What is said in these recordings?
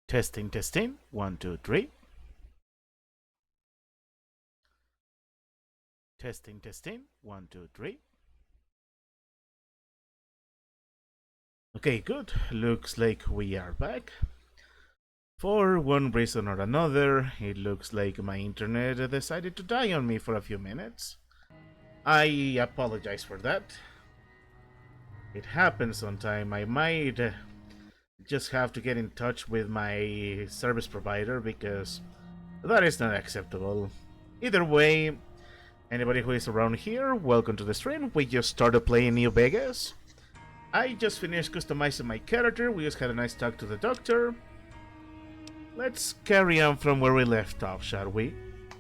Testing, testing. One, two, three. Testing, testing. One, two, three. Okay, good. Looks like we are back. For one reason or another, it looks like my internet decided to die on me for a few minutes. I apologize for that. It happens sometime. I might just have to get in touch with my service provider because that is not acceptable. Either way, anybody who is around here, welcome to the stream. We just started playing New Vegas. I just finished customizing my character. We just had a nice talk to the doctor. Let's carry on from where we left off, shall we?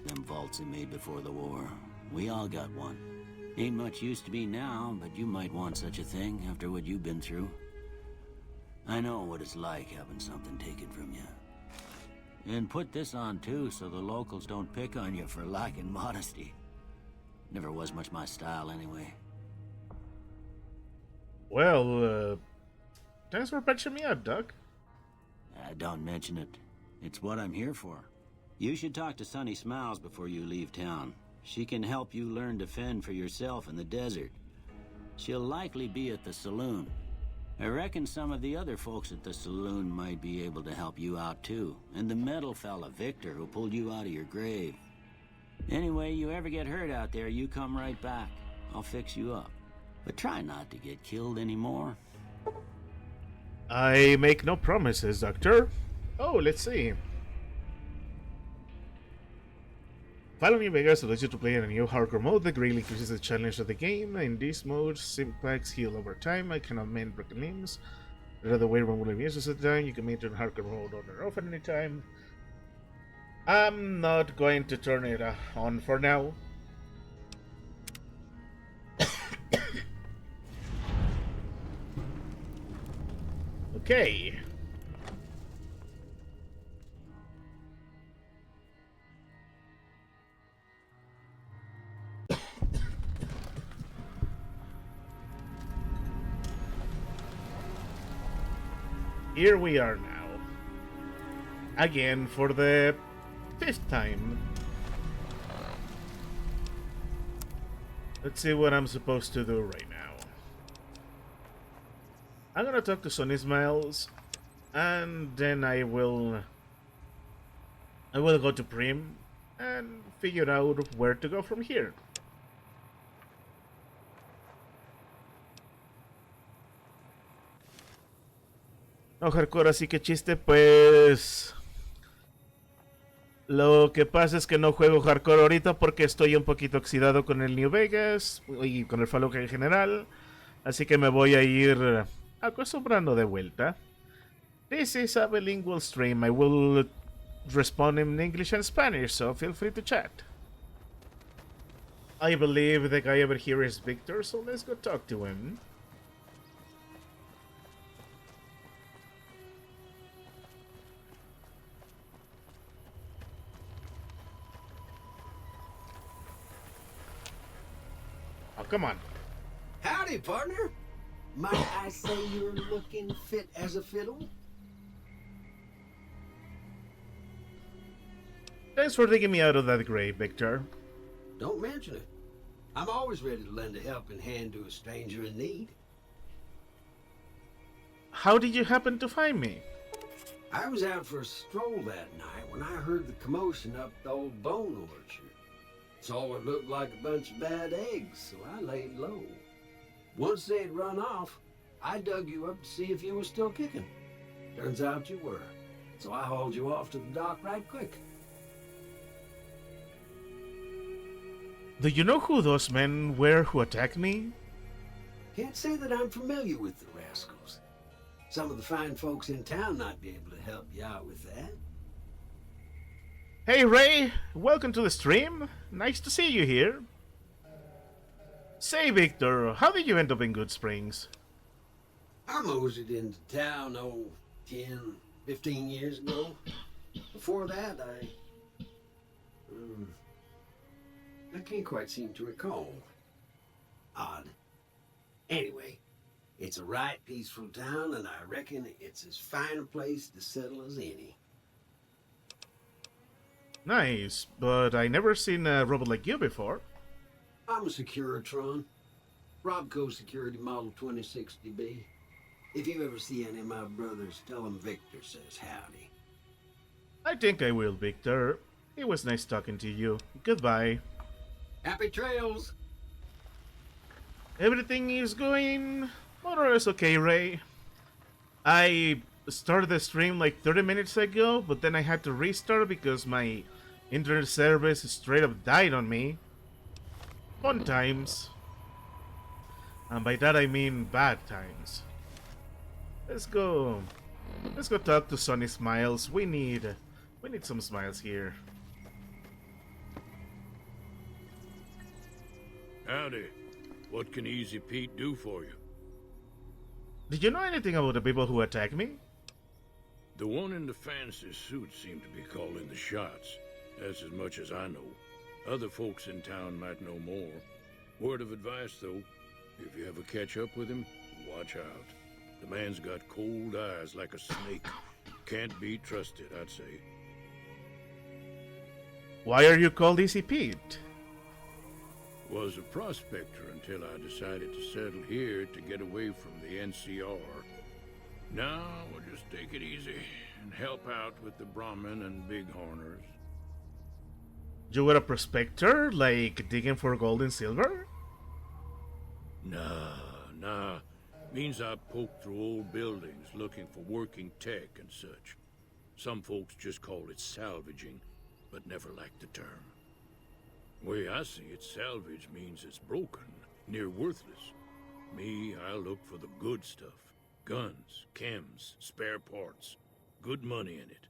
Them vaults they made before the war. We all got one. Ain't much use to me now, but you might want such a thing after what you've been through. I know what it's like having something taken from you. And put this on too, so the locals don't pick on you for lacking modesty. Never was much my style anyway. Well, thanks for patching me up, Doc. Don't mention it. It's what I'm here for. You should talk to Sunny Smiles before you leave town. She can help you learn to fend for yourself in the desert. She'll likely be at the saloon. I reckon some of the other folks at the saloon might be able to help you out too. And the metal fella, Victor, who pulled you out of your grave. Anyway, you ever get hurt out there, you come right back. I'll fix you up. But try not to get killed anymore. I make no promises, Doctor. Oh, let's see. Final New Vegas allows you to play in a new hardcore mode that greatly increases the challenge of the game. In this mode, simplex heal over time. I cannot mend broken limbs. Another way when will use at the time. You can maintain hardcore mode on or off at any time. I'm not going to turn it on for now. Okay. Here we are now. Again for the 5th time. Let's see what I'm supposed to do right now. I'm gonna talk to Sonny Smiles, and then I will go to Prim and figure out where to go from here. No, hardcore, así que chiste, pues... Lo que pasa es que no juego hardcore ahorita porque estoy un poquito oxidado con el New Vegas y con el Fallout en general. Así que me voy a ir acostumbrando de vuelta. This is a bilingual stream. I will respond in English and Spanish, so feel free to chat. I believe the guy over here is Victor, so let's go talk to him. Oh, come on. Howdy, partner. Might I say you're looking fit as a fiddle? Thanks for taking me out of that grave, Victor. Don't mention it. I'm always ready to lend a helping hand to a stranger in need. How did you happen to find me? I was out for a stroll that night when I heard the commotion up the old bone orchard. Saw what looked like a bunch of bad eggs, so I laid low. Once they'd run off, I dug you up to see if you were still kicking. Turns out you were, so I hauled you off to the dock right quick. Do you know who those men were who attacked me? Can't say that I'm familiar with the rascals. Some of the fine folks in town might be able to help you out with that. Hey Ray, welcome to the stream. Nice to see you here. Say Victor, how did you end up in Good Springs? I moseyed into town, 10, 15 years ago. Before that, I can't quite seem to recall. Odd. Anyway, It's a right peaceful town, and I reckon it's as fine a place to settle as any. Nice, but I never seen a robot like you before. I'm a Securitron, Robco Security Model 2060B. If you ever see any of my brothers, tell them Victor says howdy. I think I will, Victor. It was nice talking to you. Goodbye. Happy trails! Everything is going more or less okay, Ray. I started the stream like 30 minutes ago, but then I had to restart because my internet service straight up died on me. Fun times. And by that I mean bad times. Let's go. Let's go talk to Sonny Smiles. We need some smiles here. Howdy. What can Easy Pete do for you? Did you know anything about the people who attacked me? The one in the fancy suit seemed to be calling the shots. That's as much as I know. Other folks in town might know more. Word of advice, though, if you ever catch up with him, watch out. The man's got cold eyes like a snake. Can't be trusted, I'd say. Why are you called Easy Pete? Was a prospector until I decided to settle here to get away from the NCR. Now we'll just take it easy and help out with the Brahmin and Bighorners. You were a prospector, like digging for gold and silver? Nah. Means I poke through old buildings looking for working tech and such. Some folks just call it salvaging, but never liked the term. Way I see it, salvage means it's broken, near worthless. Me, I look for the good stuff. Guns, chems, spare parts. Good money in it.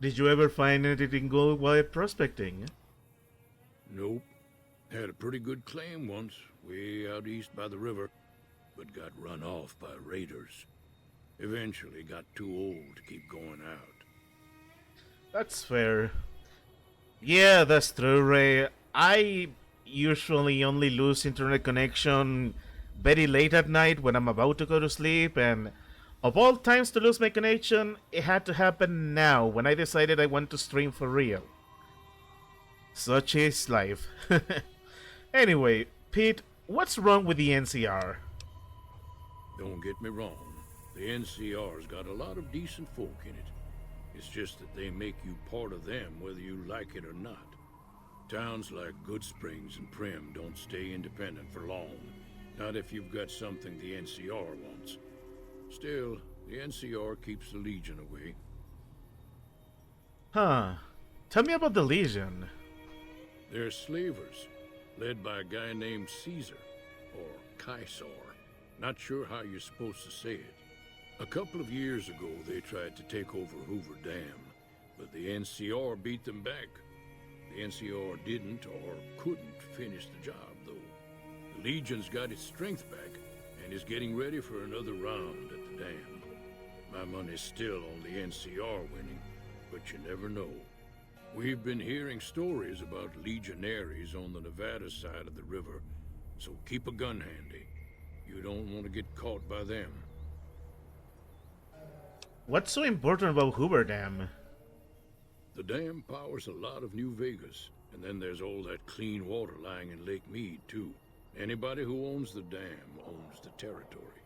Did you ever find anything gold while prospecting? Nope. Had a pretty good claim once, way out east by the river, but got run off by raiders. Eventually got too old to keep going out. That's fair. Yeah, that's true, Ray. I usually only lose internet connection very late at night when I'm about to go to sleep, and of all times to lose my connection, it had to happen now when I decided I want to stream for real. Such is life. Anyway, Pete, what's wrong with the NCR? Don't get me wrong, the NCR's got a lot of decent folk in it. It's just that they make you part of them whether you like it or not. Towns like Good Springs and Prim don't stay independent for long. Not if you've got something the NCR wants. Still, the NCR keeps the Legion away. Huh. Tell me about the Legion. They're slavers, led by a guy named Caesar, or Caesar. Not sure how you're supposed to say it. A couple of years ago, they tried to take over Hoover Dam, but the NCR beat them back. The NCR didn't or couldn't finish the job, though. The Legion's got its strength back and is getting ready for another round at the dam. My money's still on the NCR winning, but you never know. We've been hearing stories about legionaries on the Nevada side of the river, so keep a gun handy. You don't want to get caught by them. What's so important about Hoover Dam? The dam powers a lot of New Vegas, and then there's all that clean water lying in Lake Mead, too. Anybody who owns the dam owns the territory.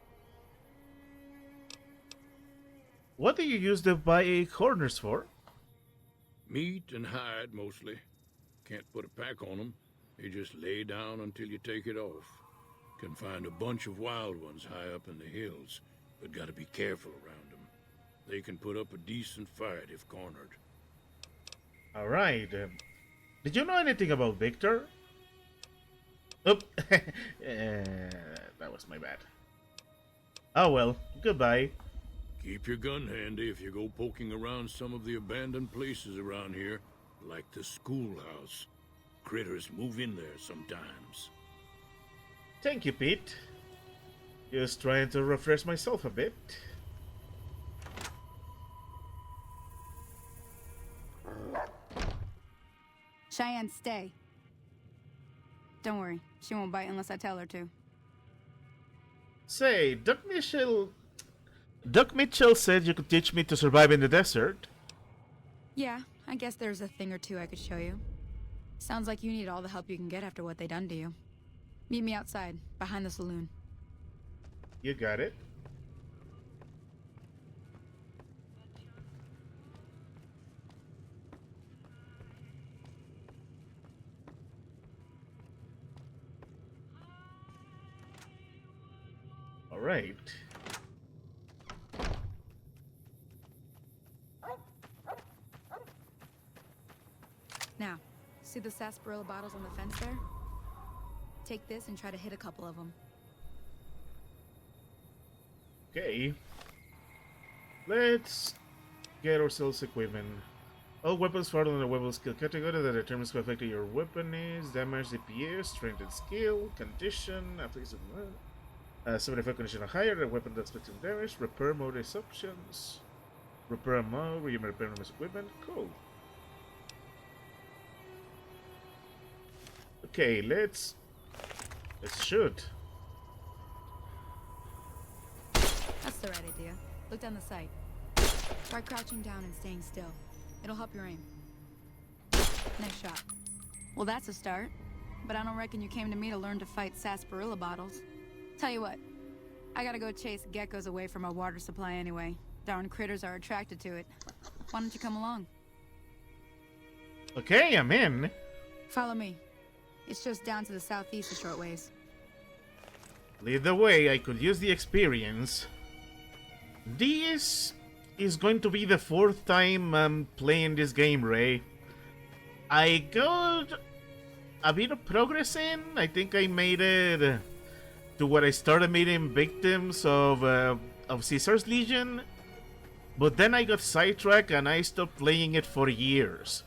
What do you use the Bighorners for? Meat and hide, mostly. Can't put a pack on them. They just lay down until you take it off. Can find a bunch of wild ones high up in the hills, but gotta be careful around them. They can put up a decent fight if cornered. Alright. Did you know anything about Victor? Oop. That was my bad. Oh well, goodbye. Keep your gun handy if you go poking around some of the abandoned places around here, like the schoolhouse. Critters move in there sometimes. Thank you, Pete. Just trying to refresh myself a bit. Cheyenne, stay. Don't worry, she won't bite unless I tell her to. Say, Doc Mitchell said you could teach me to survive in the desert. Yeah, I guess there's a thing or two I could show you. Sounds like you need all the help you can get after what they done to you. Meet me outside, behind the saloon. You got it. All right. Now, see the sarsaparilla bottles on the fence there? Take this and try to hit a couple of them. Okay. Let's get ourselves equipment. All weapons fall under the weapon skill category that determines how effective your weapon is. Damage, DPS, strength and skill, condition, afflicts 75 condition or higher, the weapon that's victim damage, repair mode is options. Repair mode, where you may repair enemy's equipment. Cool. Okay, let's shoot. That's the right idea. Look down the sight. Try crouching down and staying still. It'll help your aim. Nice shot. Well, that's a start. But I don't reckon you came to me to learn to fight sarsaparilla bottles. Tell you what, I gotta go chase geckos away from our water supply anyway. Darn critters are attracted to it. Why don't you come along? Okay, I'm in. Follow me. It's just down to the southeast a short ways. Lead the way, I could use the experience. This is going to be the 4th time I'm playing this game, Ray. I got a bit of progress in. I think I made it to where I started meeting victims of Caesar's Legion. But then I got sidetracked and I stopped playing it for years.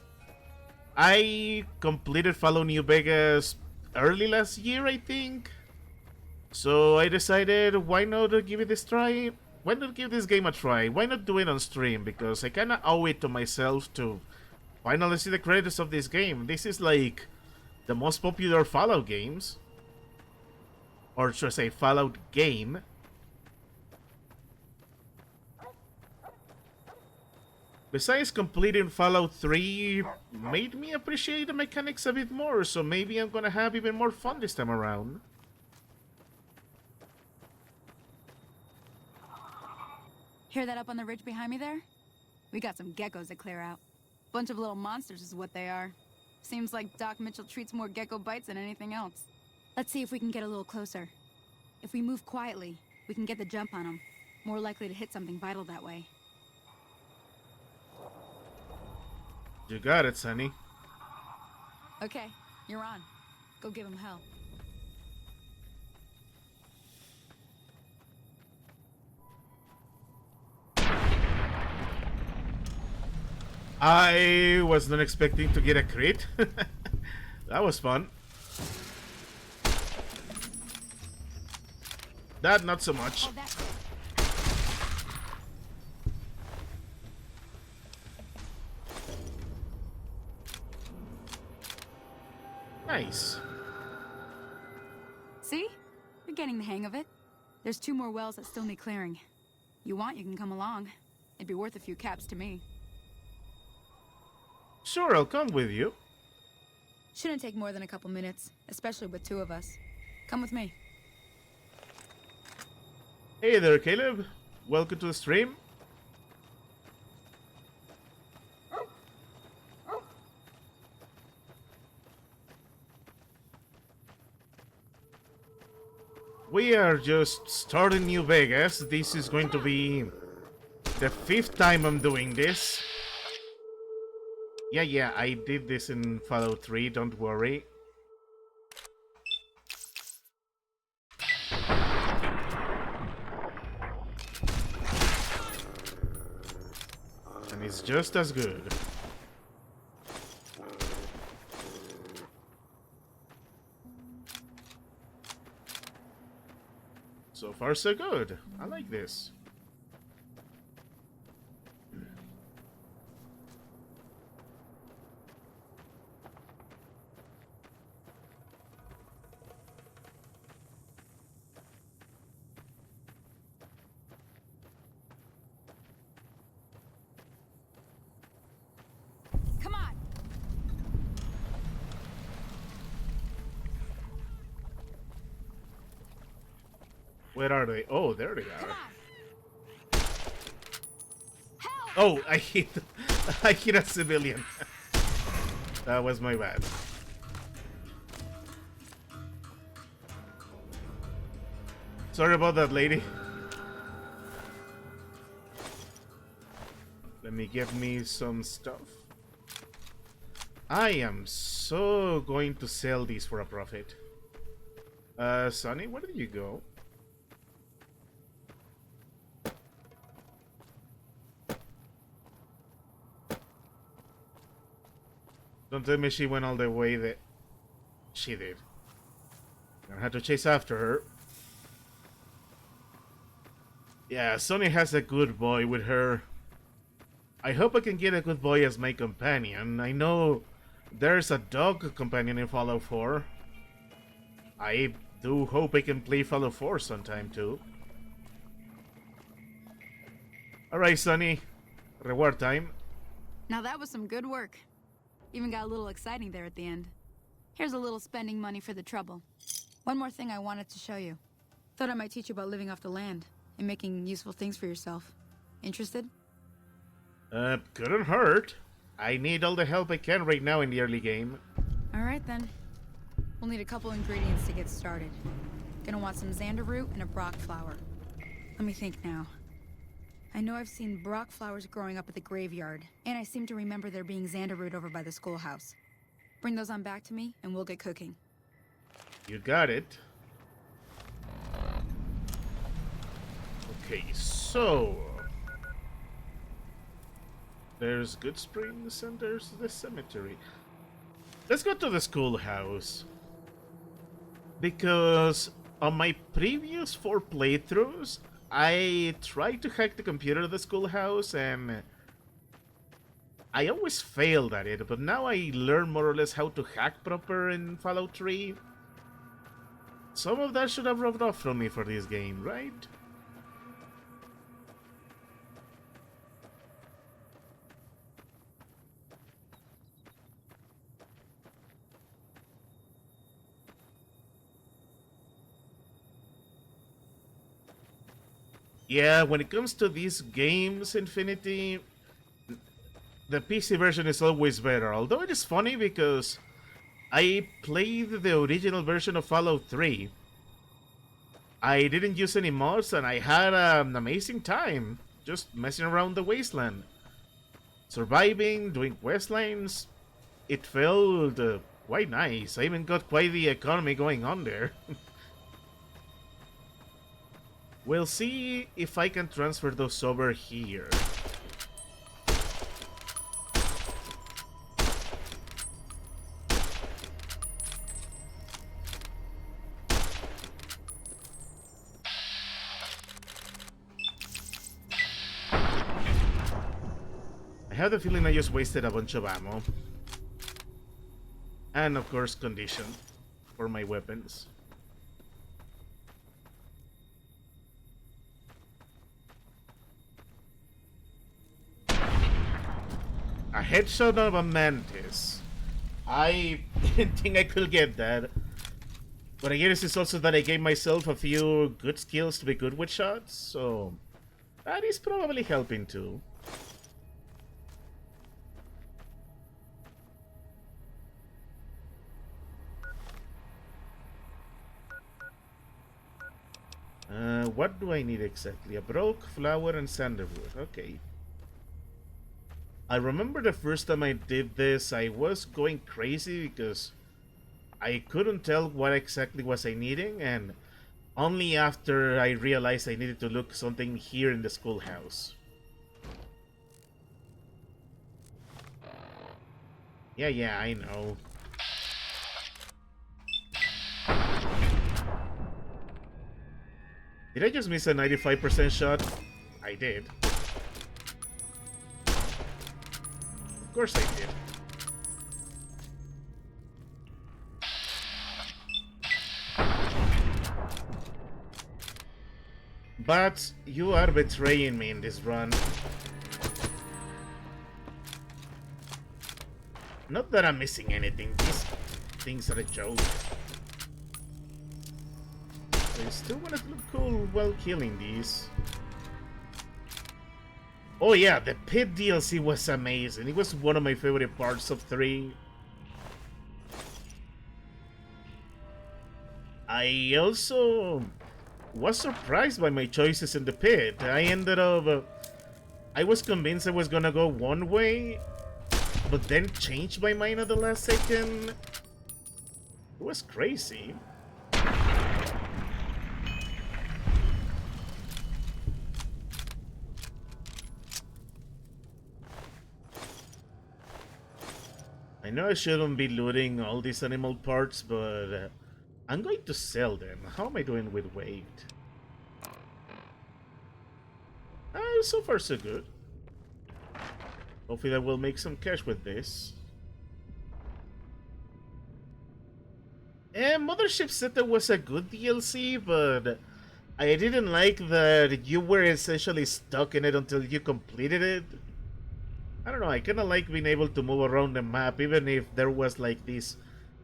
I completed Fallout New Vegas early last year, I think. So I decided, why not give it this try? Why not give this game a try? Why not do it on stream? Because I kinda owe it to myself to finally see the credits of this game. This is like the most popular Fallout games. Or should I say Fallout game. Besides, completing Fallout 3 made me appreciate the mechanics a bit more, so maybe I'm gonna have even more fun this time around. Hear that up on the ridge behind me there? We got some geckos to clear out. Bunch of little monsters is what they are. Seems like Doc Mitchell treats more gecko bites than anything else. Let's see if we can get a little closer. If we move quietly, we can get the jump on them. More likely to hit something vital that way. You got it, Sonny. Okay, you're on. Go give him hell. I was not expecting to get a crit. That was fun. That, not so much. Oh, that's it. Nice. See? You're getting the hang of it. There's 2 more wells that still need clearing. You want, you can come along. It'd be worth a few caps to me. Sure, I'll come with you. Shouldn't take more than a couple minutes, especially with 2 of us. Come with me. Hey there, Caleb. Welcome to the stream. We are just starting New Vegas. This is going to be the 5th time I'm doing this. Yeah, I did this in Fallout 3, don't worry. And it's just as good. So far, so good. I like this. Where are they? Oh, there they Come are. on. Help! Oh, I hit I hit a civilian. That was my bad. Sorry about that, lady. Let me get me some stuff. I am so going to sell these for a profit. Sonny, where did you go? Don't tell me she went all the way there. She did. I had to chase after her. Yeah, Sonny has a good boy with her. I hope I can get a good boy as my companion. I know there's a dog companion in Fallout 4. I do hope I can play Fallout 4 sometime too. Alright, Sonny. Reward time. Now that was some good work. Even got a little exciting there at the end. Here's a little spending money for the trouble. One more thing I wanted to show you. Thought I might teach you about living off the land and making useful things for yourself. Interested? Couldn't hurt. I need all the help I can right now in the early game. Alright then. We'll need a couple ingredients to get started. Gonna want some xander root and a brock flower. Let me think now. I know I've seen brock flowers growing up at the graveyard, and I seem to remember there being xander root over by the schoolhouse. Bring those on back to me, and we'll get cooking. You got it. Okay, so... there's Good Springs and there's the cemetery. Let's go to the schoolhouse. Because on my previous 4 playthroughs, I tried to hack the computer of the schoolhouse and I always failed at it, but now I learn more or less how to hack proper in Fallout 3. Some of that should have rubbed off from me for this game, right? Yeah, when it comes to these games, Infinity, the PC version is always better. Although it is funny because I played the original version of Fallout 3. I didn't use any mods and I had an amazing time just messing around the wasteland. Surviving, doing quest lines, it felt quite nice. I even got quite the economy going on there. We'll see if I can transfer those over here. I have the feeling I just wasted a bunch of ammo. And of course condition for my weapons. A headshot of a mantis. I didn't think I could get that. But I guess it's also that I gave myself a few good skills to be good with shots, so that is probably helping too. What do I need exactly? A broke, flower, and sandalwood. Okay. I remember the first time I did this, I was going crazy because I couldn't tell what exactly was I needing, and only after I realized I needed to look something here in the schoolhouse. Yeah, I know. Did I just miss a 95% shot? I did. Of course I did. But you are betraying me in this run. Not that I'm missing anything, these things are a joke. I still want to look cool while killing these. Oh yeah, the pit DLC was amazing. It was one of my favorite parts of 3. I also was surprised by my choices in the pit. I ended up... I was convinced I was gonna go one way, but then changed my mind at the last second. It was crazy. I know I shouldn't be looting all these animal parts, but I'm going to sell them. How am I doing with weight? So far so good. Hopefully I will make some cash with this. Mothership said that was a good DLC, but I didn't like that you were essentially stuck in it until you completed it. I don't know, I kinda like being able to move around the map even if there was like this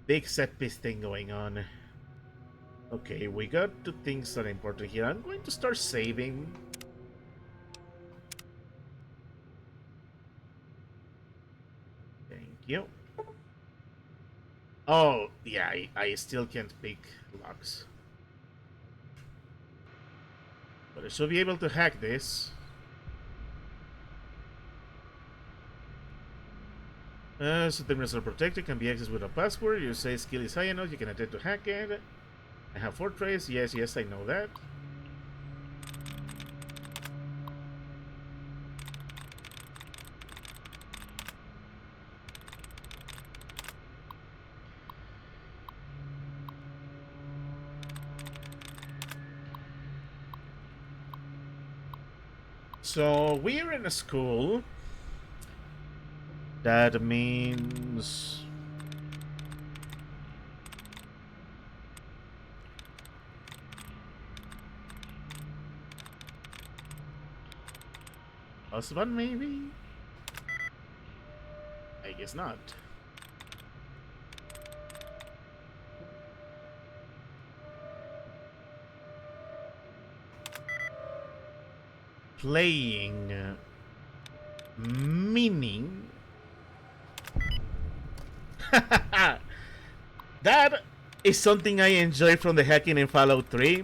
big set piece thing going on. Okay, we got two things that are important here. I'm going to start saving. Thank you. Oh, yeah, I still can't pick locks. But I should be able to hack this. So terminals are protected, can be accessed with a password. You say skill is high enough, you can attempt to hack it. I have Fortress, yes, I know that. So we're in a school. That means husband, maybe? I guess not. Playing. Meaning. That is something I enjoy from the hacking in Fallout 3.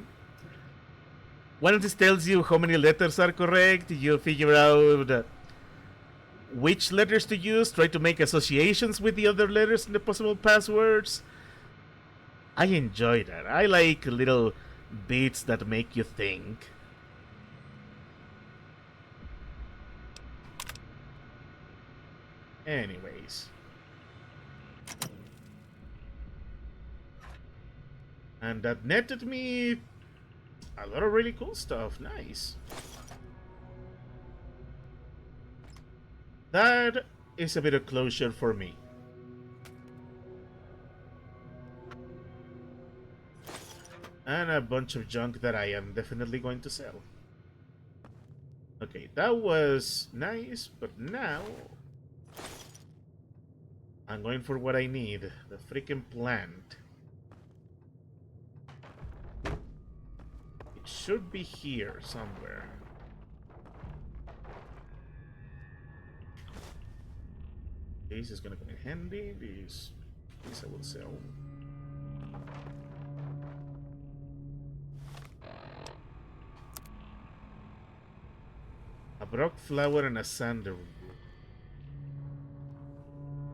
Once it tells you how many letters are correct, you figure out which letters to use, try to make associations with the other letters in the possible passwords. I enjoy that. I like little bits that make you think. Anyways. And that netted me a lot of really cool stuff. Nice. That is a bit of closure for me. And a bunch of junk that I am definitely going to sell. Okay, that was nice, but now I'm going for what I need. The freaking plant. It should be here somewhere. This is gonna come in handy. This I will sell. A brock flower and a sandalwood.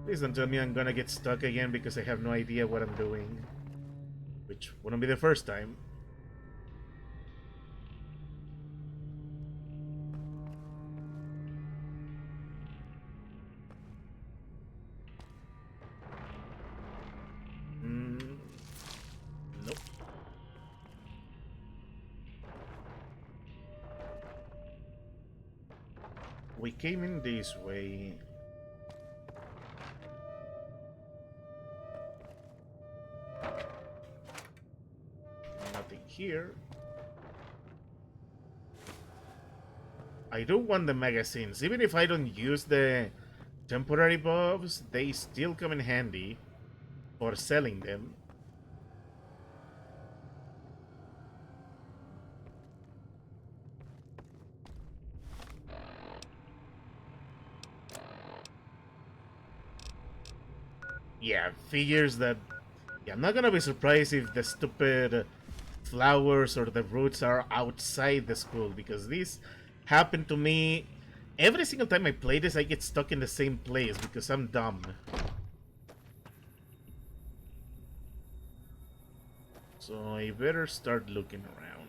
Please don't tell me I'm gonna get stuck again because I have no idea what I'm doing. Which wouldn't be the first time. Nope. We came in this way. Nothing here. I do want the magazines. Even if I don't use the temporary buffs, they still come in handy for selling them. Yeah, figures that. Yeah, I'm not gonna be surprised if the stupid flowers or the roots are outside the school, because these happen to me every single time I play this. I get stuck in the same place because I'm dumb. So I better start looking around.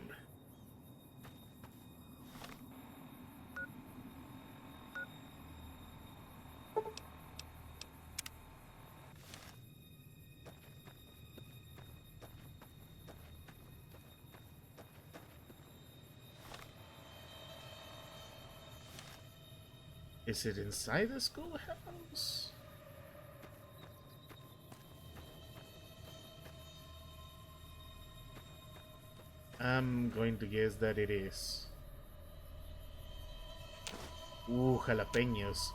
Is it inside the schoolhouse? I'm going to guess that it is. Ooh, jalapenos.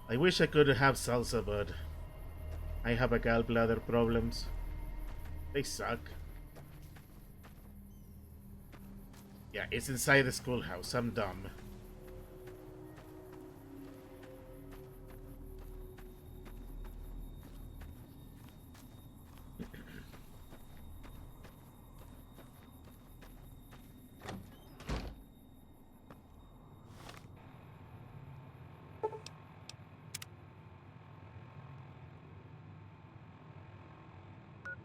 I wish I could have salsa, but I have a gallbladder problems. They suck. Yeah, it's inside the schoolhouse. I'm dumb.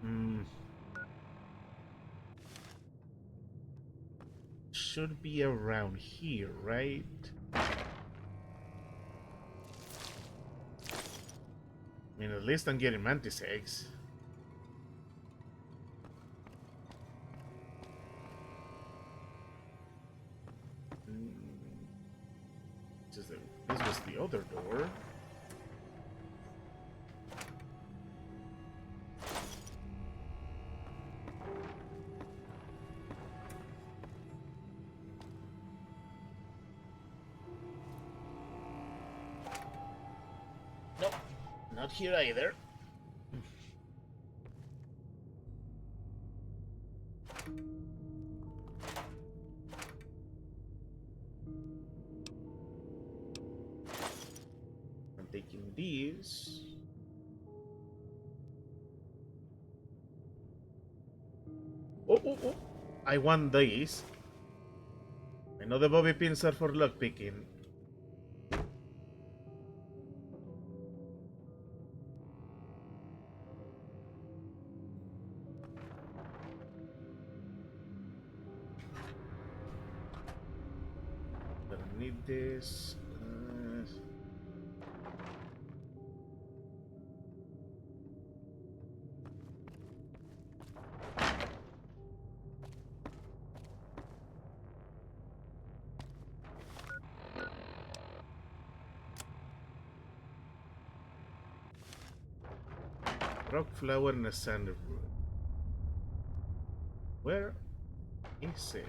Hmm. Should be around here, right? I mean, at least I'm getting mantis eggs. This was the other door. Nope, not here either. I'm taking these. Oh, oh, oh. I want these. I know the bobby pins are for lockpicking. Don't need this. Rock flower and a sandalwood. Where is it?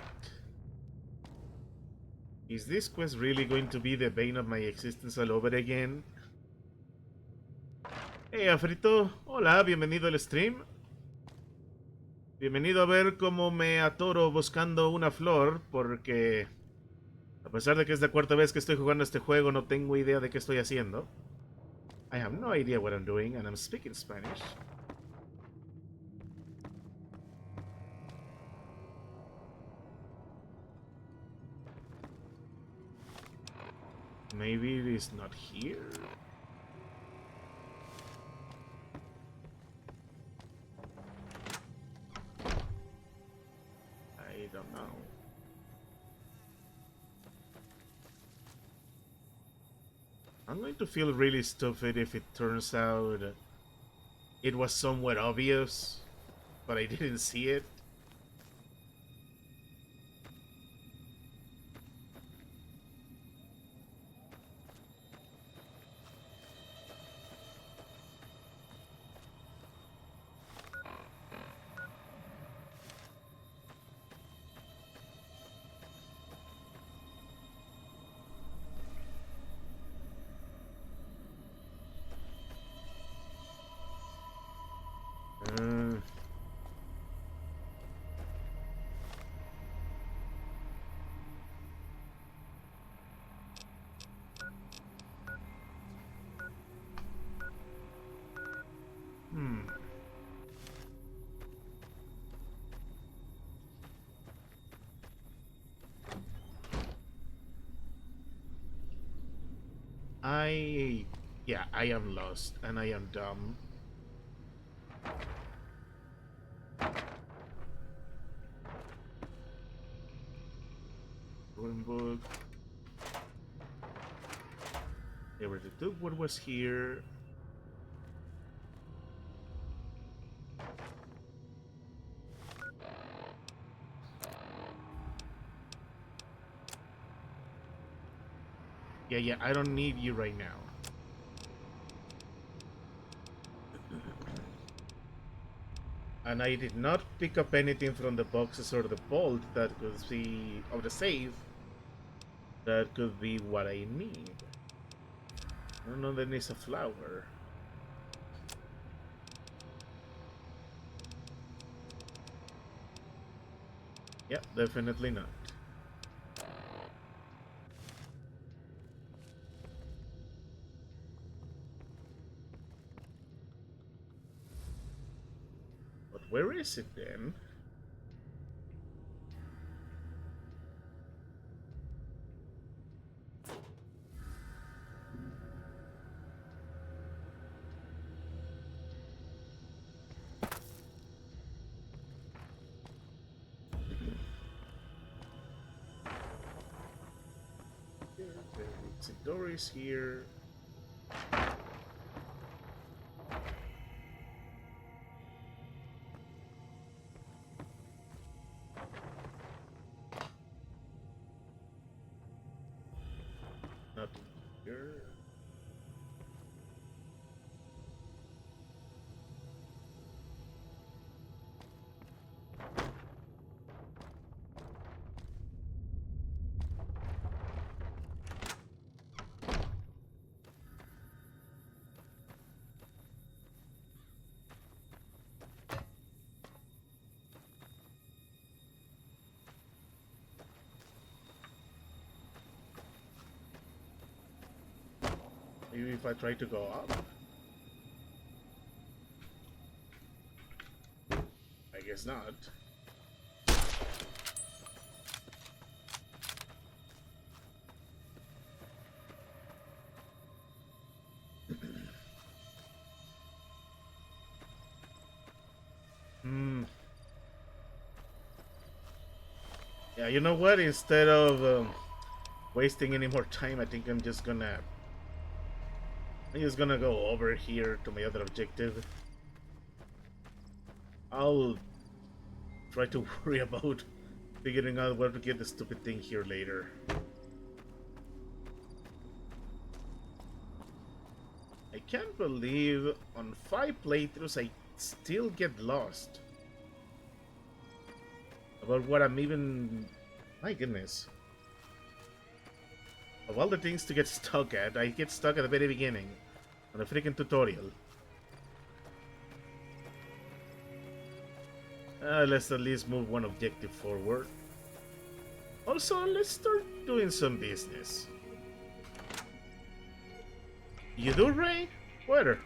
Is this quest really going to be the bane of my existence all over again? Hey, Afrito. Hola, bienvenido al stream. Bienvenido a ver cómo me atoro buscando una flor, porque a pesar de que es la cuarta vez que estoy jugando este juego, no tengo idea de qué estoy haciendo. I have no idea what I'm doing, and I'm speaking Spanish. Maybe it is not here. I don't know. I'm going to feel really stupid if it turns out it was somewhere obvious, but I didn't see it. Uh, Yeah, I am lost and I am dumb. Rune book. Ever the took what was here. Yeah, I don't need you right now. And I did not pick up anything from the boxes or the vault that could be of the safe. That could be what I need. I don't know, there needs a flower. Yeah, definitely not. But where is it then? The exit door is here. Nothing here. Maybe if I try to go up. I guess not. Hmm. Yeah, you know what? Instead of wasting any more time, I think I'm just gonna go over here to my other objective. I'll try to worry about figuring out where to get the stupid thing here later. I can't believe on 5 playthroughs I still get lost. About what I'm even... My goodness. Of all the things to get stuck at, I get stuck at the very beginning. On the freaking tutorial. Let's at least move one objective forward. Also, let's start doing some business. You do, Ray? Where?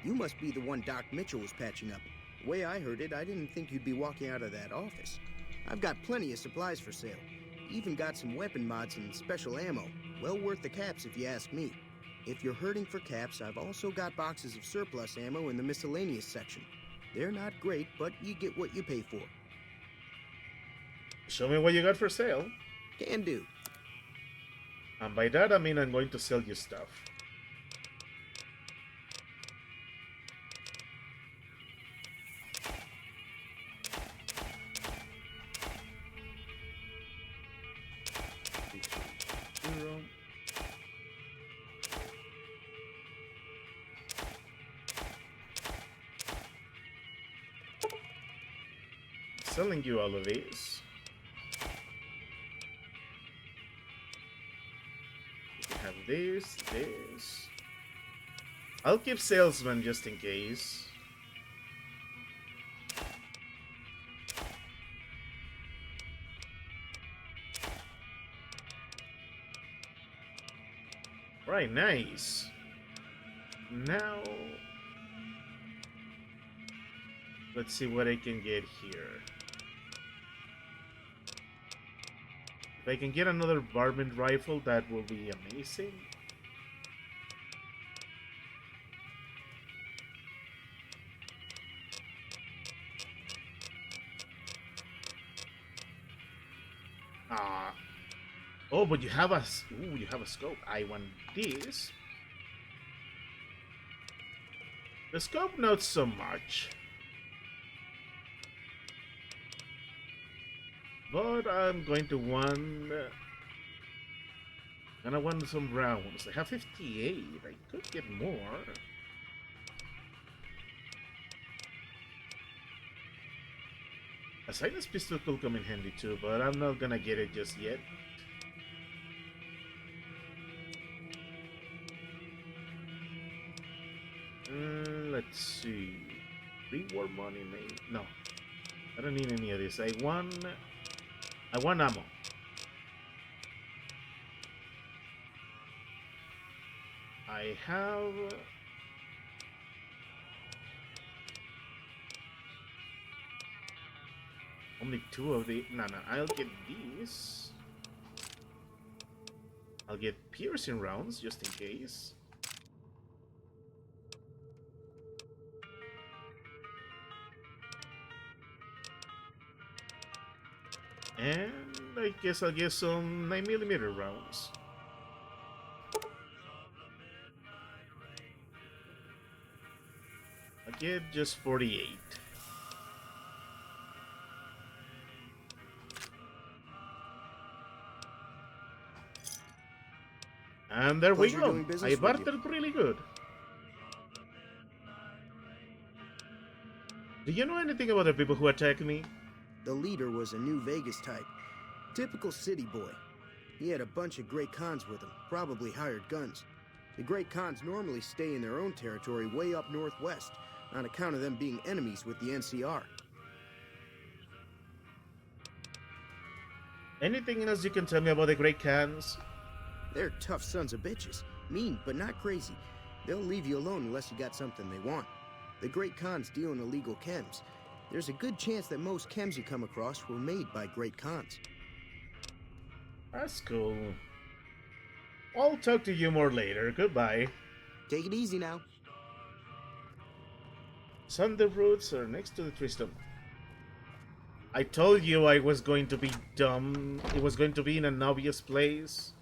You must be the one Doc Mitchell was patching up. The way I heard it, I didn't think you'd be walking out of that office. I've got plenty of supplies for sale. Even got some weapon mods and special ammo. Well worth the caps if you ask me. If you're hurting for caps, I've also got boxes of surplus ammo in the miscellaneous section. They're not great, but you get what you pay for. Show me what you got for sale. Can do. And by that I mean I'm going to sell you stuff. Zero. Selling you all of these. You have this. I'll keep salesman just in case. Right, nice. Now, let's see what I can get here. If I can get another varmint rifle, that will be amazing. Oh, but you have ooh, you have a scope. I want this. The scope, not so much. But I'm going to want... and I want some rounds. I have 58. I could get more. A silenced pistol could come in handy too, but I'm not gonna get it just yet. Let's see. Reward money, maybe. No, I don't need any of this. I want ammo. I have only two of the. No, I'll get these. I'll get piercing rounds just in case. And I guess I'll get some 9mm rounds. I'll get just 48. And there we Pleasure go. doing business I with you. bartered really good. Do you know anything about the people who attacked me? The leader was a New Vegas type. Typical city boy. He had a bunch of Great Khans with him, probably hired guns. The Great Khans normally stay in their own territory way up northwest, on account of them being enemies with the NCR. Anything else you can tell me about the Great Khans? They're tough sons of bitches. Mean, but not crazy. They'll leave you alone unless you got something they want. The Great Khans deal in illegal chems. There's a good chance that most chems you come across were made by Great Khans. That's cool. I'll talk to you more later. Goodbye. Take it easy now. Thunder roots are next to the tree stump. I told you I was going to be dumb. It was going to be in an obvious place.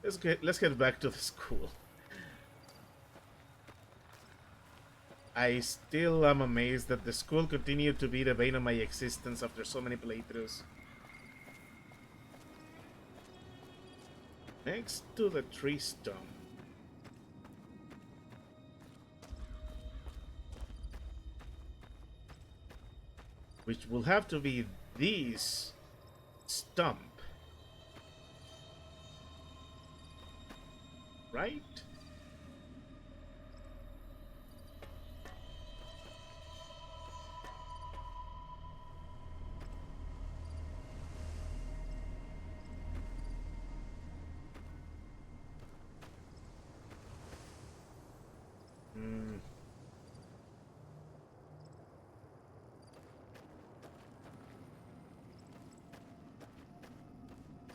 Let's get back to the school. I still am amazed that the school continued to be the bane of my existence after so many playthroughs. Next to the tree stump. Which will have to be this stump. Right?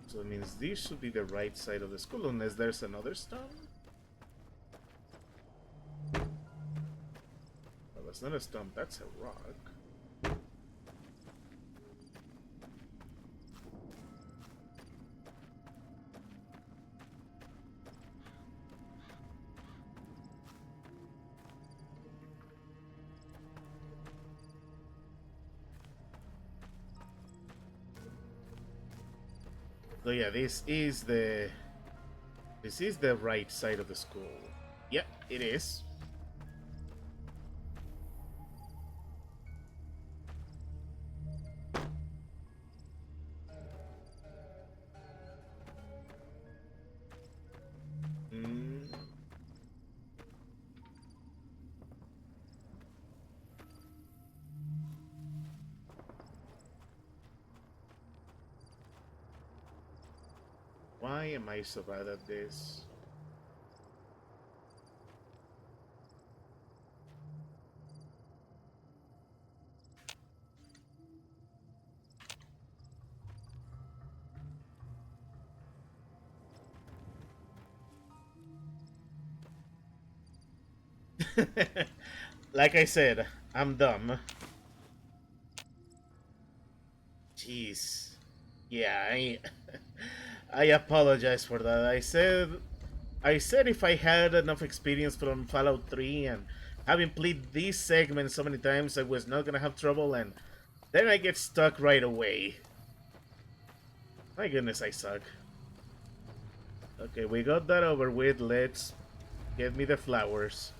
So it means this should be the right side of the school, unless there's another stump. Well, that's not a stump, that's a rock. So yeah, this is the right side of the school. Yep, it is. Why am I so bad at this? Like I said, I'm dumb. Jeez. Yeah, I apologize for that. I said if I had enough experience from Fallout 3 and having played this segment so many times, I was not gonna have trouble, and then I get stuck right away. My goodness, I suck. Okay, we got that over with. Let's get me the flowers.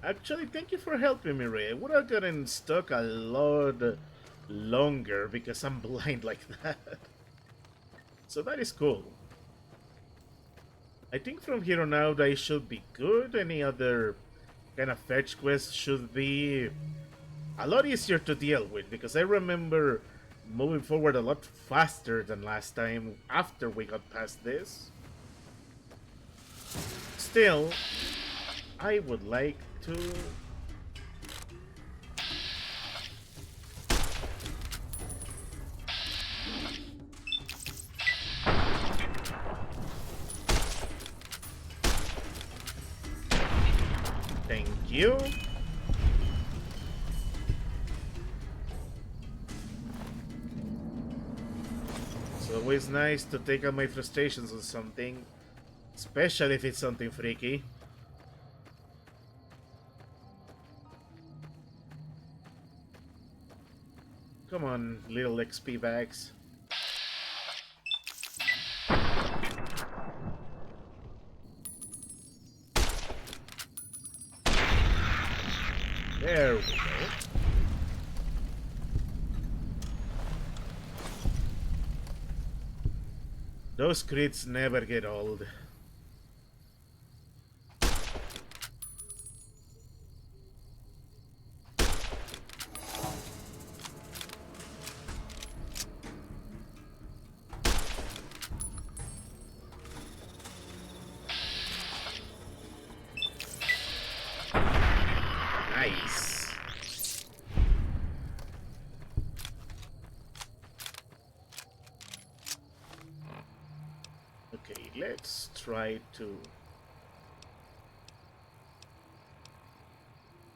Actually, thank you for helping me, Ray. I would have gotten stuck a lot longer because I'm blind like that. So that is cool. I think from here on out I should be good. Any other kind of fetch quest should be a lot easier to deal with because I remember moving forward a lot faster than last time after we got past this. Still, I would like to. Thank you. It's always nice to take out my frustrations on something, especially if it's something freaky. Come on, little XP bags. There we go. Those crits never get old. Nice. Okay, let's try to.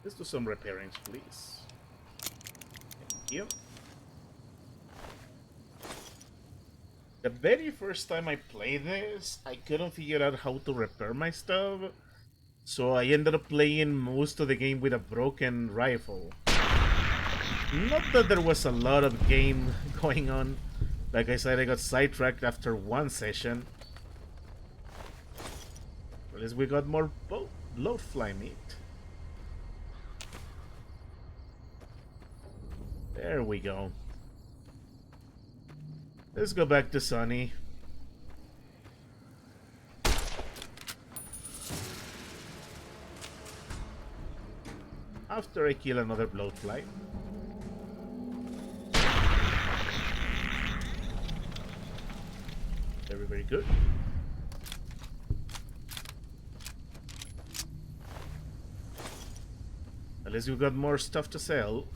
Let's do some repairings, please. Thank you. The very first time I played this, I couldn't figure out how to repair my stuff, so I ended up playing most of the game with a broken rifle. Not that there was a lot of game going on. Like I said, I got sidetracked after one session. At least we got more bloatfly meat. There we go. Let's go back to Sunny. After I kill another bloatfly. Very, very good. At least we got more stuff to sell.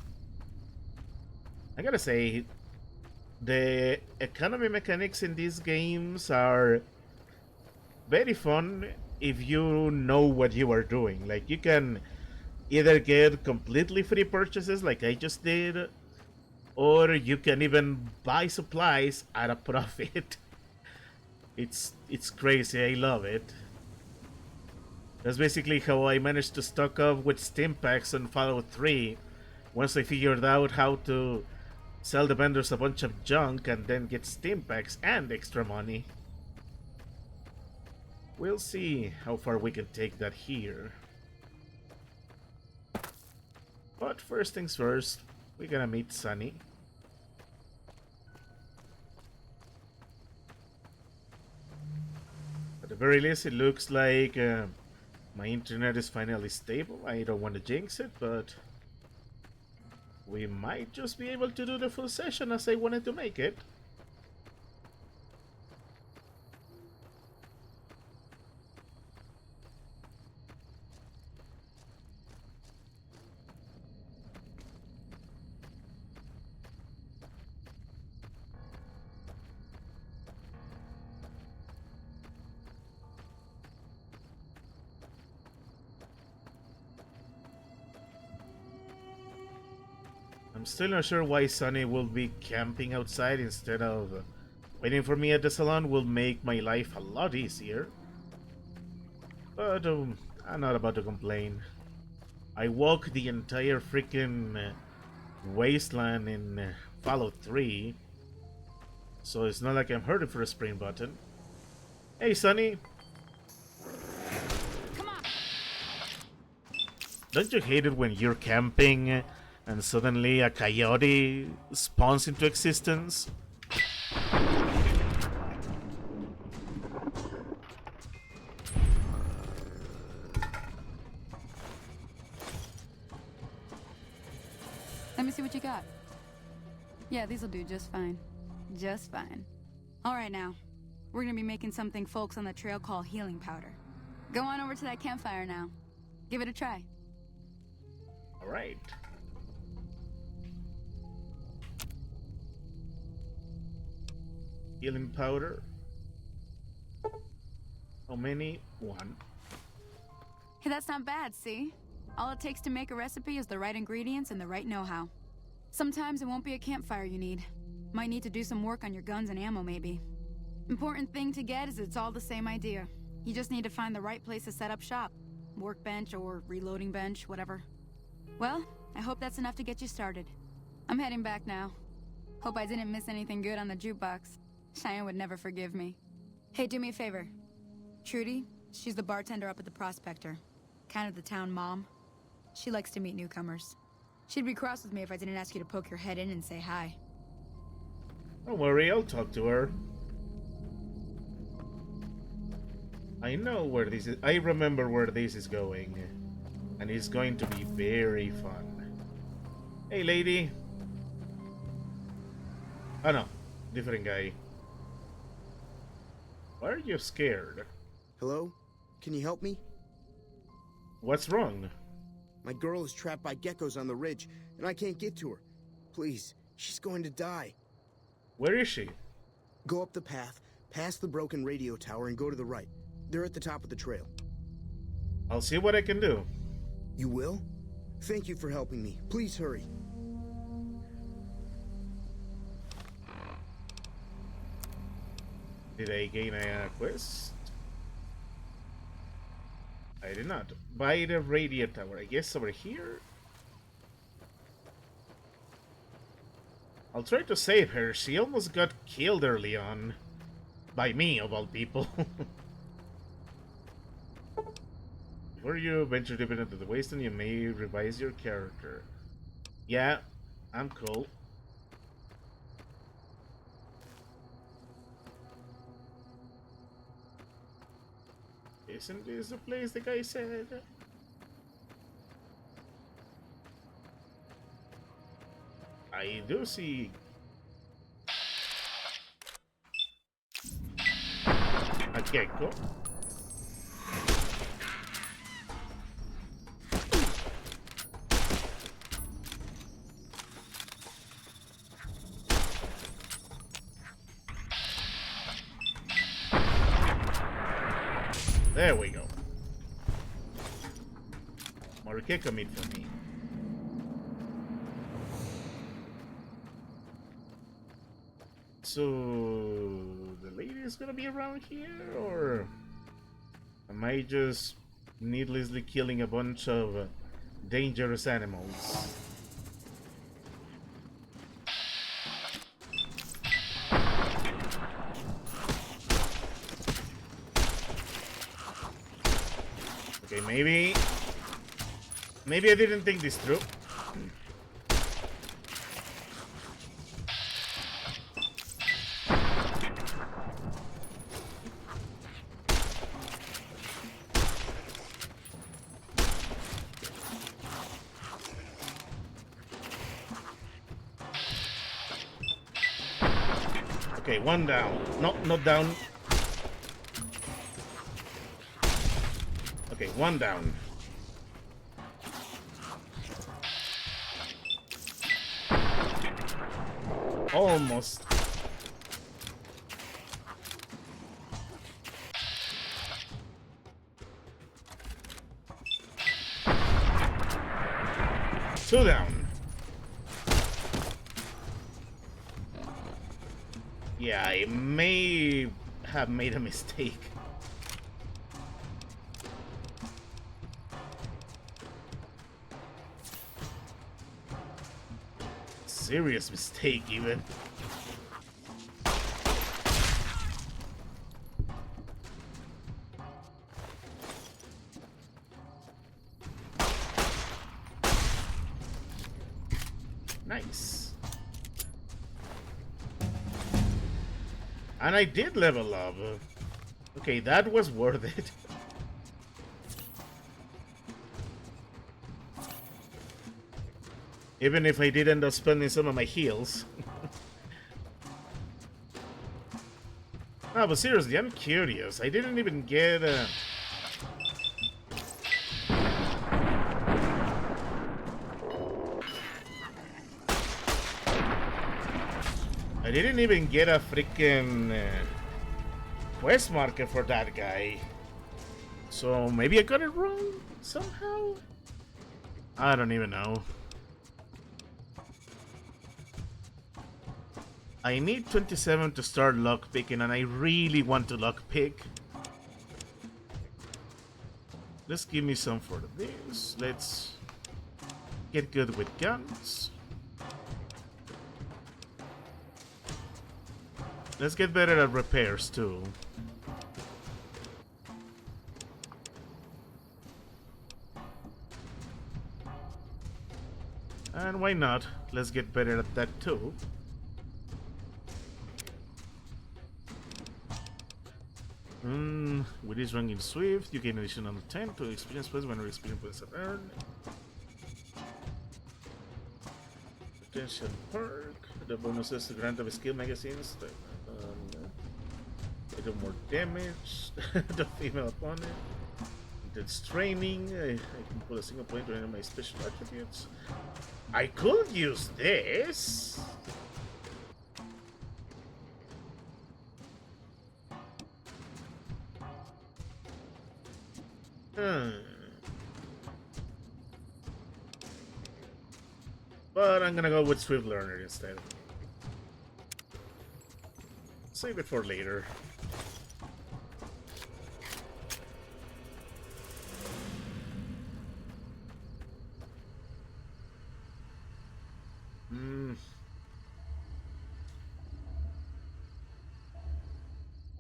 I gotta say, the economy mechanics in these games are very fun if you know what you are doing. Like, you can either get completely free purchases like I just did, or you can even buy supplies at a profit. It's crazy. I love it. That's basically how I managed to stock up with Steam packs on Fallout 3 once I figured out how to sell the vendors a bunch of junk and then get Steam packs and extra money. We'll see how far we can take that here. But first things first, we're gonna meet Sunny. At the very least, it looks like my internet is finally stable. I don't want to jinx it, but we might just be able to do the full session as I wanted to make it. I'm still not sure why Sunny will be camping outside instead of waiting for me at the salon. Will make my life a lot easier. But I'm not about to complain. I walked the entire freaking wasteland in Fallout 3, so it's not like I'm hurting for a sprint button. Hey, Sunny. Come on. Don't you hate it when you're camping and suddenly a coyote spawns into existence? Let me see what you got. Yeah, these'll do just fine. Just fine. All right now. We're gonna be making something folks on the trail call healing powder. Go on over to that campfire now. Give it a try. Alright. Healing powder. How many? One. Hey, that's not bad, see? All it takes to make a recipe is the right ingredients and the right know-how. Sometimes it won't be a campfire you need. Might need to do some work on your guns and ammo, maybe. Important thing to get is it's all the same idea. You just need to find the right place to set up shop. Workbench or reloading bench, whatever. Well, I hope that's enough to get you started. I'm heading back now. Hope I didn't miss anything good on the jukebox. Cheyenne would never forgive me. Hey, do me a favor. Trudy, she's the bartender up at the Prospector. Kind of the town mom. She likes to meet newcomers. She'd be cross with me if I didn't ask you to poke your head in and say hi. Don't worry, I'll talk to her. I know where this is. I remember where this is going. And it's going to be very fun. Hey, lady. Oh no, different guy. Why are you scared? Hello? Can you help me? What's wrong? My girl is trapped by geckos on the ridge, and I can't get to her. Please, she's going to die. Where is she? Go up the path, past the broken radio tower, and go to the right. They're at the top of the trail. I'll see what I can do. You will? Thank you for helping me. Please hurry. Did I gain a quest? I did not. By the radio tower. I guess over here? I'll try to save her. She almost got killed early on. By me, of all people. Before you venture deep into the wasteland, you may revise your character. Yeah, I'm cool. Isn't this the place the guy said? I do see a gecko. There we go. More gecko meat for me. So the lady is gonna be around here, or am I just needlessly killing a bunch of dangerous animals? Okay, maybe I didn't think this through. Okay, one down. Not down. Okay, one down. Almost. Two down. Yeah, I may have made a mistake. Serious mistake, even. Nice. And I did level up. Okay, that was worth it. Even if I did end up spending some of my heals. No, but seriously, I'm curious. I didn't even get... I didn't even get a freaking quest marker for that guy. So maybe I got it wrong somehow? I don't even know. I need 27 to start lockpicking, and I really want to lockpick. Let's give me some for this. Let's get good with guns. Let's get better at repairs too. And why not? Let's get better at that too. With this ranking Swift, you gain additional 10 to experience points when experience points are earned. Potential perk. The bonuses to grant of skill magazines. They do more damage. The female opponent. Intense training. I can put a single point to any of my special attributes. I could use this. But I'm gonna go with Swift Learner instead. Save it for later.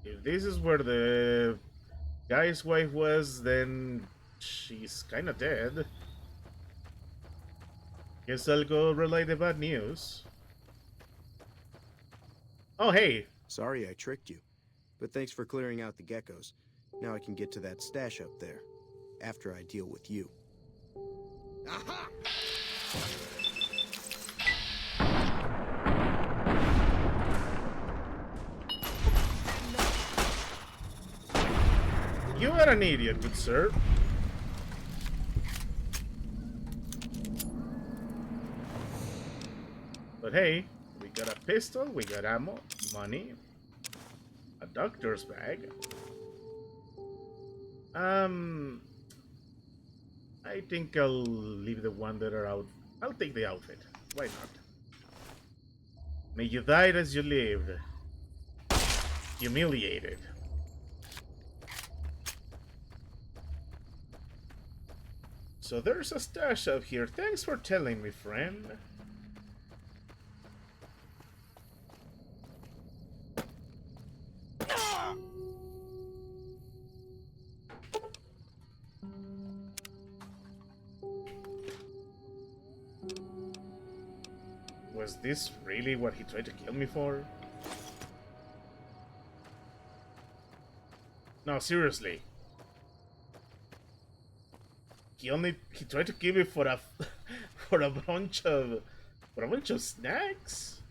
If this is where the guy's wife was, then she's kinda dead. Guess I'll go relay the bad news. Oh, hey! Sorry I tricked you, but thanks for clearing out the geckos. Now I can get to that stash up there, after I deal with you. Aha! You are an idiot, good sir. But hey, we got a pistol, we got ammo, money, a doctor's bag. I think I'll leave the one that are out. I'll take the outfit. Why not? May you die as you lived. Humiliated. So there's a stash out here. Thanks for telling me, friend. Was this really what he tried to kill me for? No, seriously. He tried to kill me for a for a bunch of snacks?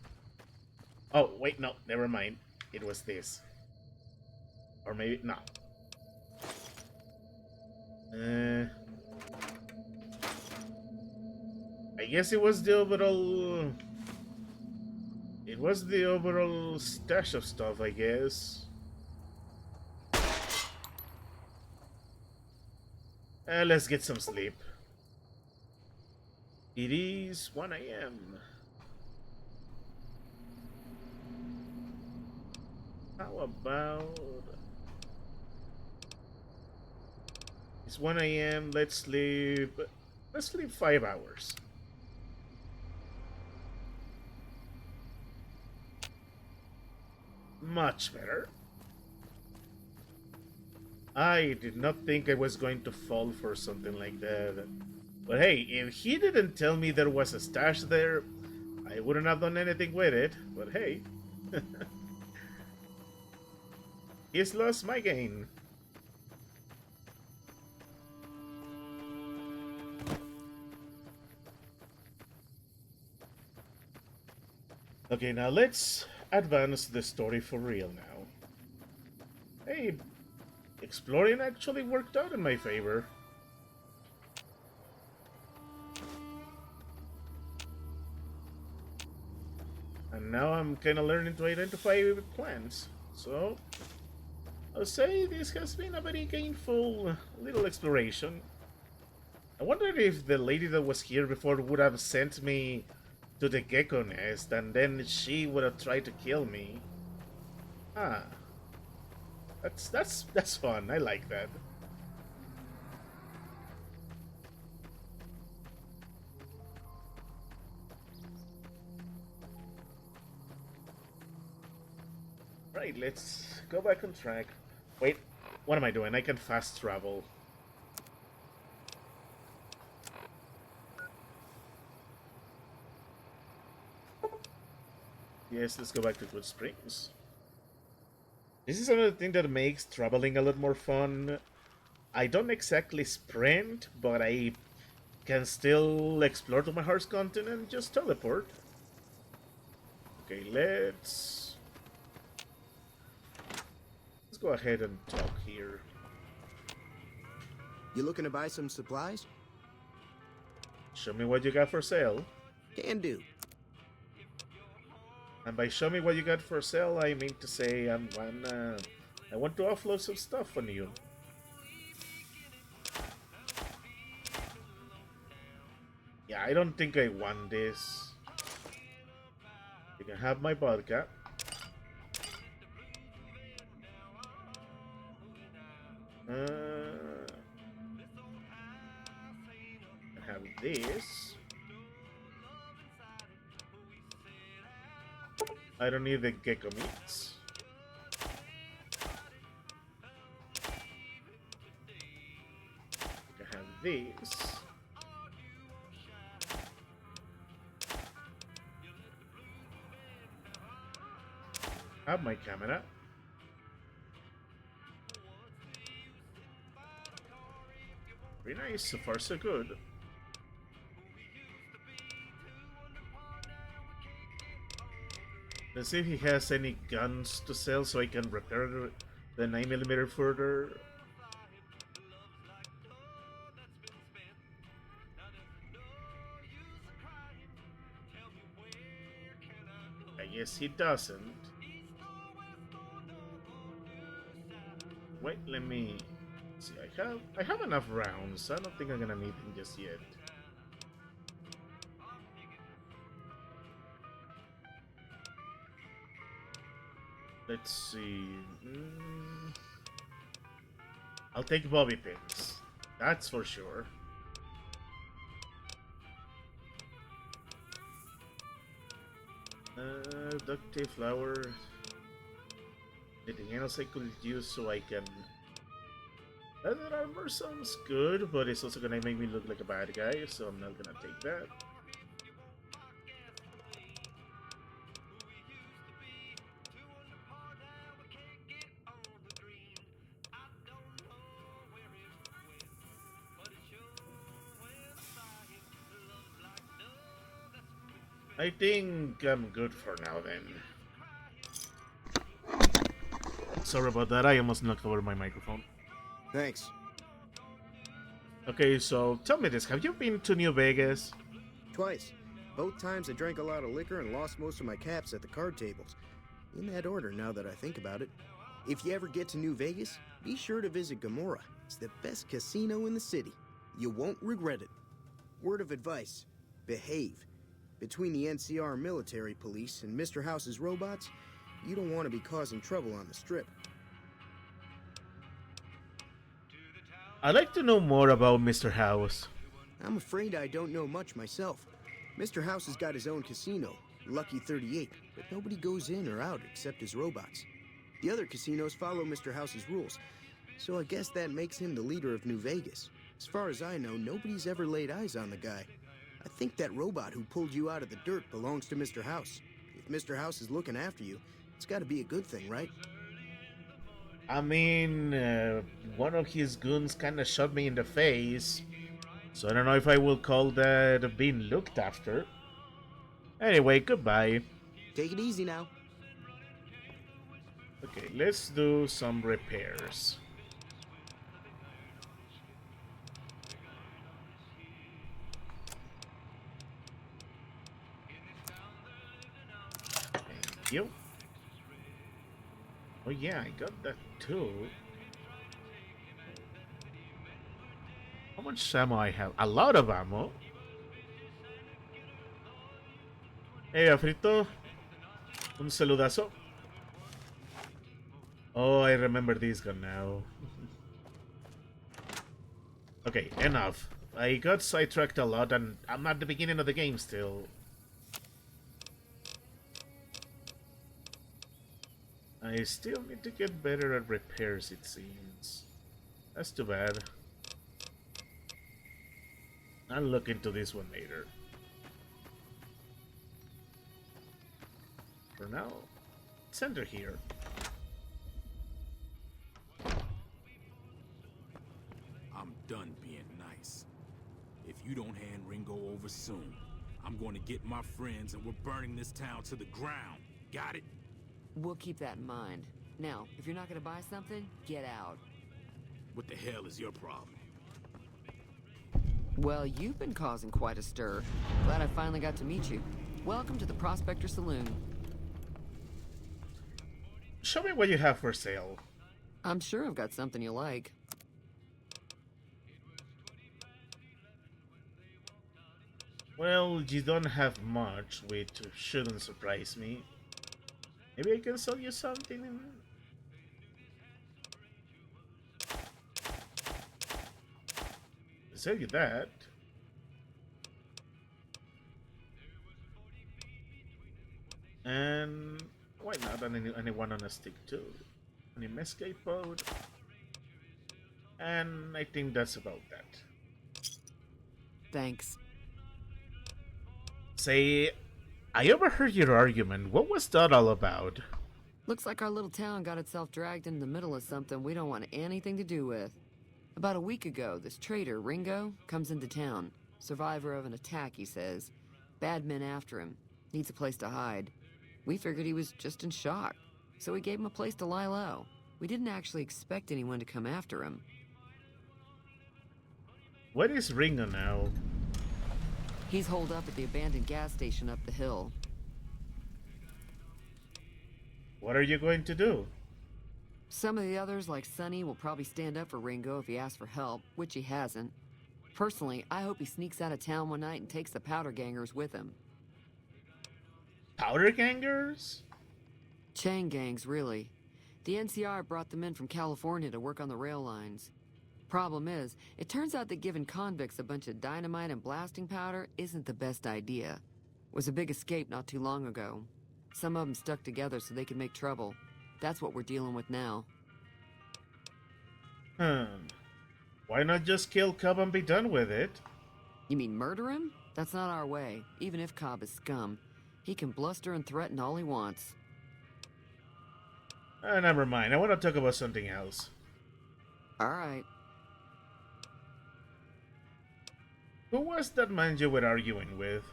Oh, wait, no, never mind. It was this. Or maybe no. I guess it was the overall... It was the overall stash of stuff, I guess. Let's get some sleep. It is 1 a.m. How about... It's 1 a.m. Let's sleep... Let's sleep 5 hours. Much better. I did not think I was going to fall for something like that. But hey, if he didn't tell me there was a stash there, I wouldn't have done anything with it. But hey, his loss, my gain. Okay, now let's advance the story for real now. Hey, exploring actually worked out in my favor. And now I'm kinda learning to identify plants. So, I'll say this has been a very gainful little exploration. I wondered if the lady that was here before would have sent me to the gecko nest and then she would have tried to kill me. Ah, that's fun. I like that. Right, let's go back on track. Wait, what am I doing? I can fast travel. Yes, let's go back to Good Springs. This is another thing that makes traveling a lot more fun. I don't exactly sprint, but I can still explore to my heart's content and just teleport. Okay, let's go ahead and talk here. You looking to buy some supplies? Show me what you got for sale. Can do. And by show me what you got for sale, I mean to say I want to offload some stuff on you. Yeah, I don't think I want this. You can have my vodka. Have this. I don't need the gecko meats. I have this. Have my camera. Very nice, so far so good. Let's see if he has any guns to sell so I can repair the 9mm further. I guess he doesn't. Wait, let me see. I have enough rounds. I don't think I'm gonna need them just yet. Let's see. I'll take bobby pins. That's for sure. Duct tape, flour. Anything else I could use so I can... Leather armor sounds good, but it's also gonna make me look like a bad guy, so I'm not gonna take that. I think I'm good for now then. Sorry about that, I almost knocked over my microphone. Thanks. Okay, so tell me this, have you been to New Vegas? Twice. Both times I drank a lot of liquor and lost most of my caps at the card tables. In that order, now that I think about it. If you ever get to New Vegas, be sure to visit Gamora. It's the best casino in the city. You won't regret it. Word of advice, behave. Between the NCR military police and Mr. House's robots, You don't want to be causing trouble on the strip. I'd like to know more about Mr. House. I'm afraid I don't know much myself. Mr. House has got his own casino, Lucky 38, but nobody goes in or out except his robots. The other casinos follow Mr. House's rules, so I guess that makes him the leader of New Vegas. As far as I know, nobody's ever laid eyes on the guy. I think that robot who pulled you out of the dirt belongs to Mr. House. If Mr. House is looking after you, it's gotta be a good thing, right? I mean, one of his goons kinda shot me in the face, so I don't know if I will call that being looked after. Anyway, goodbye. Take it easy now. Okay, let's do some repairs. Thank you. Oh yeah, I got that too. How much ammo I have? A lot of ammo. Hey, Afrito. Un saludazo. Oh, I remember this gun now. Okay, enough. I got sidetracked a lot and I'm at the beginning of the game still. I still need to get better at repairs, it seems. That's too bad. I'll look into this one later. For now, send her here. I'm done being nice. If you don't hand Ringo over soon, I'm going to get my friends and we're burning this town to the ground. Got it? We'll keep that in mind. Now, if you're not gonna buy something, get out. What the hell is your problem? Well, you've been causing quite a stir. Glad I finally got to meet you. Welcome to the Prospector Saloon. Show me what you have for sale. I'm sure I've got something you like. Well, you don't have much, which shouldn't surprise me. Maybe I can sell you something in... Sell you that. And why not anyone on a stick too? An escape pod. And I think that's about that. Thanks. Say, I overheard your argument. What was that all about? Looks like our little town got itself dragged into the middle of something we don't want anything to do with. About a week ago, this traitor, Ringo, comes into town. Survivor of an attack, he says. Bad men after him. Needs a place to hide. We figured he was just in shock, so we gave him a place to lie low. We didn't actually expect anyone to come after him. What is Ringo now? He's holed up at the abandoned gas station up the hill. What are you going to do? Some of the others, like Sonny, will probably stand up for Ringo if he asks for help, which he hasn't. Personally, I hope he sneaks out of town one night and takes the powder gangers with him. Powder gangers? Chain gangs, really. The NCR brought them in from California to work on the rail lines. Problem is, it turns out that giving convicts a bunch of dynamite and blasting powder isn't the best idea. It was a big escape not too long ago. Some of them stuck together so they could make trouble. That's what we're dealing with now. Why not just kill Cobb and be done with it? You mean murder him? That's not our way, even if Cobb is scum. He can bluster and threaten all he wants. Never mind. I want to talk about something else. Alright. Who was that man you were arguing with?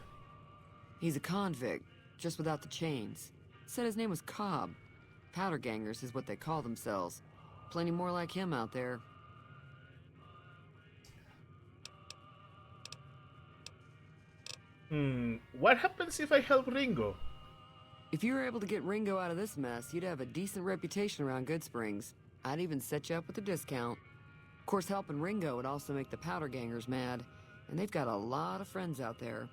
He's a convict, just without the chains. Said his name was Cobb. Powder gangers is what they call themselves. Plenty more like him out there. What happens if I help Ringo? If you were able to get Ringo out of this mess, you'd have a decent reputation around Good Springs. I'd even set you up with a discount. Of course, helping Ringo would also make the powder gangers mad, and they've got a lot of friends out there.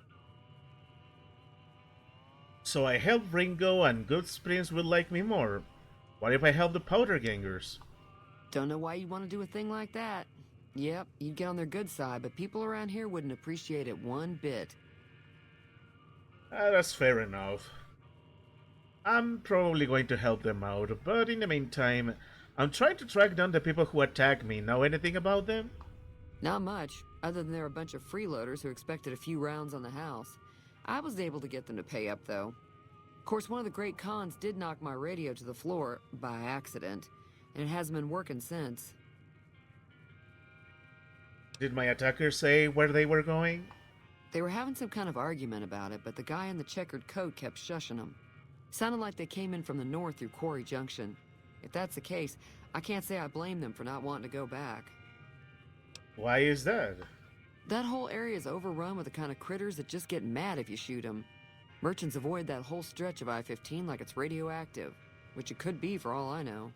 So I help Ringo and Good Springs will like me more. What if I help the powder gangers? Don't know why you'd want to do a thing like that. Yep, you'd get on their good side, but people around here wouldn't appreciate it one bit. That's fair enough. I'm probably going to help them out, but in the meantime, I'm trying to track down the people who attacked me. Know anything about them? Not much, other than they're a bunch of freeloaders who expected a few rounds on the house. I was able to get them to pay up, though. Of course, one of the great cons did knock my radio to the floor by accident, and it hasn't been working since. Did my attackers say where they were going? They were having some kind of argument about it, but the guy in the checkered coat kept shushing them. Sounded like they came in from the north through Quarry Junction. If that's the case, I can't say I blame them for not wanting to go back. Why is that? That whole area is overrun with the kind of critters that just get mad if you shoot them. Merchants avoid that whole stretch of I-15 like it's radioactive, which it could be for all I know.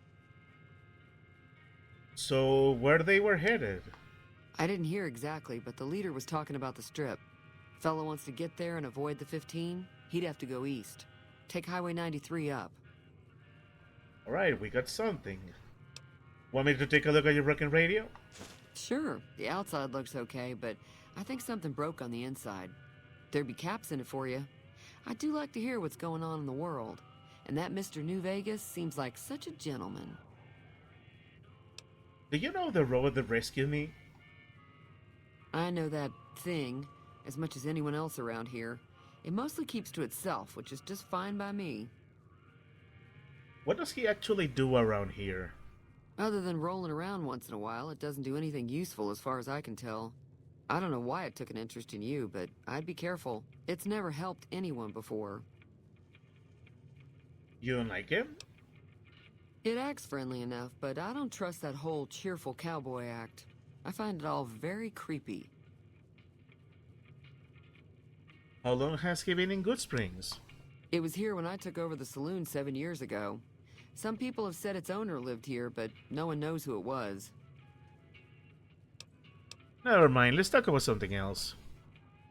So, where they were headed? I didn't hear exactly, but the leader was talking about the strip. Fellow wants to get there and avoid the 15, he'd have to go east. Take Highway 93 up. Alright, we got something. Want me to take a look at your broken radio? Sure, the outside looks okay, but I think something broke on the inside. There'd be caps in it for you. I do like to hear what's going on in the world, and that Mr. New Vegas seems like such a gentleman. Do you know the robot that rescued me? I know that thing as much as anyone else around here. It mostly keeps to itself, which is just fine by me. What does he actually do around here? Other than rolling around once in a while, it doesn't do anything useful as far as I can tell. I don't know why it took an interest in you, but I'd be careful. It's never helped anyone before. You don't like him? It acts friendly enough, but I don't trust that whole cheerful cowboy act. I find it all very creepy. How long has he been in Good Springs? It was here when I took over the saloon 7 years ago. Some people have said its owner lived here, but no one knows who it was. Never mind, let's talk about something else.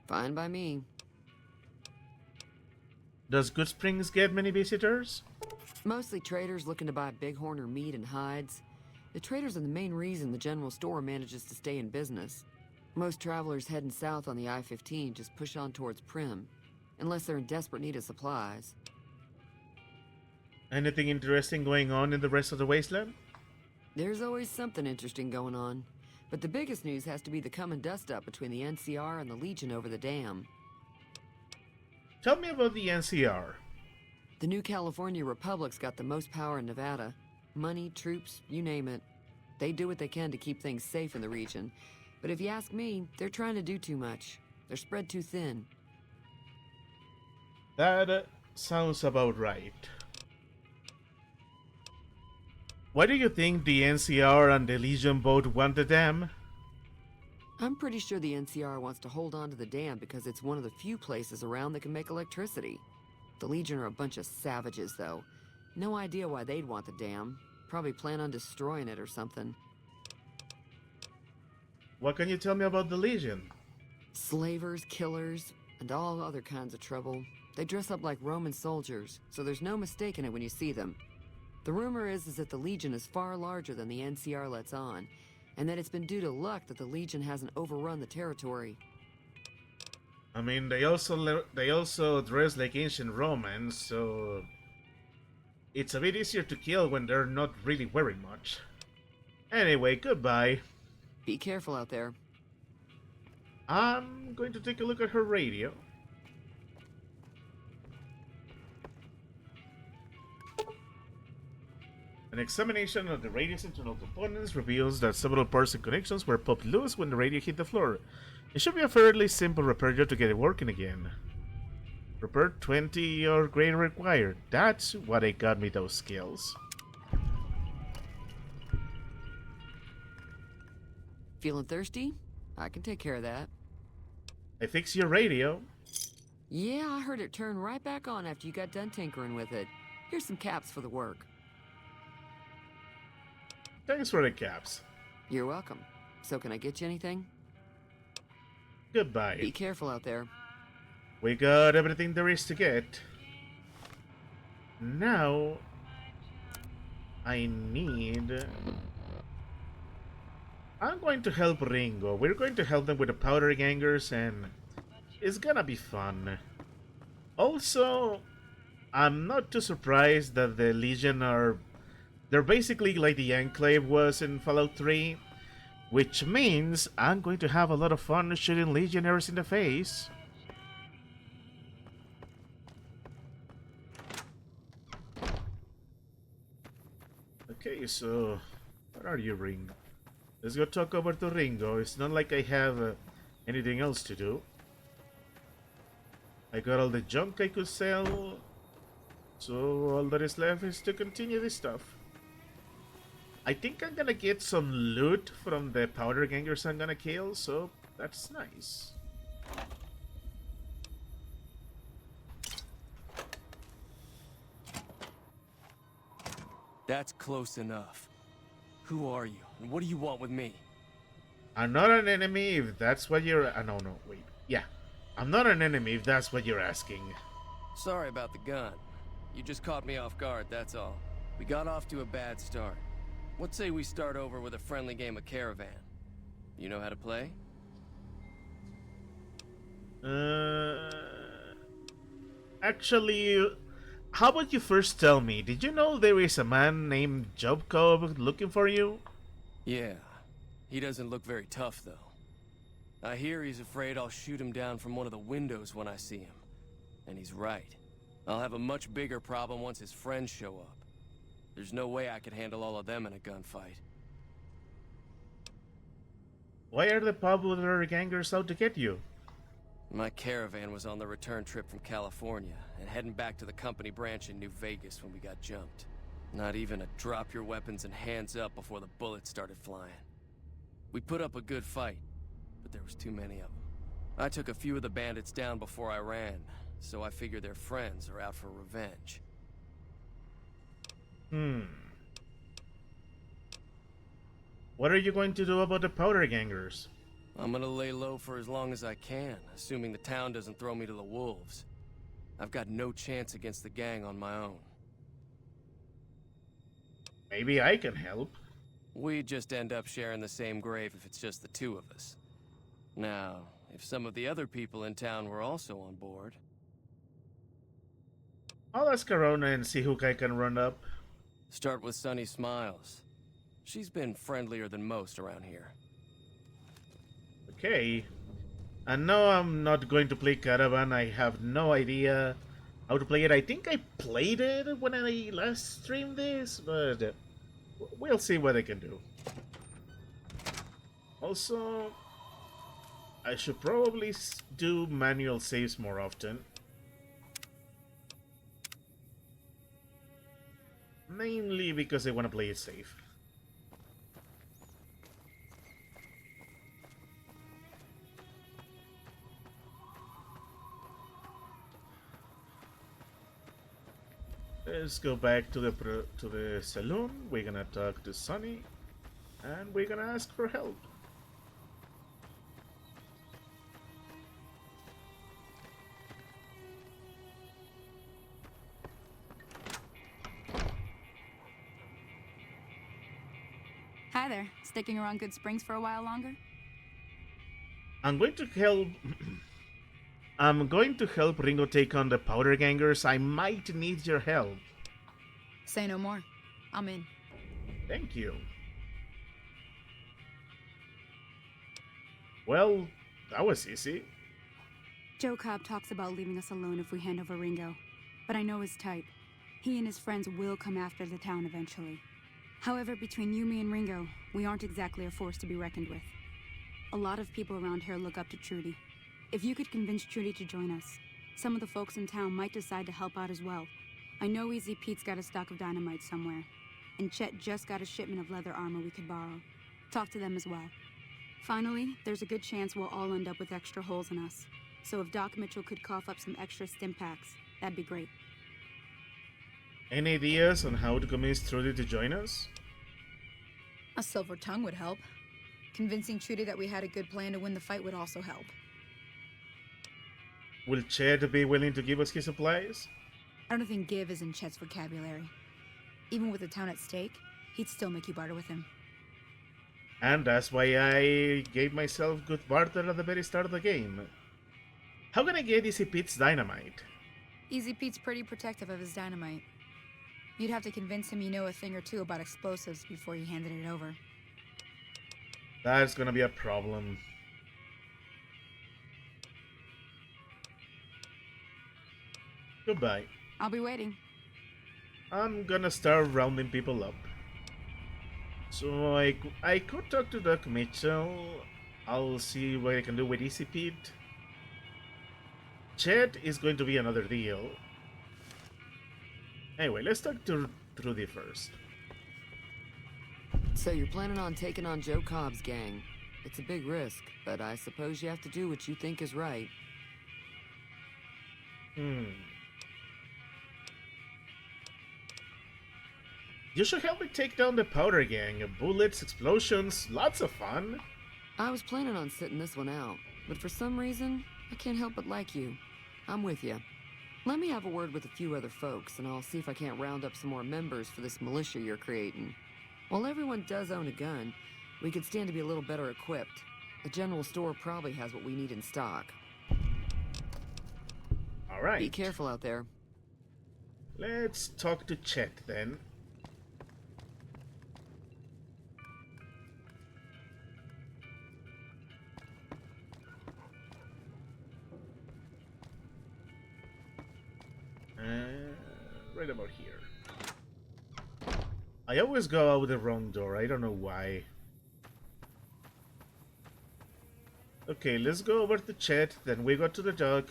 Fine by me. Does Good Springs get many visitors? Mostly traders looking to buy bighorn or meat and hides. The traders are the main reason the general store manages to stay in business. Most travelers heading south on the I-15 just push on towards Prim, unless they're in desperate need of supplies. Anything interesting going on in the rest of the wasteland? There's always something interesting going on, but the biggest news has to be the coming dust-up between the NCR and the Legion over the dam. Tell me about the NCR. The new California Republic's got the most power in Nevada. Money, troops, you name it. They do what they can to keep things safe in the region. But if you ask me, they're trying to do too much. They're spread too thin. That sounds about right. Why do you think the NCR and the Legion both want the dam? I'm pretty sure the NCR wants to hold on to the dam because it's one of the few places around that can make electricity. The Legion are a bunch of savages, though. No idea why they'd want the dam. Probably plan on destroying it or something. What can you tell me about the Legion? Slavers, killers, and all other kinds of trouble. They dress up like Roman soldiers, so there's no mistaking it when you see them. The rumor is that the Legion is far larger than the NCR lets on, and that it's been due to luck that the Legion hasn't overrun the territory. I mean, they also dress like ancient Romans, so it's a bit easier to kill when they're not really wearing much. Anyway, goodbye. Be careful out there. I'm going to take a look at her radio. An examination of the radio's internal components reveals that several parts and connections were popped loose when the radio hit the floor. It should be a fairly simple repair job to get it working again. Repair 20 or greater required. That's what got me those skills. Feeling thirsty? I can take care of that. I fixed your radio. Yeah, I heard it turn right back on after you got done tinkering with it. Here's some caps for the work. Thanks for the caps. You're welcome. So can I get you anything? Goodbye. Be careful out there. We got everything there is to get. Now I need... I'm going to help Ringo. We're going to help them with the powder gangers, and it's gonna be fun. Also, I'm not too surprised that the Legion are... They're basically like the Enclave was in Fallout 3, which means I'm going to have a lot of fun shooting Legionnaires in the face. Okay, so... Where are you, Ringo? Let's go talk over to Ringo. It's not like I have anything else to do. I got all the junk I could sell, so all that is left is to continue this stuff. I think I'm gonna get some loot from the powder gangers I'm gonna kill, so that's nice. That's close enough. Who are you, and what do you want with me? I'm not an enemy if that's what you're... no, wait. Yeah. I'm not an enemy if that's what you're asking. Sorry about the gun. You just caught me off guard, that's all. We got off to a bad start. What say we start over with a friendly game of Caravan? You know how to play? Actually, how about you first tell me, did you know there is a man named Jobcob looking for you? Yeah. He doesn't look very tough, though. I hear he's afraid I'll shoot him down from one of the windows when I see him. And he's right. I'll have a much bigger problem once his friends show up. There's no way I could handle all of them in a gunfight. Why are the popular gangers out to get you? My caravan was on the return trip from California, and heading back to the company branch in New Vegas when we got jumped. Not even a drop your weapons and hands up before the bullets started flying. We put up a good fight, but there was too many of them. I took a few of the bandits down before I ran, so I figure their friends are out for revenge. What are you going to do about the powder gangers? I'm gonna lay low for as long as I can, assuming the town doesn't throw me to the wolves. I've got no chance against the gang on my own. Maybe I can help. We just end up sharing the same grave if it's just the two of us. Now, if some of the other people in town were also on board... I'll ask Corona and see who I can run up. Start with Sunny Smiles. She's been friendlier than most around here. Okay. And no, I'm not going to play Caravan. I have no idea how to play it. I think I played it when I last streamed this, but we'll see what I can do. Also, I should probably do manual saves more often. Mainly because I want to play it safe. Let's go back to the saloon. We're gonna talk to Sunny, and we're gonna ask for help. Hi there. Sticking around Good Springs for a while longer? I'm going to help. I'm going to help Ringo take on the powder gangers. I might need your help. Say no more. I'm in. Thank you. Well, that was easy. Joe Cobb talks about leaving us alone if we hand over Ringo, but I know his type. He and his friends will come after the town eventually. However, between you, me, and Ringo, we aren't exactly a force to be reckoned with. A lot of people around here look up to Trudy. If you could convince Trudy to join us, some of the folks in town might decide to help out as well. I know Easy Pete's got a stock of dynamite somewhere, and Chet just got a shipment of leather armor we could borrow. Talk to them as well. Finally, there's a good chance we'll all end up with extra holes in us. So if Doc Mitchell could cough up some extra stim packs, that'd be great. Any ideas on how to convince Trudy to join us? A silver tongue would help. Convincing Trudy that we had a good plan to win the fight would also help. Will Chet be willing to give us his supplies? I don't think give is in Chet's vocabulary. Even with the town at stake, he'd still make you barter with him. And that's why I gave myself good barter at the very start of the game. How can I get Easy Pete's dynamite? Easy Pete's pretty protective of his dynamite. You'd have to convince him you know a thing or two about explosives before you handed it over. That's gonna be a problem. Goodbye. I'll be waiting. I'm gonna start rounding people up. So I could talk to Doc Mitchell. I'll see what I can do with Easy Pete. Chet is going to be another deal. Anyway, let's talk to Trudy first. So you're planning on taking on Joe Cobb's gang. It's a big risk, but I suppose you have to do what you think is right. You should help me take down the Powder Gang. Bullets, explosions, lots of fun. I was planning on sitting this one out, but for some reason, I can't help but like you. I'm with you. Let me have a word with a few other folks, and I'll see if I can't round up some more members for this militia you're creating. While everyone does own a gun, we could stand to be a little better equipped. The general store probably has what we need in stock. Alright. Be careful out there. Let's talk to Chet then. Right about here. I always go out the wrong door. I don't know why. Okay, let's go over to Chet, then we go to the dock,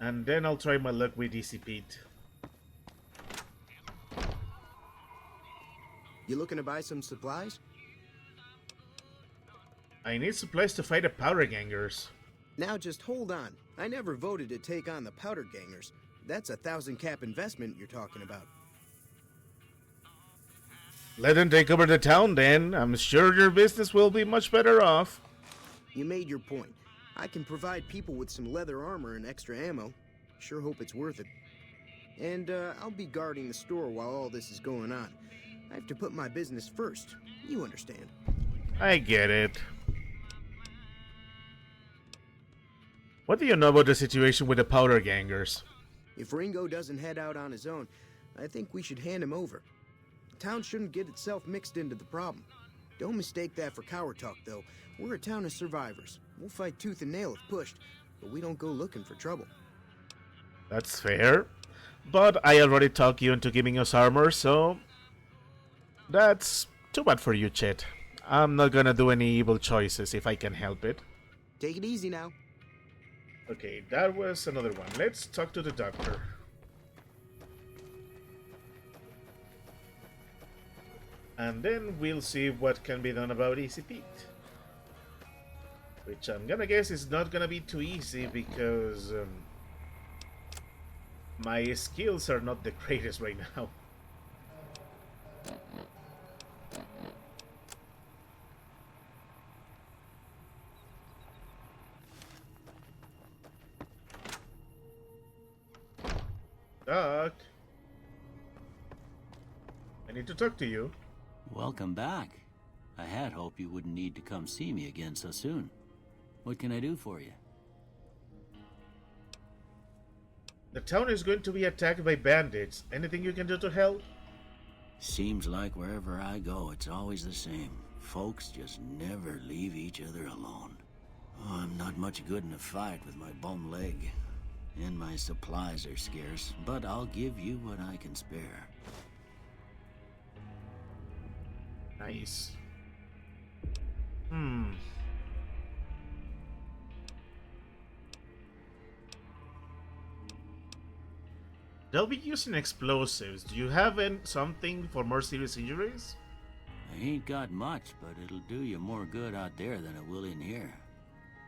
and then I'll try my luck with Easy Pete. You looking to buy some supplies? I need supplies to fight the Powder Gangers. Now just hold on. I never voted to take on the Powder Gangers. That's a 1,000 cap investment you're talking about. Let them take over the town then. I'm sure your business will be much better off. You made your point. I can provide people with some leather armor and extra ammo. Sure hope it's worth it. And I'll be guarding the store while all this is going on. I have to put my business first. You understand. I get it. What do you know about the situation with the Powder Gangers? If Ringo doesn't head out on his own, I think we should hand him over. The town shouldn't get itself mixed into the problem. Don't mistake that for coward talk, though. We're a town of survivors. We'll fight tooth and nail if pushed, but we don't go looking for trouble. That's fair. But I already talked you into giving us armor, so... that's too bad for you, Chet. I'm not gonna do any evil choices if I can help it. Take it easy now. Okay, that was another one. Let's talk to the doctor. And then we'll see what can be done about Easy Pete. Which I'm gonna guess is not gonna be too easy because my skills are not the greatest right now. Doc, I need to talk to you. Welcome back. I had hoped you wouldn't need to come see me again so soon. What can I do for you? The town is going to be attacked by bandits. Anything you can do to help? Seems like wherever I go, it's always the same. Folks just never leave each other alone. Oh, I'm not much good in a fight with my bum leg. And my supplies are scarce, but I'll give you what I can spare. Nice. They'll be using explosives. Do you have something for more serious injuries? I ain't got much, but it'll do you more good out there than it will in here.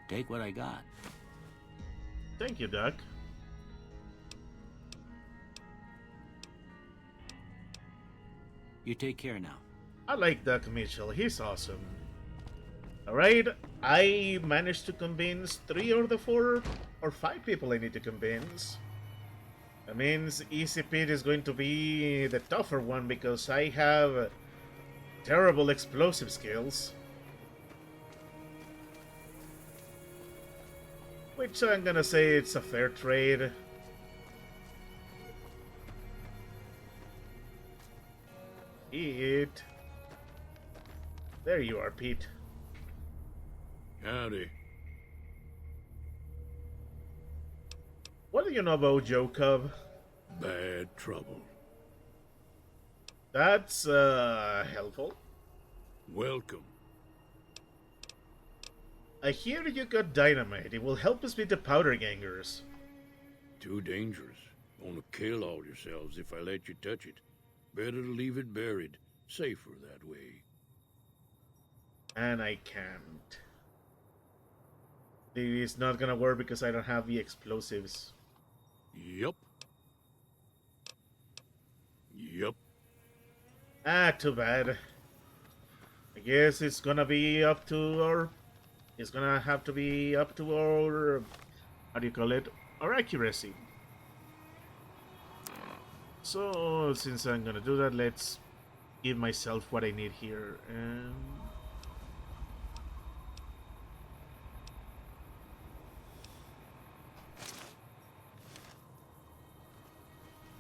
Take what I got. Thank you, Doc. You take care now. I like Doc Mitchell. He's awesome. Alright, I managed to convince 3 or the 4 or 5 people I need to convince. That means Easy Pete is going to be the tougher one because I have terrible explosive skills. Which I'm gonna say it's a fair trade. Eat. There you are, Pete. Howdy. What do you know about Joe Cub? Bad trouble. That's, helpful. Welcome. I hear you got dynamite. It will help us beat the powder gangers. Too dangerous. Gonna kill all yourselves if I let you touch it. Better to leave it buried. Safer that way. And I can't. It's not gonna work because I don't have the explosives. Yup. Yup. Ah, too bad. I guess it's gonna be up to our... It's gonna have to be up to our... How do you call it? Our accuracy. So, since I'm gonna do that, let's give myself what I need here.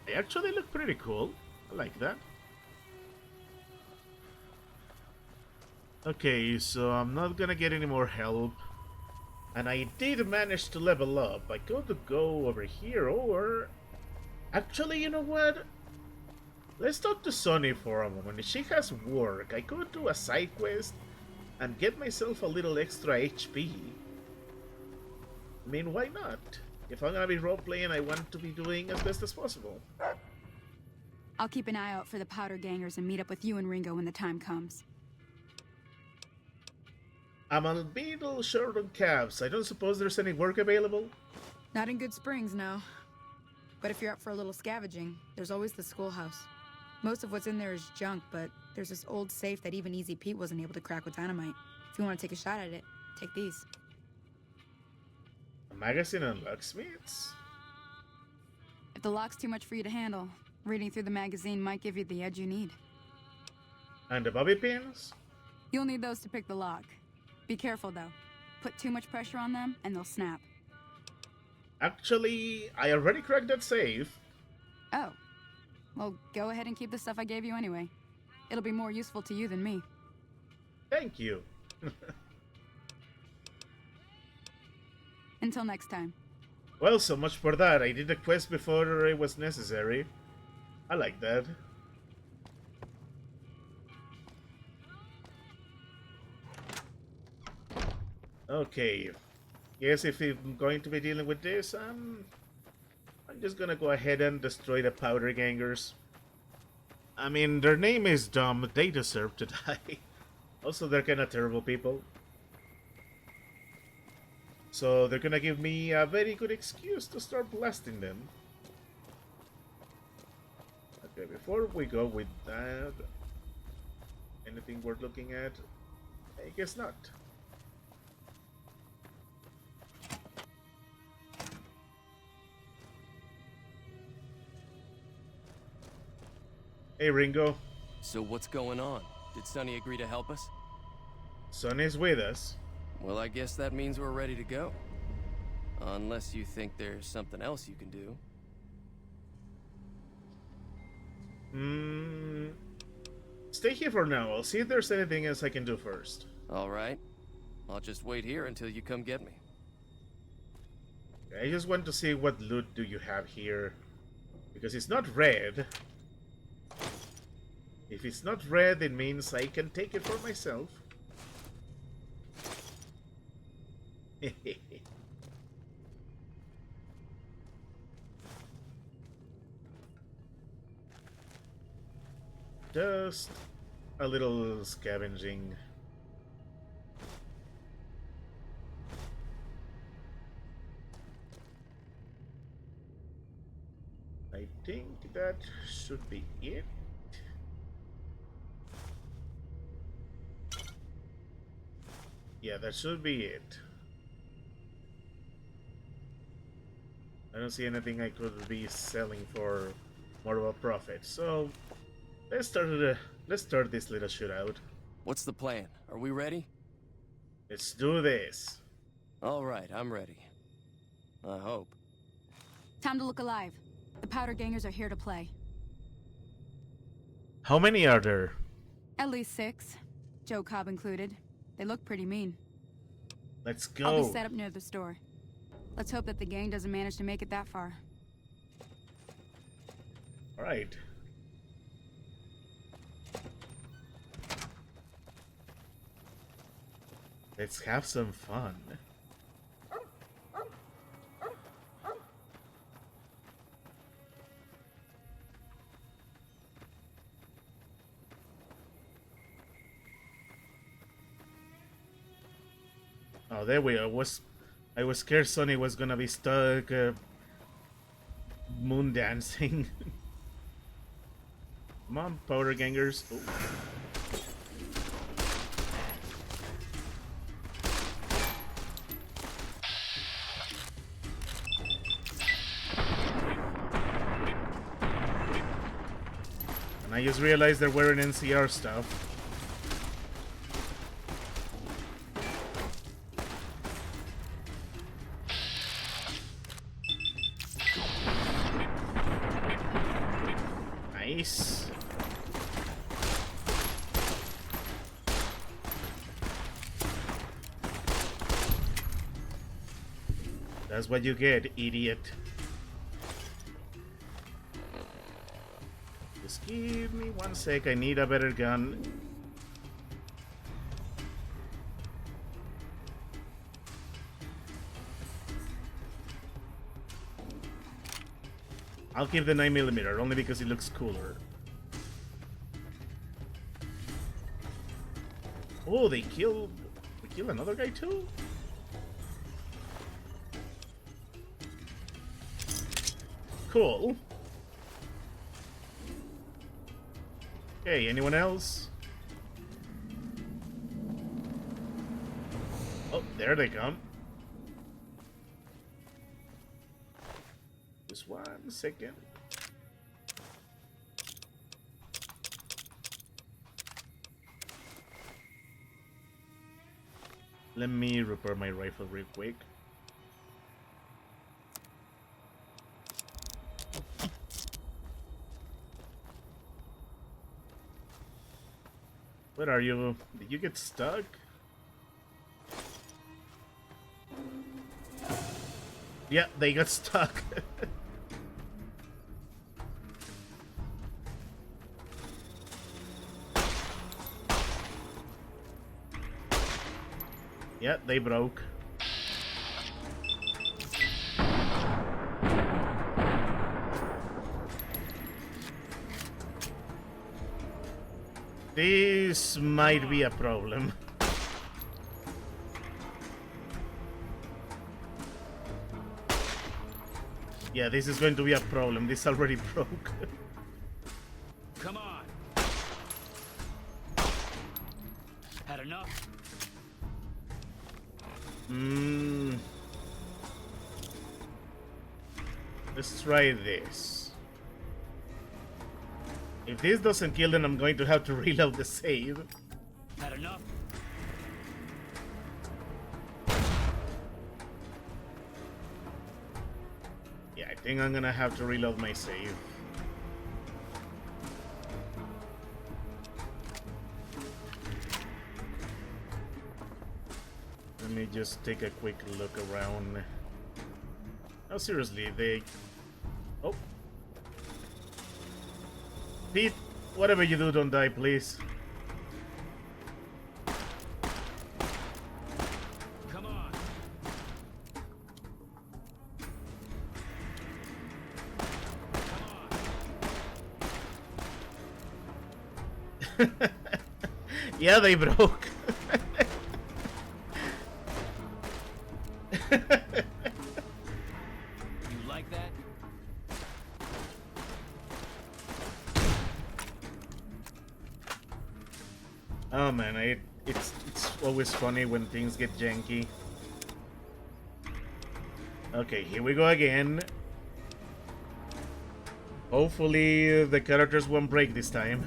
They actually look pretty cool. I like that. Okay, so I'm not gonna get any more help. And I did manage to level up. I could go over here or... Actually, you know what? Let's talk to Sonny for a moment. She has work. I could do a side quest and get myself a little extra HP. I mean, why not? If I'm gonna be role-playing, I want to be doing as best as possible. I'll keep an eye out for the powder gangers and meet up with you and Ringo when the time comes. I'm a little short on cabs. I don't suppose there's any work available? Not in Good Springs, no. But if you're up for a little scavenging, there's always the schoolhouse. Most of what's in there is junk, but there's this old safe that even Easy Pete wasn't able to crack with dynamite. If you want to take a shot at it, take these. A magazine on locksmiths? If the lock's too much for you to handle, reading through the magazine might give you the edge you need. And the bobby pins? You'll need those to pick the lock. Be careful, though. Put too much pressure on them, and they'll snap. Actually, I already cracked that safe. Oh. Well, go ahead and keep the stuff I gave you anyway. It'll be more useful to you than me. Thank you. Until next time. Well, so much for that. I did the quest before it was necessary. I like that. Okay. Yes, if I'm going to be dealing with this, I'm just gonna go ahead and destroy the powder gangers. I mean, their name is dumb. They deserve to die. Also, they're kinda terrible people. So they're gonna give me a very good excuse to start blasting them. Okay, before we go with that, anything worth looking at? I guess not. Hey Ringo, So what's going on? Did Sonny agree to help us? Sonny's with us. Well, I guess that means we're ready to go. Unless you think there's something else you can do. Stay here for now. I'll see if there's anything else I can do first. All right. I'll just wait here until you come get me. I just want to see what loot do you have here. Because it's not red. If it's not red, it means I can take it for myself. Just a little scavenging. I think that should be it. Yeah, that should be it. I I don't see anything I could be selling for more of a profit. So let's start this little shootout. What's the plan? Are we ready? Let's do this. All right, I'm ready. I hope. Time to look alive. The powder gangers are here to play. How many are there? At least 6. Joe Cobb included. They look pretty mean. Let's I'll be go. set up near the store. Let's hope that the gang doesn't manage to make it that far. All right. Let's have some fun. Oh, there we are. I was scared Sonny was gonna be stuck moon dancing. Come on, powder gangers. Ooh. And I just realized they're wearing NCR stuff. Nice. That's what you get, idiot. Just give me 1 sec, I need a better gun. I'll keep the 9mm only because it looks cooler. Oh, they kill another guy too? Cool. Okay, anyone else? Oh, there they come. Just 1 second. Let me repair my rifle real quick. Where are you? Did you get stuck? Yeah, they got stuck. Yeah, they broke. This might be a problem. Yeah, this is going to be a problem. This already broke. Come on. Had enough? Let's try this. If this doesn't kill them, I'm going to have to reload the save. Had enough? Yeah, I think I'm gonna have to reload my save. Let me just take a quick look around. Oh, seriously, they... Oh. Pete, whatever you do, don't die, please. Come on. Yeah, they broke. You like that? Oh man, it's always funny when things get janky. Okay, here we go again. Hopefully the characters won't break this time.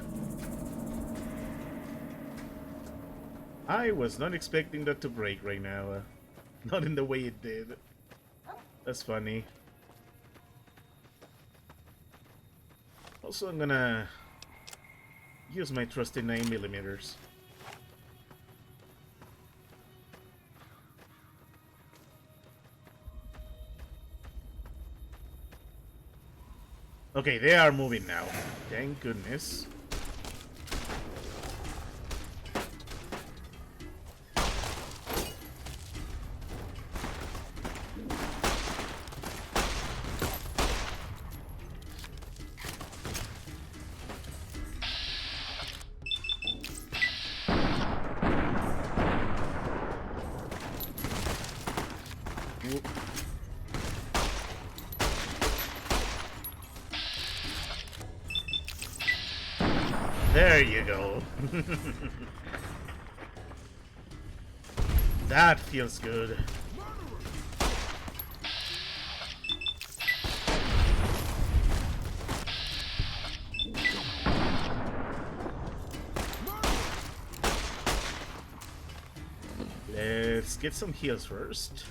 I was not expecting that to break right now. Not in the way it did. That's funny. Also, I'm gonna use my trusty 9mm. Okay, they are moving now. Thank goodness. There you go. That feels good. Let's get some heals first.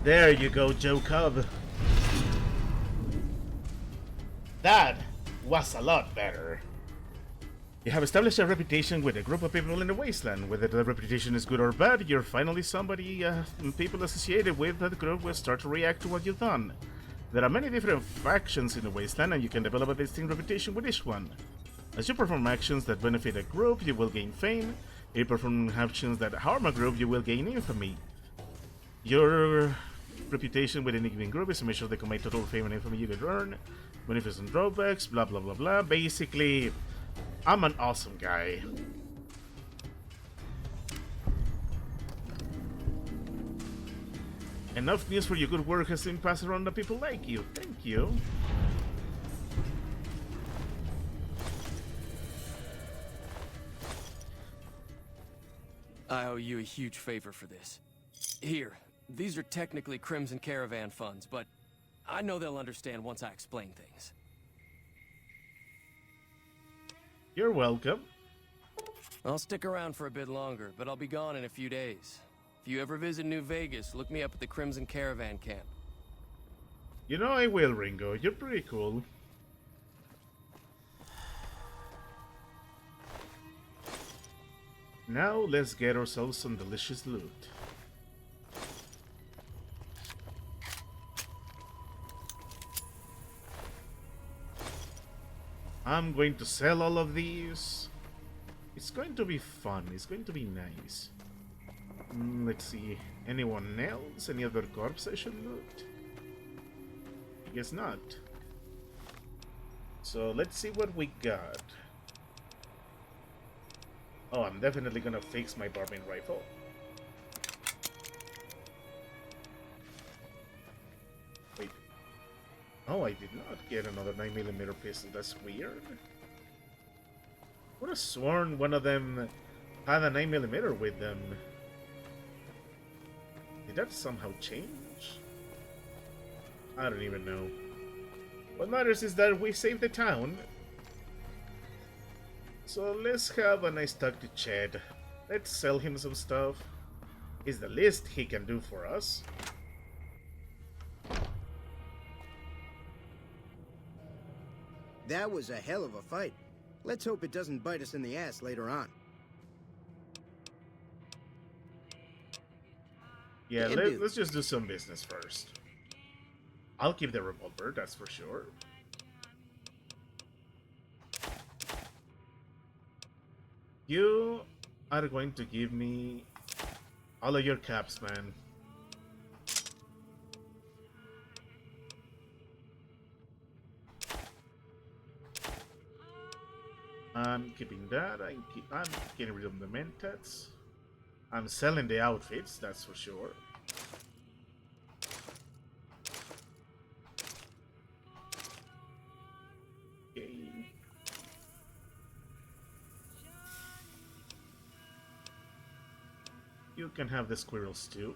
There you go, Joe Cub. That was a lot better. You have established a reputation with a group of people in the wasteland. Whether the reputation is good or bad, you're finally somebody people associated with that group will start to react to what you've done. There are many different factions in the wasteland, and you can develop a distinct reputation with each one. As you perform actions that benefit a group, you will gain fame. If you perform actions that harm a group, you will gain infamy. Your reputation with any given group is a measure of the combined total fame and infamy you could earn. Benefits and drawbacks, blah blah blah blah. Basically, I'm an awesome guy. Enough news for your good work has been passed around to people like you. Thank you. I owe you a huge favor for this. Here, these are technically Crimson Caravan funds, but I know they'll understand once I explain things. You're welcome. I'll stick around for a bit longer, but I'll be gone in a few days. If you ever visit New Vegas, look me up at the Crimson Caravan camp. You know I will, Ringo. You're pretty cool. Now let's get ourselves some delicious loot. I'm going to sell all of these. It's going to be fun. It's going to be nice. Let's see. Anyone else? Any other corpse I should loot? I guess not. So let's see what we got. Oh, I'm definitely gonna fix my barbine rifle. Wait. Oh, I did not get another 9mm pistol. That's weird. Would have sworn one of them had a 9mm with them. Did that somehow change? I don't even know. What matters is that we saved the town. So let's have a nice talk to Chad. Let's sell him some stuff. It's the least he can do for us. That was a hell of a fight. Let's hope it doesn't bite us in the ass later on. Yeah, let's just do some business first. I'll keep the revolver, that's for sure. You are going to give me all of your caps, man. I'm keeping that. I'm getting rid of the mentats. I'm selling the outfits, that's for sure. Okay. You can have the squirrels too.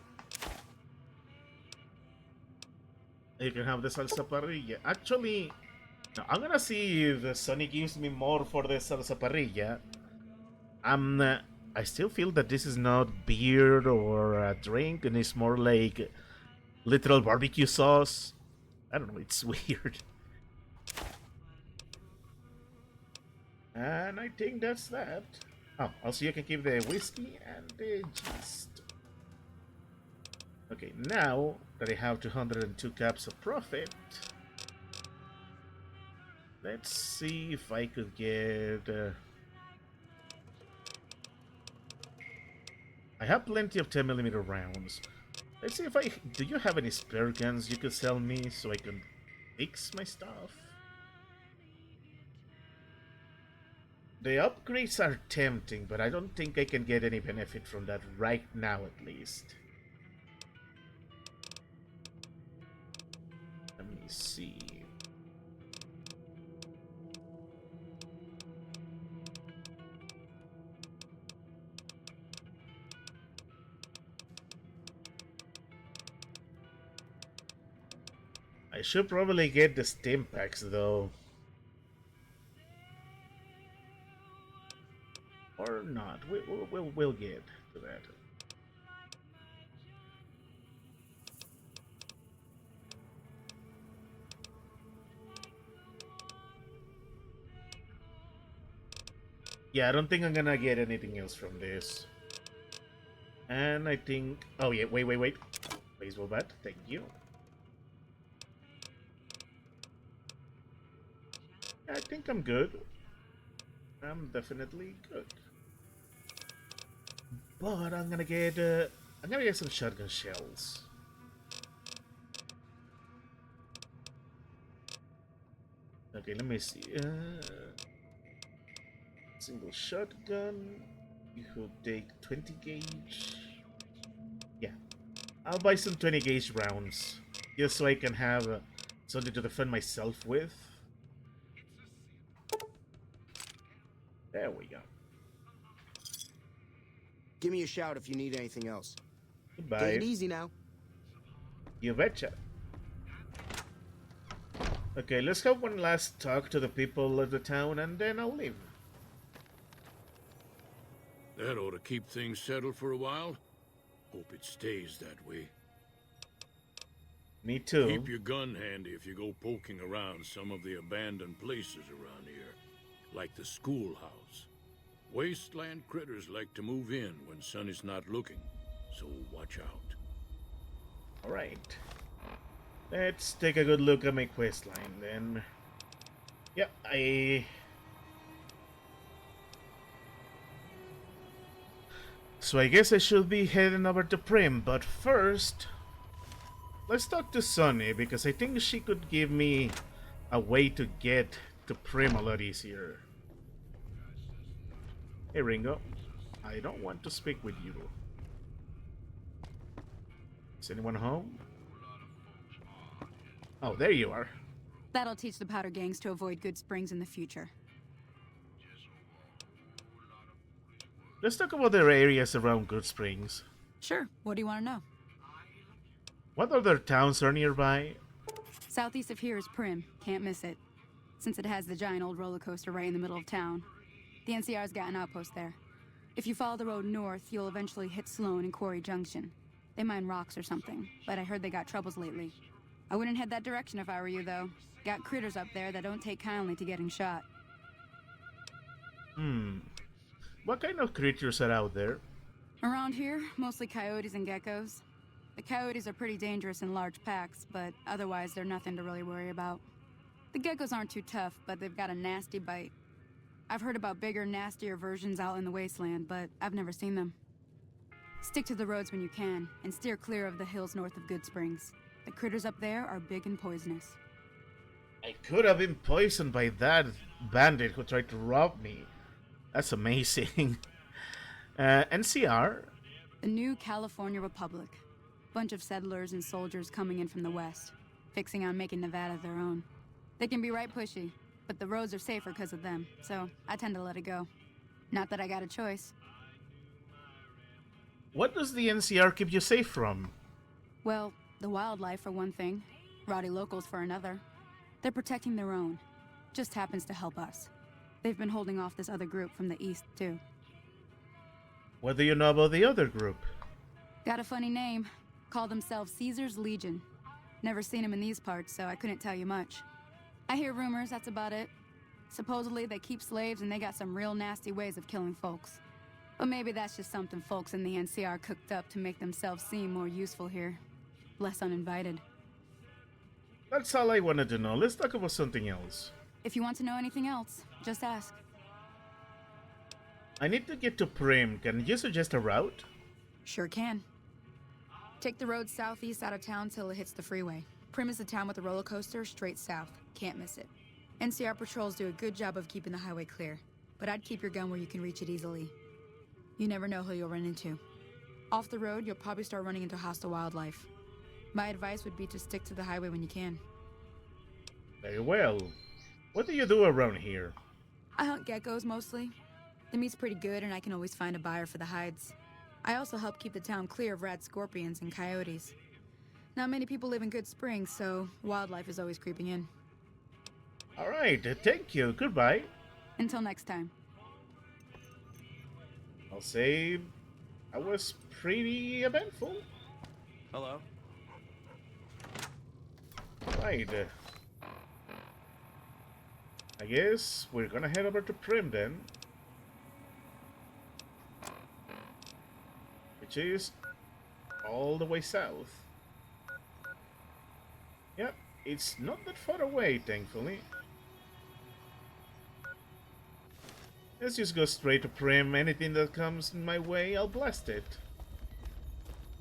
You can have the salsa parrilla. Actually, no, I'm gonna see if Sonny gives me more for the salsa parrilla. I still feel that this is not beer or a drink, and it's more like literal barbecue sauce. I don't know, it's weird. And I think that's that. Oh, also you can keep the whiskey and the yeast. Okay, now that I have 202 caps of profit, let's see if I could get... I have plenty of 10mm rounds. Let's see if I... Do you have any spare guns you could sell me so I can fix my stuff? The upgrades are tempting, but I don't think I can get any benefit from that right now at least. Let me see. I should probably get the stim packs though. Or not. We'll get to that. Yeah, I don't think I'm gonna get anything else from this. And I think... Oh yeah, wait. Baseball bat, thank you. I think I'm good. I'm definitely good. But I'm gonna get some shotgun shells. Okay, let me see. Single shotgun. You could take 20 gauge. Yeah, I'll buy some 20 gauge rounds just so I can have something to defend myself with. There we go. Give me a shout if you need anything else. Goodbye. Take it easy now. You betcha. Okay, let's have one last talk to the people of the town and then I'll leave. That ought to keep things settled for a while. Hope it stays that way. Me too. Keep your gun handy if you go poking around some of the abandoned places around here, like the schoolhouse. Wasteland critters like to move in when Sonny's not looking, so watch out. Alright. Let's take a good look at my questline then. Yep, So I guess I should be heading over to Prim, but first... Let's talk to Sunny, because I think she could give me a way to get to Prim a lot easier. Hey Ringo, I don't want to speak with you. Is anyone home? Oh, there you are. That'll teach the powder gangs to avoid Good Springs in the future. Let's talk about the areas around Good Springs. Sure, what do you want to know? What other towns are nearby? Southeast of here is Prim, can't miss it. Since it has the giant old roller coaster right in the middle of town. The NCR's got an outpost there. If you follow the road north, you'll eventually hit Sloan and Quarry Junction. They mine rocks or something, but I heard they got troubles lately. I wouldn't head that direction if I were you, though. Got critters up there that don't take kindly to getting shot. What kind of creatures are out there? Around here, mostly coyotes and geckos. The coyotes are pretty dangerous in large packs, but otherwise they're nothing to really worry about. The geckos aren't too tough, but they've got a nasty bite. I've heard about bigger, nastier versions out in the wasteland, but I've never seen them. Stick to the roads when you can, and steer clear of the hills north of Good Springs. The critters up there are big and poisonous. I could have been poisoned by that bandit who tried to rob me. That's amazing. NCR, The new California Republic. Bunch of settlers and soldiers coming in from the west, fixing on making Nevada their own. They can be right pushy, but the roads are safer because of them, so I tend to let it go. Not that I got a choice. What does the NCR keep you safe from? Well, the wildlife for one thing, rowdy locals for another. They're protecting their own. Just happens to help us. They've been holding off this other group from the east, too. What do you know about the other group? Got a funny name. Call themselves Caesar's Legion. Never seen them in these parts, so I couldn't tell you much. I hear rumors, that's about it. Supposedly they keep slaves and they got some real nasty ways of killing folks. But maybe that's just something folks in the NCR cooked up to make themselves seem more useful here. Less uninvited. That's all I wanted to know. Let's talk about something else. If you want to know anything else, just ask. I need to get to Prim. Can you suggest a route? Sure can. Take the road southeast out of town till it hits the freeway. Prim is the town with the roller coaster straight south. Can't miss it. NCR patrols do a good job of keeping the highway clear, but I'd keep your gun where you can reach it easily. You never know who you'll run into. Off the road, you'll probably start running into hostile wildlife. My advice would be to stick to the highway when you can. Very well. What do you do around here? I hunt geckos mostly. The meat's pretty good and I can always find a buyer for the hides. I also help keep the town clear of rat scorpions and coyotes. Not many people live in Good Springs, so wildlife is always creeping in. Alright, thank you. Goodbye. Until next time. I'll say I was pretty eventful. Hello? Right. I guess we're gonna head over to Prim then. Which is all the way south. Yep, it's not that far away, thankfully. Let's just go straight to Prim. Anything that comes in my way, I'll blast it.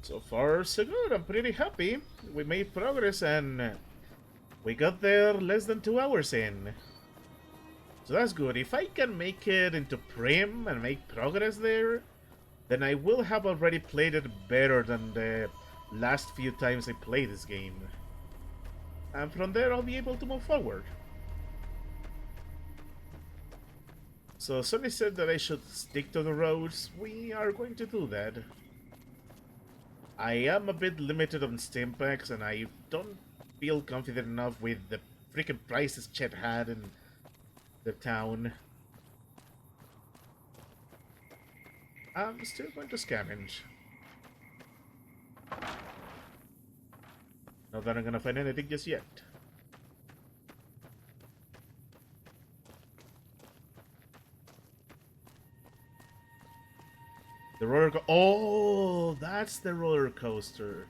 So far, so good. I'm pretty happy. We made progress and we got there less than 2 hours in. So that's good. If I can make it into Prim and make progress there, then I will have already played it better than the last few times I played this game. And from there, I'll be able to move forward. So Sonny said that I should stick to the roads. We are going to do that. I am a bit limited on stim packs and I don't feel confident enough with the freaking prices Chet had in the town. I'm still going to scavenge. Not that I'm gonna find anything just yet. The oh, that's the roller coaster.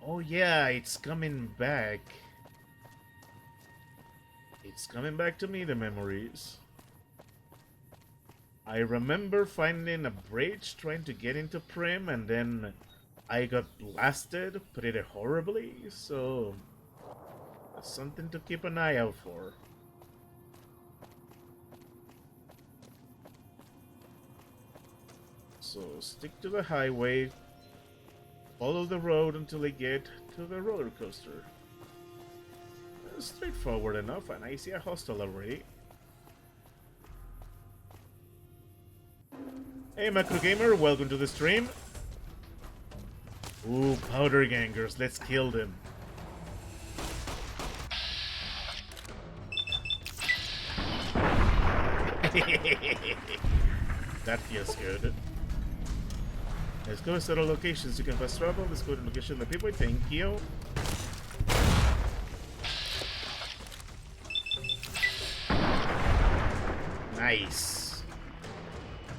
Oh yeah, it's coming back. It's coming back to me, the memories. I remember finding a bridge trying to get into Prim and then I got blasted pretty horribly, so that's something to keep an eye out for. So stick to the highway, follow the road until I get to the roller coaster. Straightforward enough, and I see a hostel already. Hey Macro Gamer, welcome to the stream. Ooh, powder gangers, let's kill them. That feels good. Let's go to settle locations. You can fast travel. Let's go to location the people. Thank you. Nice.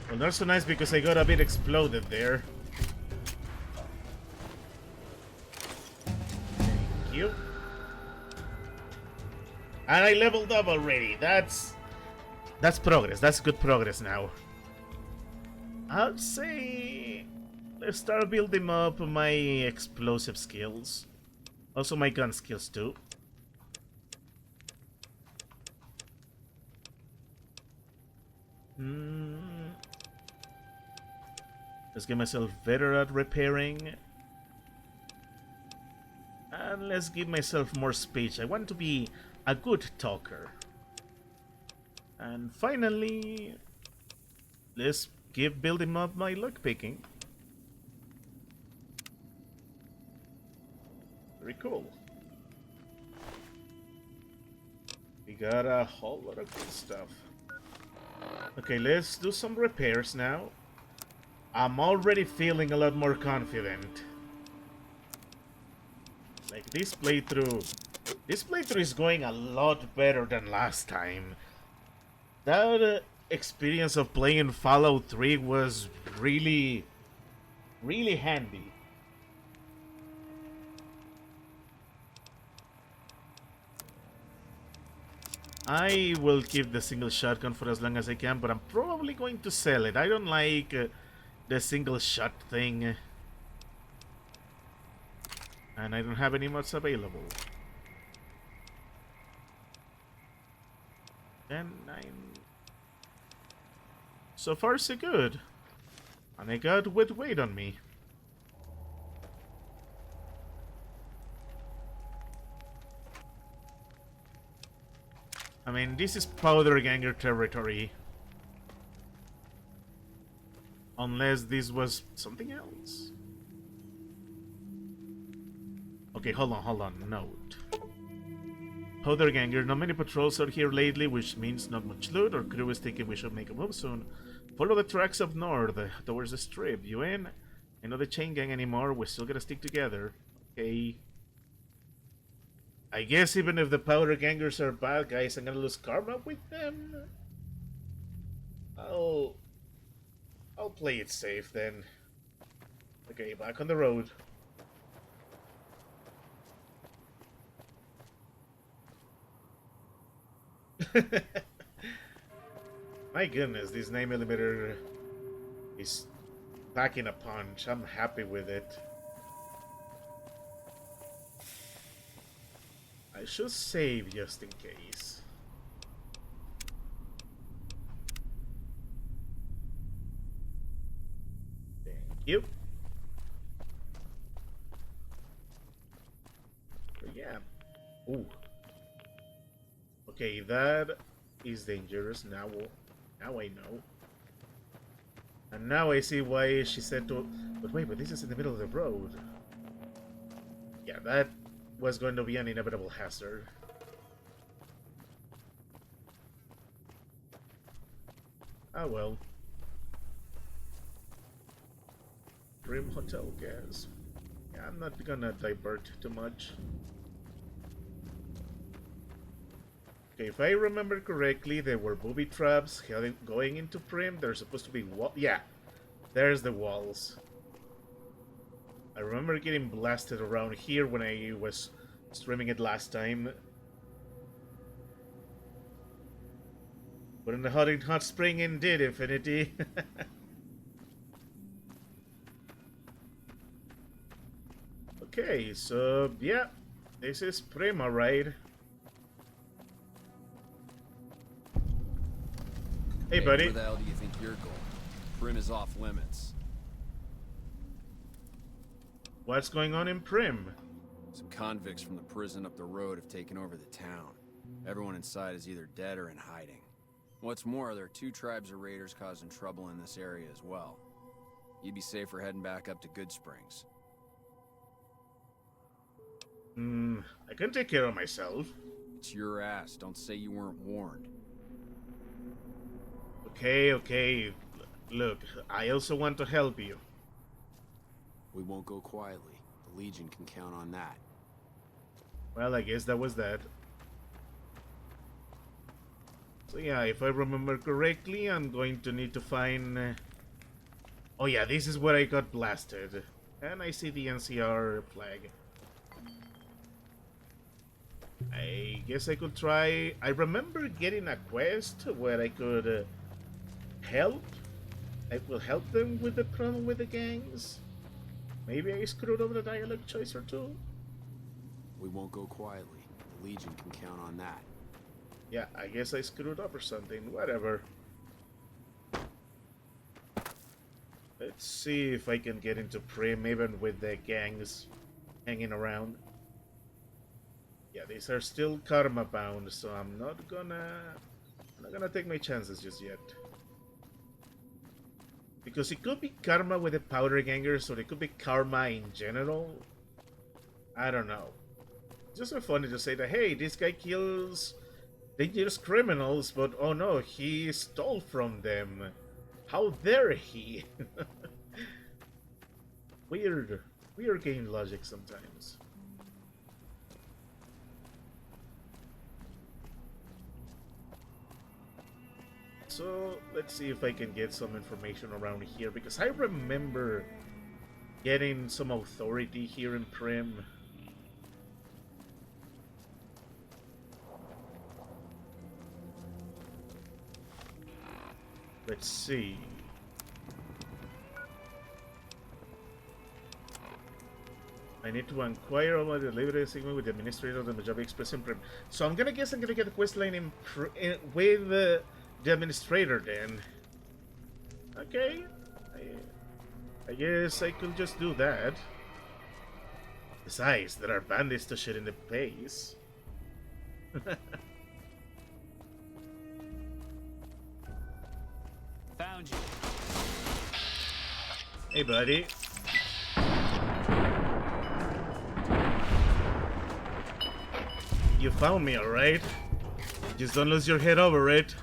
Well, not so nice because I got a bit exploded there. Thank you. And I leveled up already. That's progress. That's good progress now. I'd say let's start building up my explosive skills. Also my gun skills too. Let's get myself better at repairing. And let's give myself more speech. I want to be a good talker. And finally, let's keep building up my lockpicking. Very cool. We got a whole lot of good stuff. Okay, let's do some repairs now. I'm already feeling a lot more confident. Like this playthrough is going a lot better than last time. That experience of playing Fallout 3 was really handy. I will keep the single shotgun for as long as I can, but I'm probably going to sell it. I don't like the single shot thing. And I don't have any mods available. 10, 9... So far so good. And I got with weight on me. I mean, this is powder ganger territory. Unless this was something else. Okay, hold on. Note. Powder ganger, not many patrols are here lately, which means not much loot. Our crew is thinking we should make a move soon. Follow the tracks up north, towards the strip. You in? Ain't not the chain gang anymore, we still gotta stick together. Okay. I guess even if the powder gangers are bad guys, I'm gonna lose karma with them. I'll play it safe then. Okay, back on the road. My goodness, this 9mm is packing a punch. I'm happy with it. I should save just in case. Thank you. But yeah. Ooh. Okay, that is dangerous. Now I know. And now I see why she said to... But wait, but this is in the middle of the road. Yeah, that was going to be an inevitable hazard. Ah well. Dream Hotel gas. Yeah, I'm not gonna divert too much. Okay, if I remember correctly, there were booby traps going into Prim. There's supposed to be yeah, there's the walls. I remember getting blasted around here when I was streaming it last time. But in the hot spring indeed, Infinity. Okay, so yeah, this is Prim, alright. Hey, buddy. Where the hell do you think you're going? Prim is off limits. What's going on in Prim? Some convicts from the prison up the road have taken over the town. Everyone inside is either dead or in hiding. What's more, there are 2 tribes of raiders causing trouble in this area as well. You'd be safer heading back up to Good Springs. I can take care of myself. It's your ass. Don't say you weren't warned. Okay. Look, I also want to help you. We won't go quietly. The Legion can count on that. Well, I guess that was that. So yeah, if I remember correctly, I'm going to need to find... Oh yeah, this is where I got blasted. And I see the NCR flag. I guess I could try... I remember getting a quest where I could help. I will help them with the problem with the gangs. Maybe I screwed up the dialogue choice or two. We won't go quietly. The Legion can count on that. Yeah, I guess I screwed up or something. Whatever. Let's See if I can get into Prim even with the gangs hanging around. Yeah, these are still karma bound, so I'm not gonna take my chances just yet. Because it could be karma with the powder gangers, or it could be karma in general. I don't know. It's just so funny to say that, hey, this guy kills dangerous criminals, but oh no, he stole from them. How dare he? Weird. Weird game logic sometimes. So, let's see if I can get some information around here, because I remember getting some authority here in Prim. Let's see. I need to inquire about the delivery segment with the administrator of the Mojave Express in Prim. So I'm gonna guess I'm gonna get a quest line with the administrator then. Okay. I guess I could just do that. Besides, there are bandits to shit in the face. Found you. Hey, buddy. You found me, alright? Just don't lose your head over it.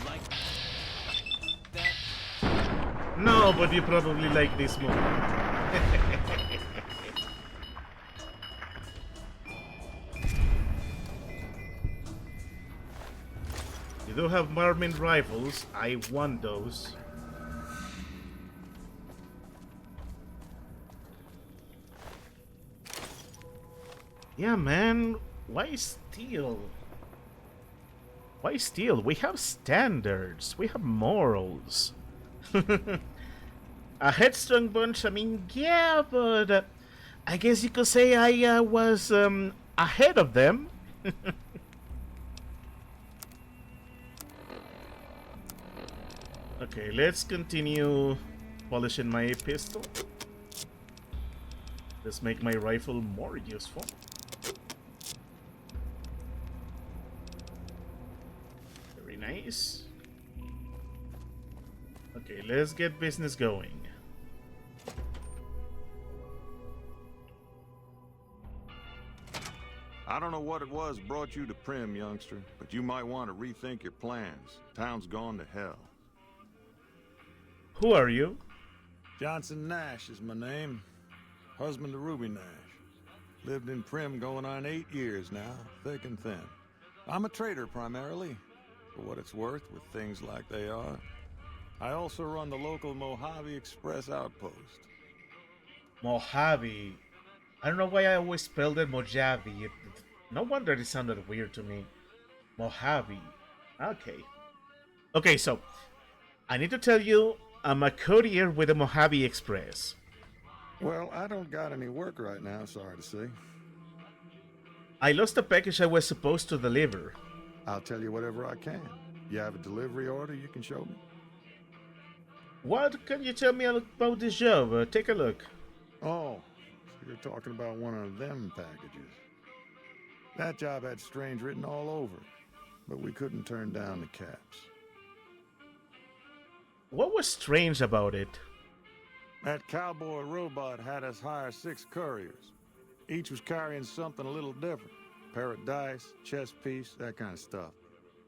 Like that? No, but you probably like this more. You do have Marmin rifles. I want those. Yeah, man. Why steal? Why steal? We have standards. We have morals. A headstrong bunch, I mean, yeah, but I guess you could say I was ahead of them. Okay, let's continue polishing my pistol. Let's make my rifle more useful. Very nice. Okay, let's get business going. I don't know what it was brought you to Prim, youngster, but you might want to rethink your plans. Town's gone to hell. Who are you? Johnson Nash is my name. Husband to Ruby Nash. Lived in Prim going on 8 years now, thick and thin. I'm a trader primarily, for what it's worth with things like they are. I also run the local Mojave Express outpost. Mojave. I don't know why I always spelled it Mojave. No wonder it sounded weird to me. Mojave. Okay. Okay, so I need to tell you, I'm a courier with the Mojave Express. Well, I don't got any work right now, sorry to say. I lost a package I was supposed to deliver. I'll tell you whatever I can. You have a delivery order you can show me? What can you tell me about this job? Take a look. Oh, so you're talking about one of them packages. That job had strange written all over it, but we couldn't turn down the caps. What was strange about it? That cowboy robot had us hire 6 couriers. Each was carrying something a little different. Pair of dice, chess piece, that kind of stuff.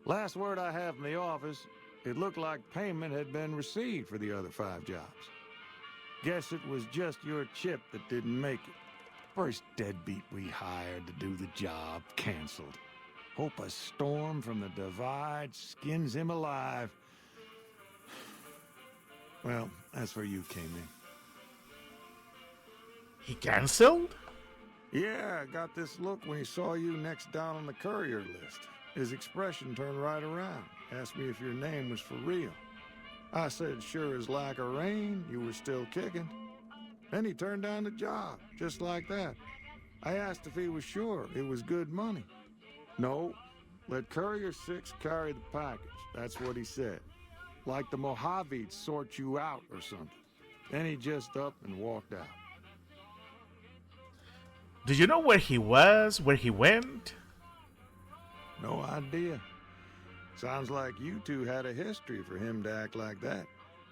Last word I have from the office, it looked like payment had been received for the other 5 jobs. Guess it was just your chip that didn't make it. First deadbeat we hired to do the job canceled. Hope a storm from the divide skins him alive. Well, that's where you came in. He cancelled? Yeah, I got this look when he saw you next down on the courier list. His expression turned right around. Asked me if your name was for real. I said, sure as like a rain, you were still kicking. Then he turned down the job, just like that. I asked if he was sure it was good money. No, Let Courier 6 carry the package. That's what he said. Like the Mojaves sort you out or something. Then he just up and walked out. Do you know where he was? Where he went? No idea. Sounds like you two had a history for him to act like that.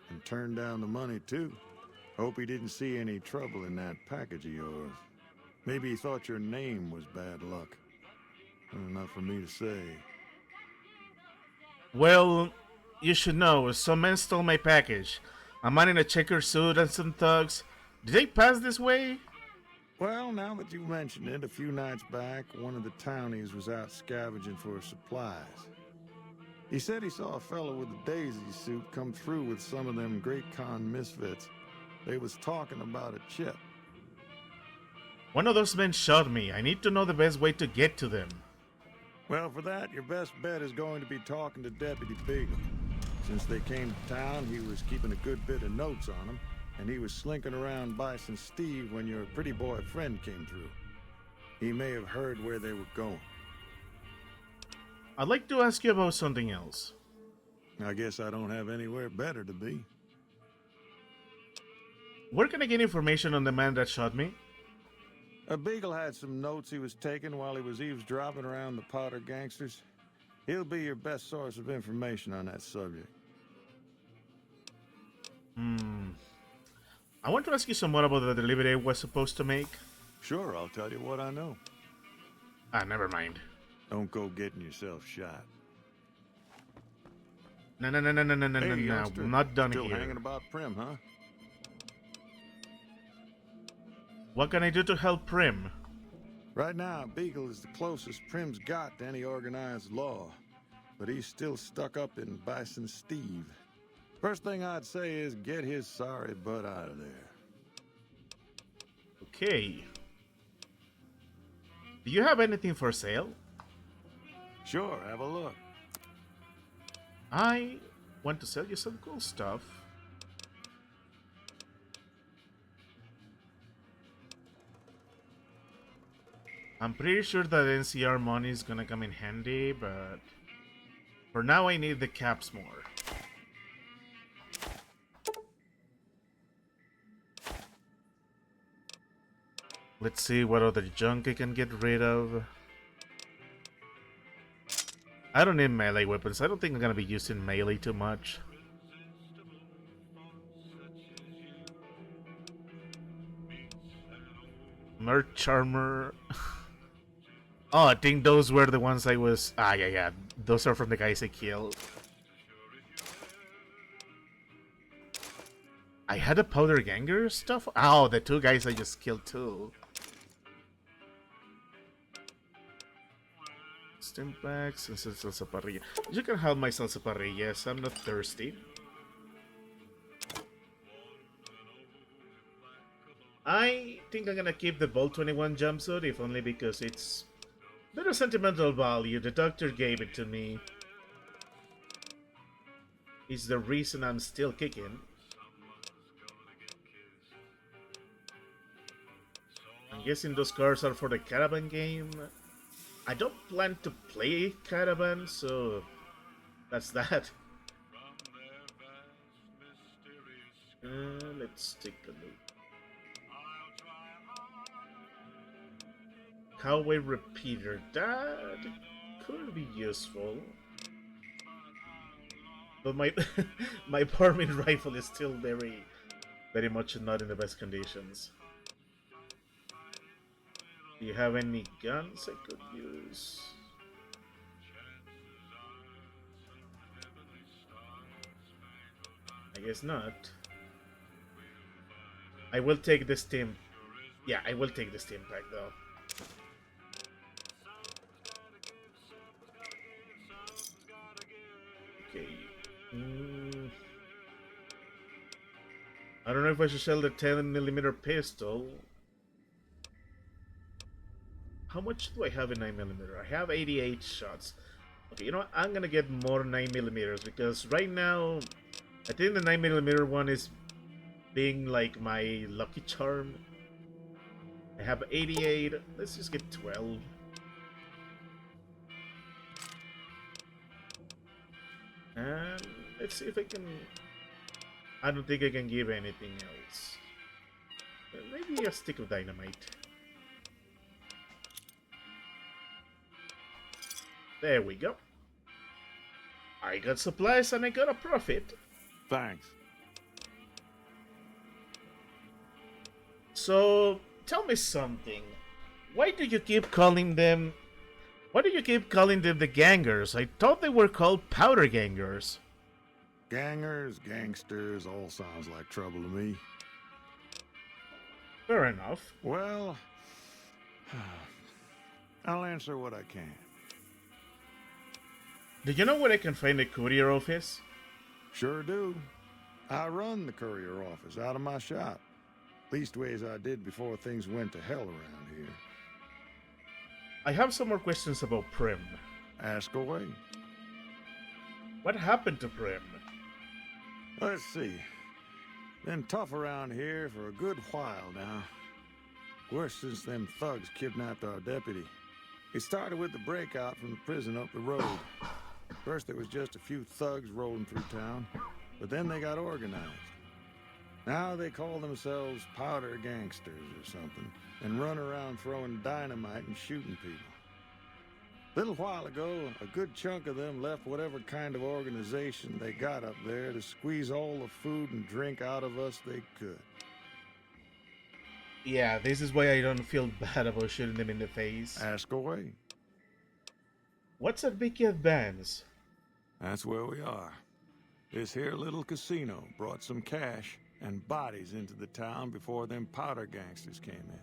And turn down the money, too. Hope he didn't see any trouble in that package of yours. Maybe he thought your name was bad luck. Not for me to say. Well, you should know, some men stole my package. A man in a checkered suit and some thugs. Did they pass this way? Well, now that you mention it, a few nights back, one of the townies was out scavenging for supplies. He said he saw a fellow with a daisy suit come through with some of them Great Con misfits. They was talking about a chip. One of those men shot me. I need to know the best way to get to them. Well, for that, your best bet is going to be talking to Deputy Beagle. Since they came to town, he was keeping a good bit of notes on them, and he was slinking around Bison Steve when your pretty boy friend came through. He may have heard where they were going. I'd like to ask you about something else. I guess I don't have anywhere better to be. Where can I get information on the man that shot me? A Beagle had some notes he was taking while he was eavesdropping around the Powder gangsters. He'll be your best source of information on that subject. I want to ask you some more about the delivery I was supposed to make. Sure, I'll tell you what I know. Never mind. Don't go getting yourself shot. No, Hey, I'm not done Still here. hanging about Prim, huh? What can I do to help Prim? Right now, Beagle is the closest Prim's got to any organized law. But he's still stuck up in Bison Steve. First thing I'd say is get his sorry butt out of there. Okay. Do you have anything for sale? Sure, have a look. I want to sell you some cool stuff. I'm pretty sure that NCR money is gonna come in handy, but for now I need the caps more. Let's see what other junk I can get rid of. I don't need melee weapons. I don't think I'm gonna be using melee too much. Merch armor. Oh, I think those were the ones I was... yeah. Those are from the guys I killed. I had a powder ganger stuff? Oh, the two guys I just killed too. Stimpaks and salsa parrilla. You can have my salsa parrilla, yes, I'm not thirsty. I think I'm gonna keep the Bolt 21 jumpsuit, if only because it's better sentimental value. The doctor gave it to me. It's the reason I'm still kicking. I'm guessing those cars are for the Caravan game. I don't plan to play Caravan, so that's that. Let's take a look. Cowboy repeater, that could be useful. But my my Parmin rifle is still very much not in the best conditions. Do you have any guns I could use? I guess not. I will take the stim. Yeah, I will take the stim pack though. Okay. I don't know if I should sell the 10mm pistol. How much do I have in 9mm? I have 88 shots. Okay, you know what? I'm gonna get more 9mm because right now, I think the 9mm one is being like my lucky charm. I have 88. Let's just get 12. And let's see if I can... I don't think I can give anything else. Maybe a stick of dynamite. There we go. I got supplies and I got a profit. Thanks. So, tell me something. Why do you keep calling them... Why do you keep calling them the gangers? I thought they were called powder gangers. Gangers, gangsters, all sounds like trouble to me. Fair enough. Well, I'll answer what I can. Do you know where I can find a courier office? Sure do. I run the courier office out of my shop. Leastways I did before things went to hell around here. I have some more questions about Prim. Ask away. What happened to Prim? Let's see. Been tough around here for a good while now. Worse since them thugs kidnapped our deputy. It started with the breakout from the prison up the road. First there was just a few thugs rolling through town, but then they got organized. Now they call themselves powder gangsters or something, and run around throwing dynamite and shooting people. Little while ago, a good chunk of them left whatever kind of organization they got up there to squeeze all the food and drink out of us they could. Yeah, this is why I don't feel bad about shooting them in the face. Ask away. What's at Vicky Advance? That's where we are. This here little casino brought some cash and bodies into the town before them powder gangsters came in.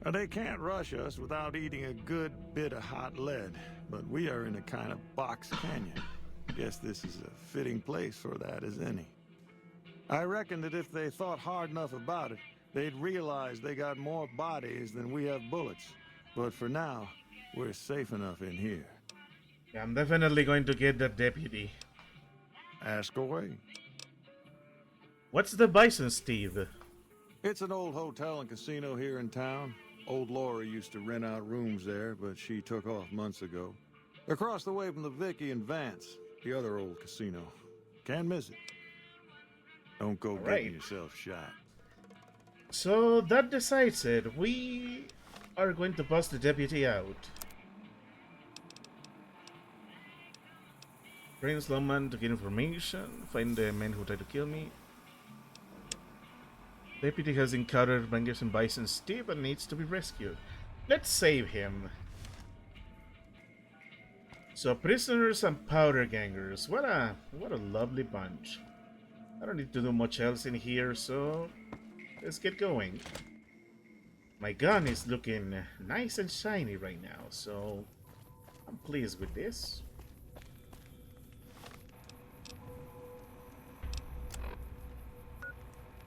Now, they can't rush us without eating a good bit of hot lead, but we are in a kind of box canyon. Guess this is a fitting place for that as any. I reckon that if they thought hard enough about it, they'd realize they got more bodies than we have bullets. But for now, we're safe enough in here. Yeah, I'm definitely going to get that deputy. Ask away. What's the Bison, Steve? It's an old hotel and casino here in town. Old Laura used to rent out rooms there, but she took off months ago. Across the way from the Vicky and Vance, the other old casino. Can't miss it. Don't go getting yourself shot. So that decides it. We are going to bust the deputy out. Train Slowman to get information. Find the men who tried to kill me. Deputy has encountered Bangers and Bison Steve and needs to be rescued. Let's save him. So prisoners and powder gangers. What a lovely bunch. I don't need to do much else in here, so let's get going. My gun is looking nice and shiny right now, so I'm pleased with this.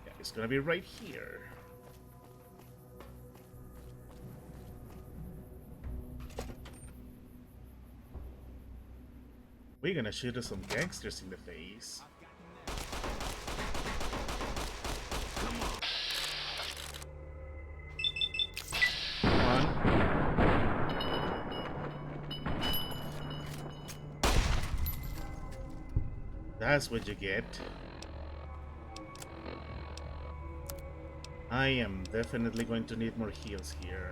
Yeah, it's gonna be right here. We're gonna shoot some gangsters in the face. That's what you get. I am definitely going to need more heals here.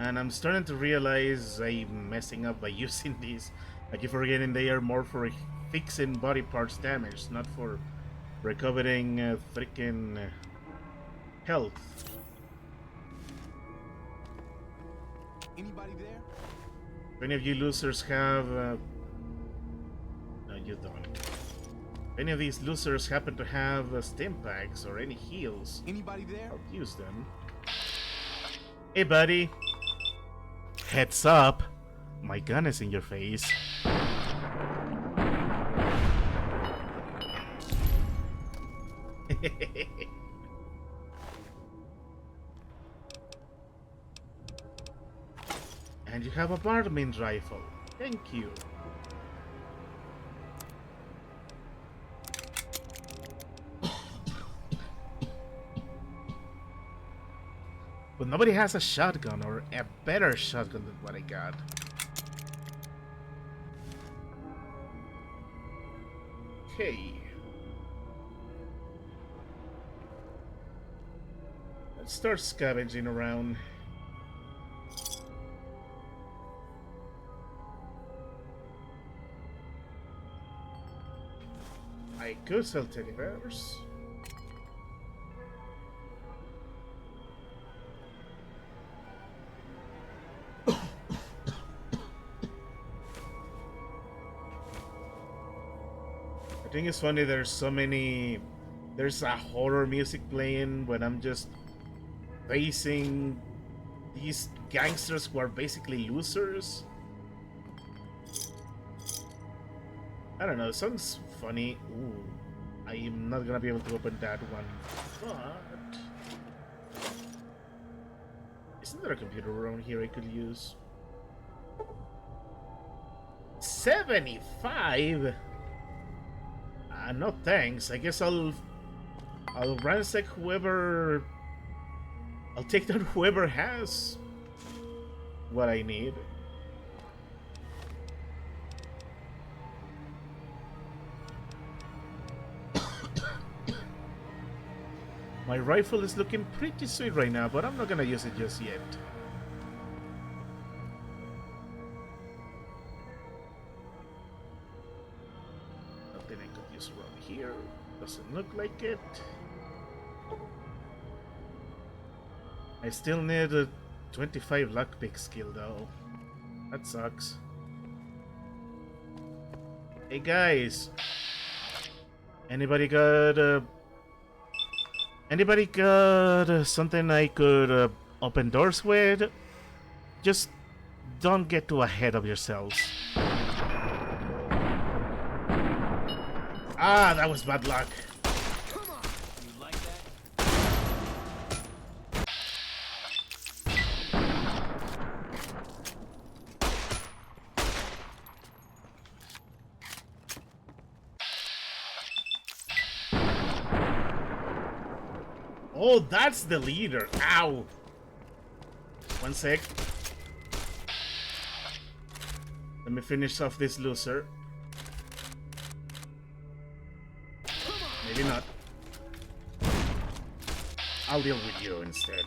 And I'm starting to realize I'm messing up by using these. I keep forgetting they are more for fixing body parts damage, not for recovering freaking health. Anybody there? If any of you losers have... no, you don't. If any of these losers happen to have stim packs or any heals, Anybody there? I'll use them. Hey, buddy. Heads up. My gun is in your face. And you have a Barman rifle. Thank you. But nobody has a shotgun or a better shotgun than what I got. Okay. Let's start scavenging around. I could sell teddy bears. I think it's funny there's so many... There's a horror music playing when I'm just facing these gangsters who are basically losers. I don't know, it sounds funny. Ooh, I'm not gonna be able to open that one. But... Isn't there a computer around here I could use? 75? No thanks. I guess I'll ransack whoever... I'll take down whoever has what I need. My rifle is looking pretty sweet right now, but I'm not gonna use it just yet. Nothing I could use around here. Doesn't look like it. I still need a 25 lockpick skill though. That sucks. Hey guys! Anybody got something I could open doors with? Just don't get too ahead of yourselves. Ah, that was bad luck. Come on. You like that? Oh, that's the leader. Ow. One sec. Let me finish off this loser. Maybe not. I'll deal with you instead.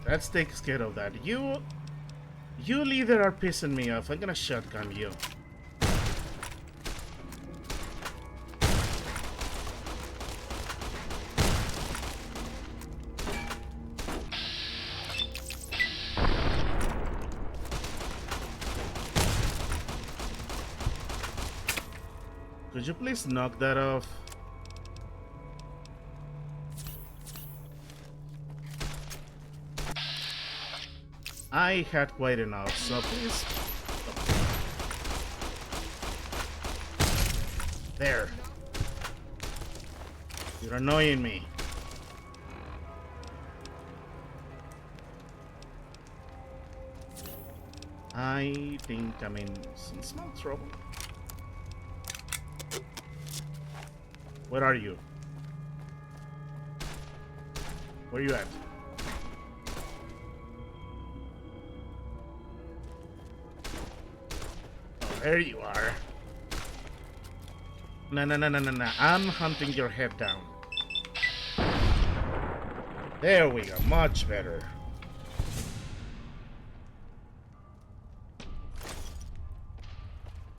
That takes care of that. You leader are pissing me off. I'm gonna shotgun you. Could you please knock that off? I had quite enough, so please. There. You're annoying me. I think I'm in some small trouble. Where are you? Where are you at? There you are. No. I'm hunting your head down. There we go. Much better.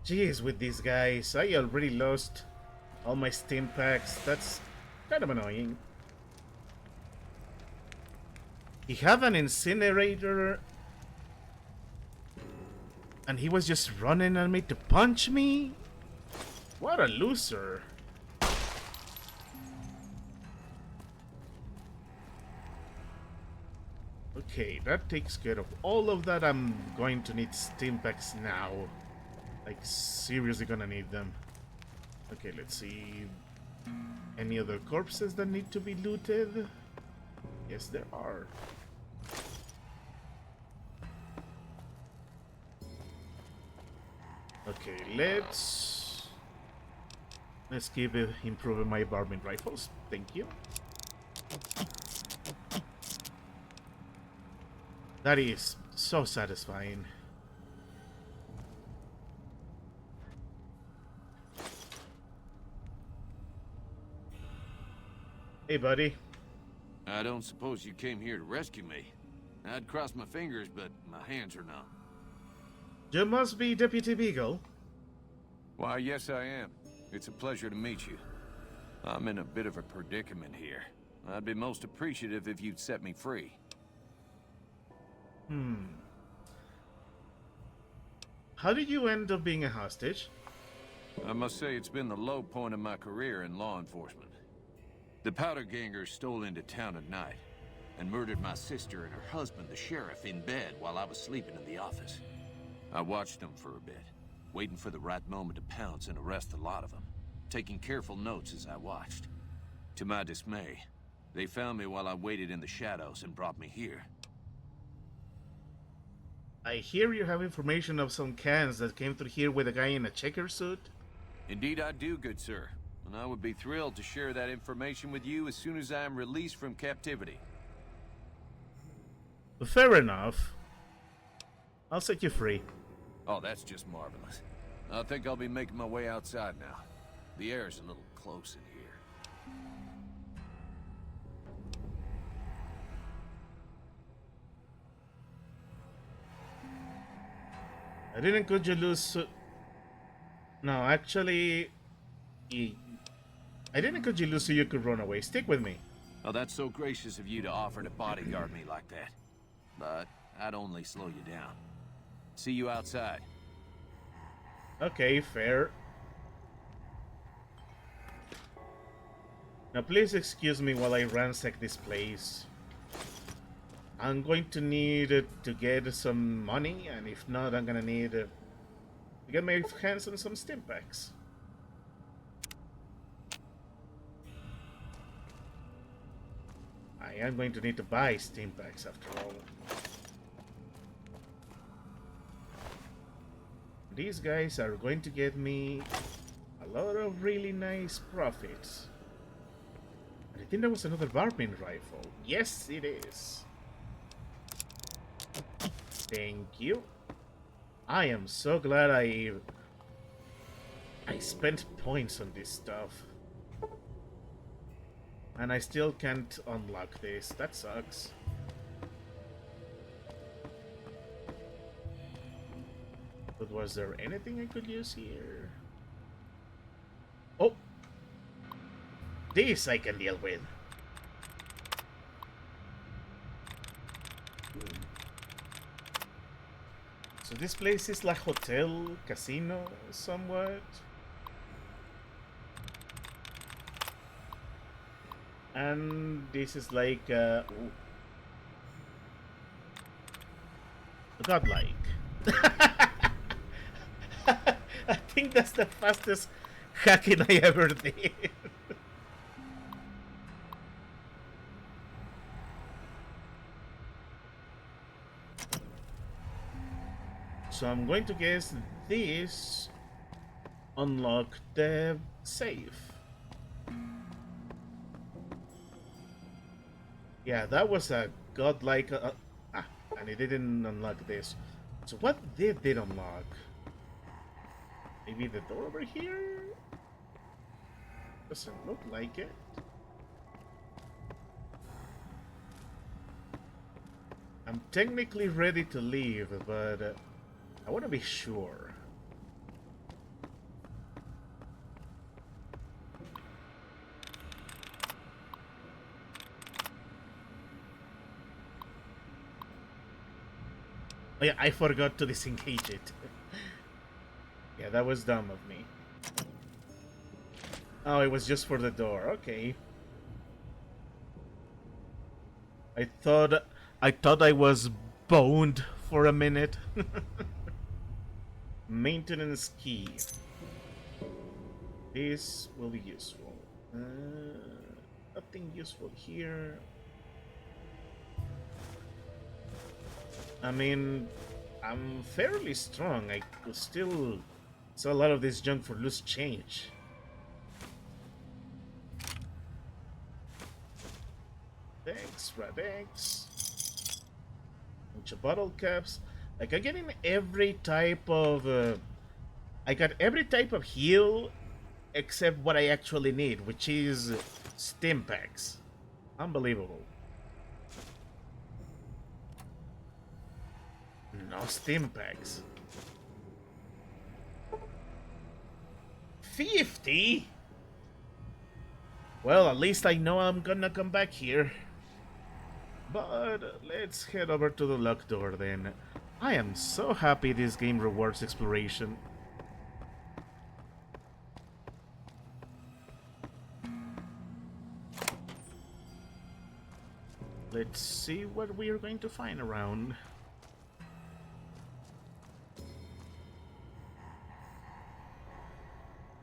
Jeez, with these guys, I already lost all my stim packs. That's kind of annoying. He had an incinerator and he was just running at me to punch me? What a loser. Okay, that takes care of all of that. I'm going to need stim packs now. Like, seriously gonna need them. Okay, let's see. Any other corpses that need to be looted? Yes, there are. Okay, let's keep improving my varmint rifles. Thank you. That is so satisfying. Hey, buddy. I don't suppose you came here to rescue me. I'd cross my fingers, but my hands are numb. You must be Deputy Beagle. Why, yes I am. It's a pleasure to meet you. I'm in a bit of a predicament here. I'd be most appreciative if you'd set me free. How did you end up being a hostage? I must say it's been the low point of my career in law enforcement. The powder gangers stole into town at night and murdered my sister and her husband, the sheriff, in bed while I was sleeping in the office. I watched them for a bit, waiting for the right moment to pounce and arrest the lot of them, taking careful notes as I watched. To my dismay, they found me while I waited in the shadows and brought me here. I hear you have information of some cans that came through here with a guy in a checker suit. Indeed I do, good sir, and I would be thrilled to share that information with you as soon as I am released from captivity. Fair enough. I'll set you free. Oh, that's just marvelous. I think I'll be making my way outside now. The air's a little close in here. I didn't cut you loose so... No, actually... I didn't cut you loose so you could run away. Stick with me. Oh, that's so gracious of you to offer to bodyguard me like that. But I'd only slow you down. See you outside. Okay, fair. Now please excuse me while I ransack this place. I'm going to need to get some money, and if not, I'm gonna need to get my hands on some stim packs. I am going to need to buy stim packs after all. These guys are going to get me a lot of really nice profits. And I think there was another varmint rifle. Yes, it is. Thank you. I am so glad I spent points on this stuff. And I still can't unlock this. That sucks. But was there anything I could use here? Oh! This I can deal with. So this place is like hotel, casino, somewhat. And this is like, godlike. I think that's the fastest hacking I ever did. So I'm going to guess this unlocked the safe. Yeah, that was a godlike... and it didn't unlock this. So what did it unlock? Maybe the door over here? Doesn't look like it. I'm technically ready to leave, but I want to be sure. Oh yeah, I forgot to disengage it. Yeah, that was dumb of me. Oh, it was just for the door. Okay. I thought I was boned for a minute. Maintenance key. This will be useful. Nothing useful here. I mean, I'm fairly strong. I could still sell a lot of this junk for loose change. Thanks, Radex. Bunch of bottle caps. Like, I'm getting every type of... I got every type of heal except what I actually need, which is stim packs. Unbelievable. No stim packs. 50? Well, at least I know I'm gonna come back here. But let's head over to the locked door then. I am so happy this game rewards exploration. Let's see what we are going to find around.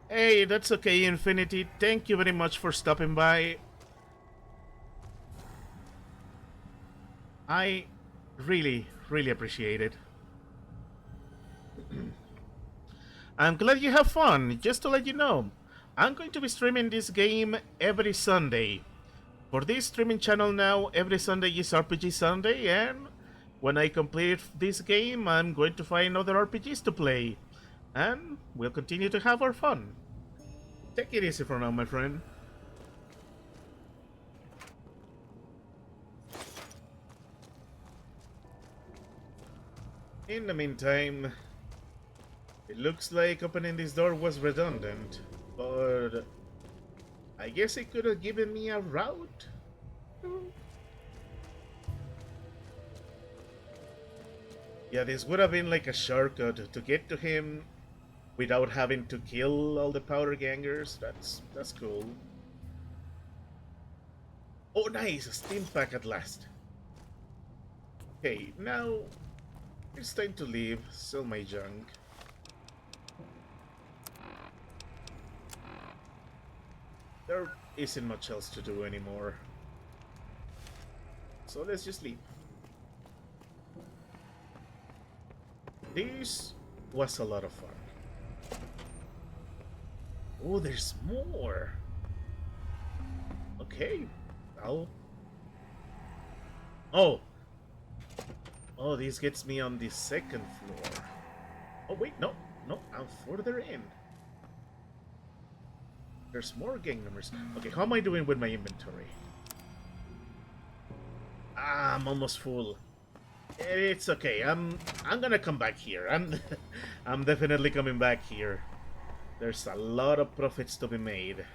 Hey, that's okay, Infinity. Thank you very much for stopping by. I really appreciate it. I'm glad you have fun. Just to let you know, I'm going to be streaming this game every Sunday. For this streaming channel now, every Sunday is RPG Sunday, and when I complete this game, I'm going to find other RPGs to play. And we'll continue to have our fun. Take it easy for now, my friend. In the meantime, it looks like opening this door was redundant, but I guess it could have given me a route? Yeah, this would have been like a shortcut to get to him without having to kill all the powder gangers. That's cool. Oh, nice! A steam pack at last. Okay, now it's time to leave. Sell my junk. There isn't much else to do anymore. So let's just leave. This was a lot of fun. Oh, there's more. Okay, I'll... Oh! Oh, this gets me on the second floor. Oh, wait, no, I'm further in. There's more gang members. Okay, how am I doing with my inventory? Ah, I'm almost full. It's okay. I'm gonna come back here. I'm definitely coming back here. There's a lot of profits to be made.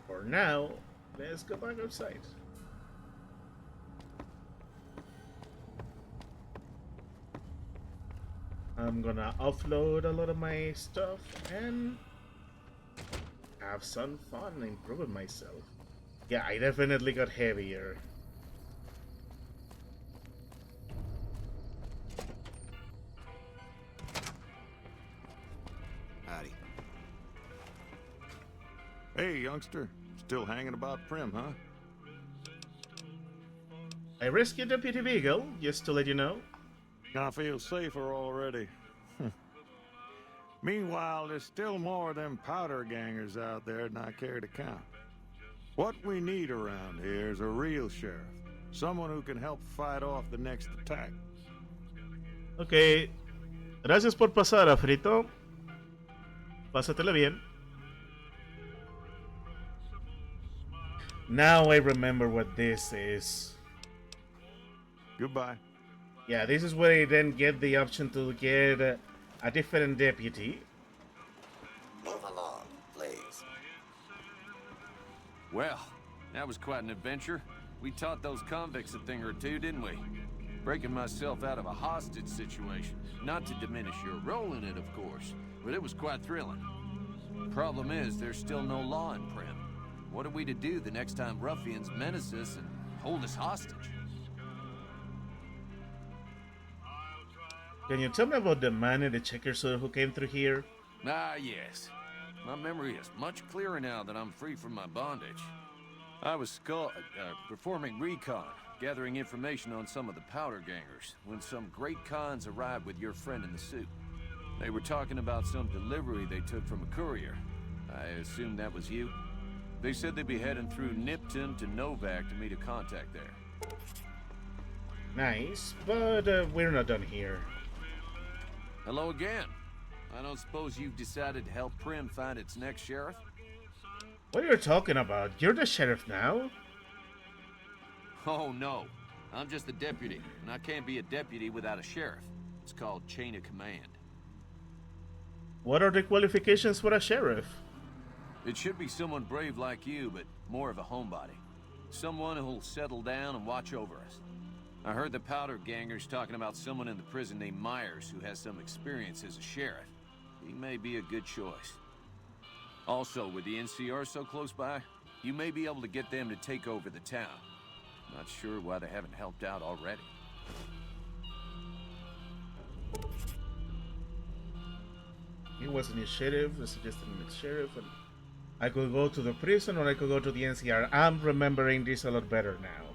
For now, let's go back outside. I'm gonna offload a lot of my stuff and have some fun improving myself. Yeah, I definitely got heavier. Howdy. Hey, youngster. Still hanging about Prim, huh? I rescued Deputy Beagle, just to let you know. I feel safer already. Meanwhile, there's still more of them powder gangers out there than I care to count. What we need around here is a real sheriff. Someone who can help fight off the next attack. Ok. Gracias por pasar, Afrito. Pásatela bien. Now I remember what this is. Goodbye. Yeah, this is where I then get the option to get a different deputy. Move along, please. Well, that was quite an adventure. We taught those convicts a thing or two, didn't we? Breaking myself out of a hostage situation. Not to diminish your role in it, of course, but it was quite thrilling. Problem is, there's still no law in Prim. What are we to do the next time ruffians menace us and hold us hostage? Can you tell me about the man in the checker suit who came through here? Ah, yes. My memory is much clearer now that I'm free from my bondage. I was performing recon, gathering information on some of the powder gangers, when some great cons arrived with your friend in the suit. They were talking about some delivery they took from a courier. I assume that was you? They said they'd be heading through Nipton to Novak to meet a contact there. Nice, but we're not done here. Hello again. I don't suppose you've decided to help Prim find its next sheriff? What are you talking about? You're the sheriff now? Oh, no. I'm just the deputy, and I can't be a deputy without a sheriff. It's called chain of command. What are the qualifications for a sheriff? It should be someone brave like you, but more of a homebody. Someone who'll settle down and watch over us. I heard the powder gangers talking about someone in the prison named Myers who has some experience as a sheriff. He may be a good choice. Also, with the NCR so close by, you may be able to get them to take over the town. Not sure why they haven't helped out already. He was an sheriff, suggested him as sheriff, and I could go to the prison or I could go to the NCR. I'm remembering this a lot better now.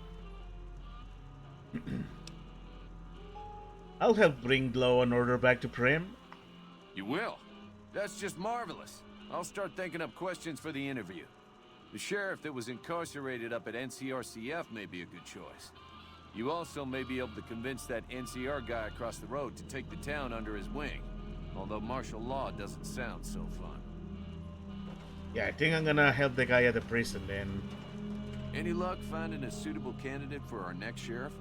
I'll help bring law and order back to Prim. You will? That's just marvelous. I'll start thinking up questions for the interview. The sheriff that was incarcerated up at NCRCF may be a good choice. You also may be able to convince that NCR guy across the road to take the town under his wing. Although martial law doesn't sound so fun. Yeah, I think I'm gonna help the guy at the prison then. Any luck finding a suitable candidate for our next sheriff?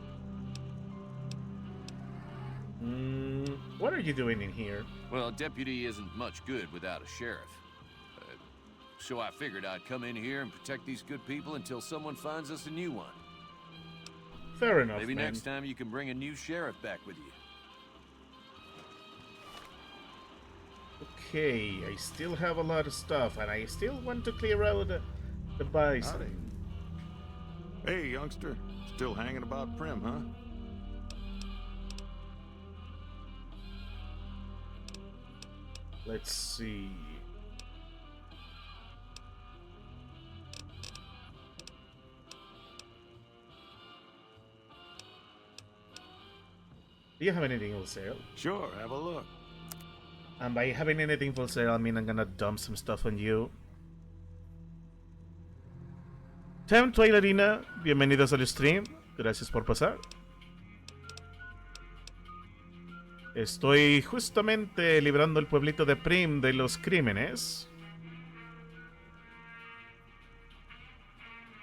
What are you doing in here? Well, a deputy isn't much good without a sheriff. So I figured I'd come in here and protect these good people until someone finds us a new one. Fair enough, Maybe man. next time you can bring a new sheriff back with you. Okay, I still have a lot of stuff, and I still want to clear out the bison. Hey, youngster. Still hanging about Prim, huh? Let's see. Do you have anything for sale? Sure, have a look. And by having anything for sale, I mean I'm gonna dump some stuff on you. Tem Twailarina, bienvenidos al stream. Gracias por pasar. Estoy justamente librando el pueblito de Prim de los crímenes.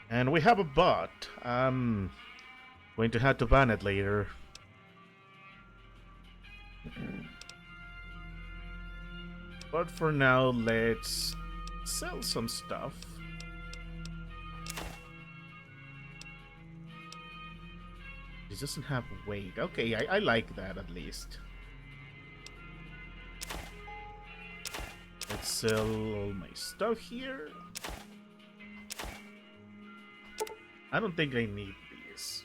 And we have a bot. I'm going to have to ban it later. But for now, let's sell some stuff. It doesn't have weight. Okay, I like that at least. Let's sell all my stuff here. I don't think I need these.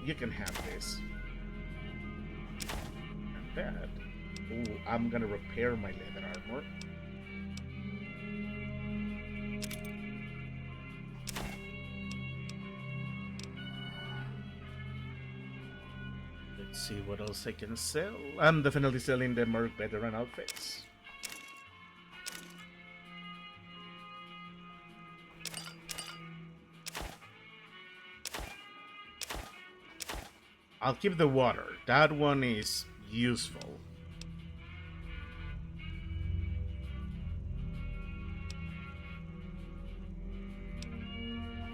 You can have this. And that. Ooh, I'm gonna repair my leather armor. Let's see what else I can sell. I'm definitely selling the Merc veteran outfits. I'll keep the water. That one is useful.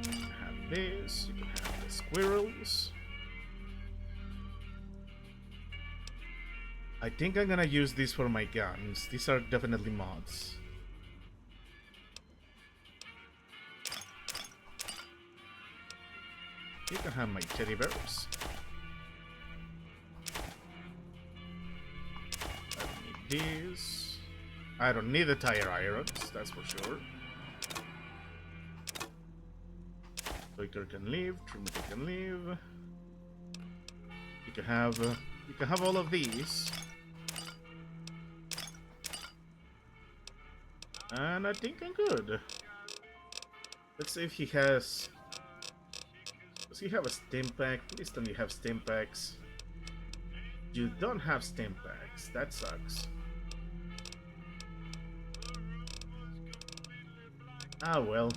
You can have this. You can have the squirrels. I think I'm gonna use these for my guns. These are definitely mods. You can have my teddy bears. I don't need these. I don't need the tire irons, that's for sure. Victor can leave, Trinity can leave. You can have all of these. And I think I'm good. Let's see if he has... Does he have a stim pack? Please tell me you have stim packs. You don't have stim packs. That sucks. Ah well.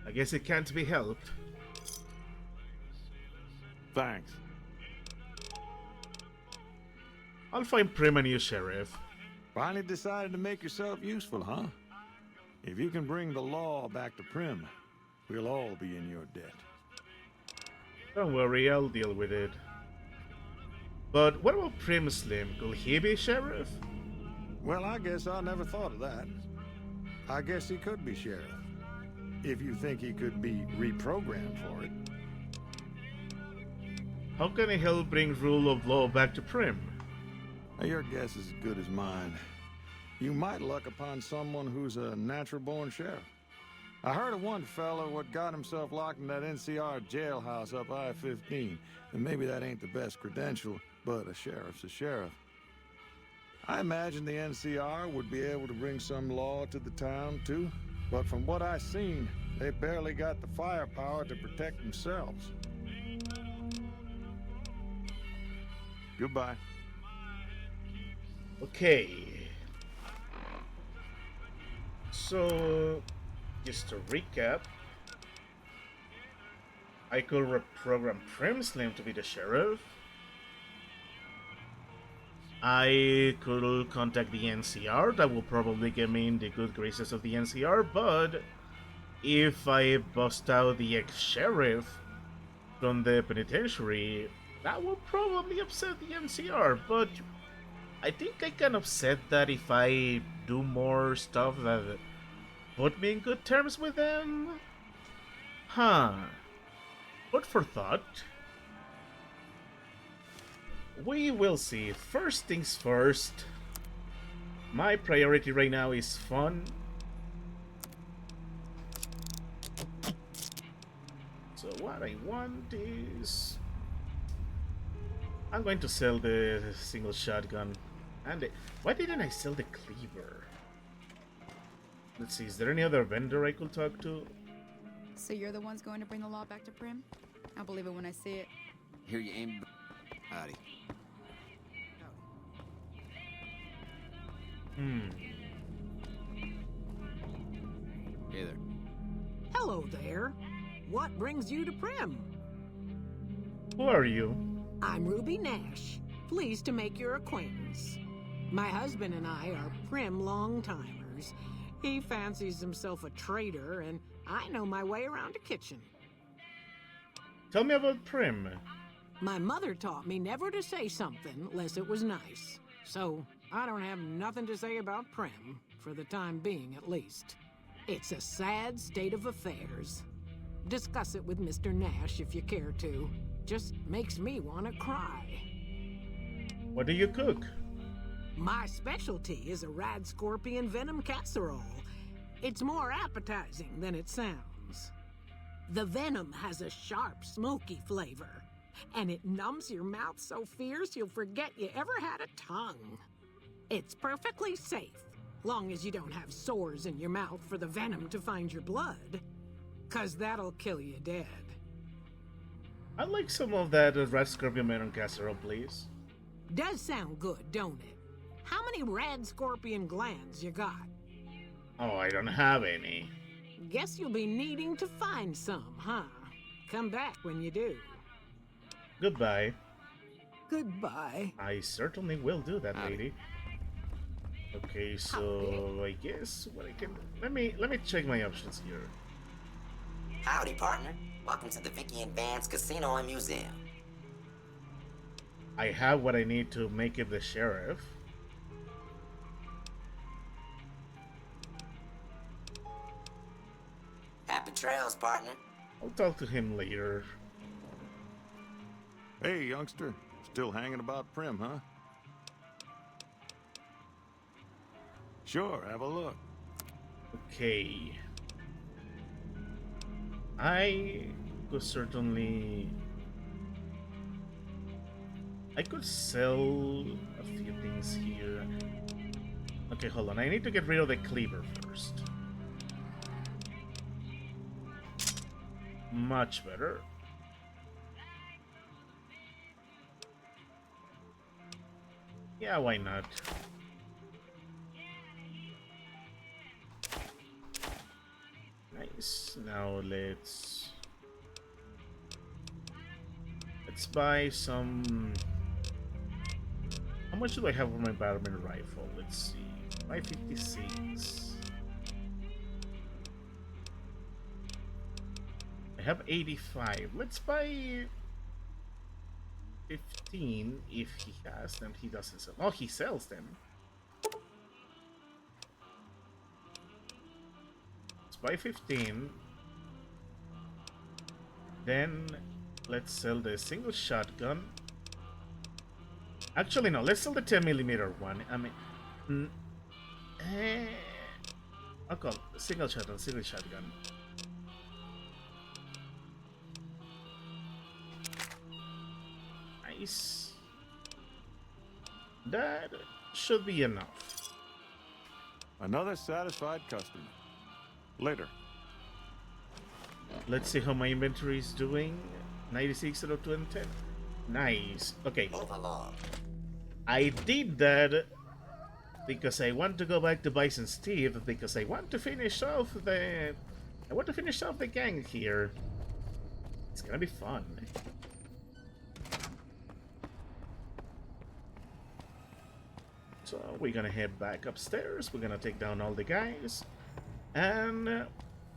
I guess it can't be helped. Thanks. I'll find Prim a new sheriff. Finally decided to make yourself useful, huh? If you can bring the law back to Prim, we'll all be in your debt. Don't worry, I'll deal with it. But what about Prim Slim? Could he be sheriff? Well, I guess I never thought of that. I guess he could be sheriff. If you think he could be reprogrammed for it. How can he help bring rule of law back to Prim? Your guess is as good as mine. You might luck upon someone who's a natural-born sheriff. I heard of one fella what got himself locked in that NCR jailhouse up I-15. And maybe that ain't the best credential, but a sheriff's a sheriff. I imagine the NCR would be able to bring some law to the town, too. But from what I seen, they barely got the firepower to protect themselves. Goodbye. Okay. So, just to recap, I could reprogram Prim Slim to be the sheriff. I could contact the NCR. That will probably get me in the good graces of the NCR, but if I bust out the ex-sheriff from the penitentiary, that will probably upset the NCR, but I think I can upset that if I do more stuff that put me in good terms with them. Huh. Food for thought. We will see. First things first. My priority right now is fun. So what I want is... I'm going to sell the single shotgun. And why didn't I sell the cleaver? Let's see, is there any other vendor I could talk to? So you're the ones going to bring the law back to Prim? I'll believe it when I see it. Here you aim. Howdy. Hey there. Hello there. What brings you to Prim? Who are you? I'm Ruby Nash. Pleased to make your acquaintance. My husband and I are Prim long-timers. He fancies himself a trader, and I know my way around a kitchen. Tell me about Prim. My mother taught me never to say something unless it was nice. So, I don't have nothing to say about Prim, for the time being at least. It's a sad state of affairs. Discuss it with Mr. Nash if you care to. Just makes me want to cry. What do you cook? My specialty is a rad scorpion venom casserole. It's more appetizing than it sounds. The venom has a sharp, smoky flavor, and it numbs your mouth so fierce you'll forget you ever had a tongue. It's perfectly safe, long as you don't have sores in your mouth for the venom to find your blood, 'cause that'll kill you dead. I'd like some of that red scorpion melon casserole, please. Does sound good, don't it? How many rad scorpion glands you got? Oh, I don't have any. Guess you'll be needing to find some, huh? Come back when you do. Goodbye. Goodbye. I certainly will do that, lady. Okay, so I guess what I can let me check my options here. Howdy, partner. Welcome to the Vicky and Vance Casino and Museum. I have what I need to make it the sheriff. Happy trails, partner. I'll talk to him later. Hey, youngster. Still hanging about Prim, huh? Sure, have a look. Okay. I could certainly... I could sell a few things here. Okay, hold on. I need to get rid of the cleaver first. Much better. Yeah, why not? Nice. Now let's buy some. How much do I have for my Batman rifle? Let's see. 556. I have 85. Let's buy 15 if he has them. He doesn't sell. Oh, he sells them. Let's buy 15. Then let's sell the single shotgun. Actually, no. Let's sell the 10mm one. I mean, I'll call it single shotgun. Single shotgun. Nice. That should be enough. Another satisfied customer. Later. Let's see how my inventory is doing. 96 out of 210. Nice. Okay. Overlord. I did that because I want to go back to Bison Steve because I want to finish off the gang here. It's gonna be fun. So we're gonna head back upstairs. We're gonna take down all the guys, and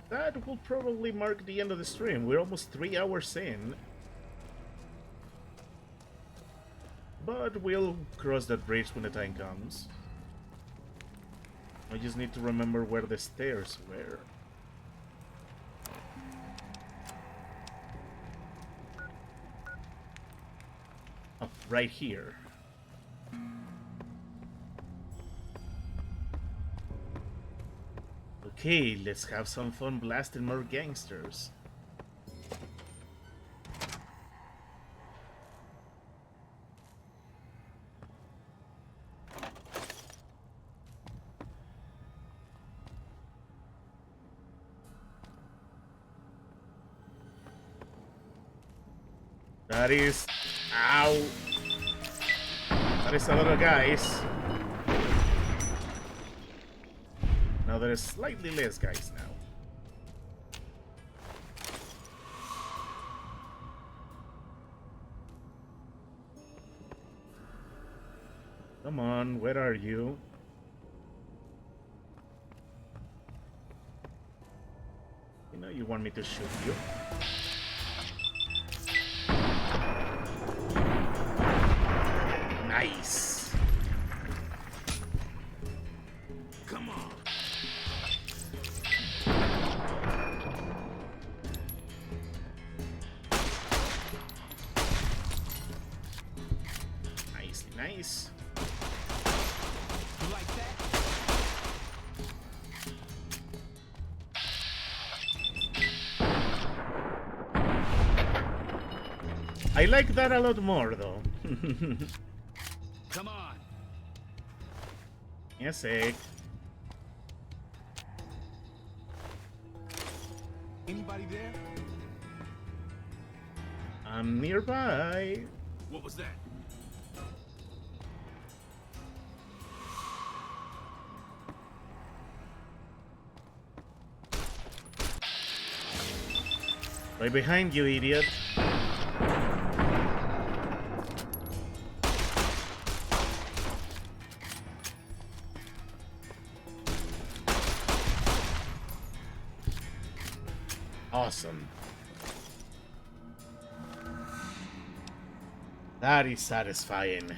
that will probably mark the end of the stream. We're almost 3 hours in, but we'll cross that bridge when the time comes. I just need to remember where the stairs were. Oh, right here. Okay, let's have some fun blasting more gangsters. That is... Ow! That is a lot of guys. Now there's slightly less guys now. Come on, where are you? You know you want me to shoot you. Nice. Come on. Nicely nice. You like that? I like that a lot more though. Come on. Yes, eh? Anybody there? I'm nearby. What was that? Right behind you, idiot. Awesome. That is satisfying.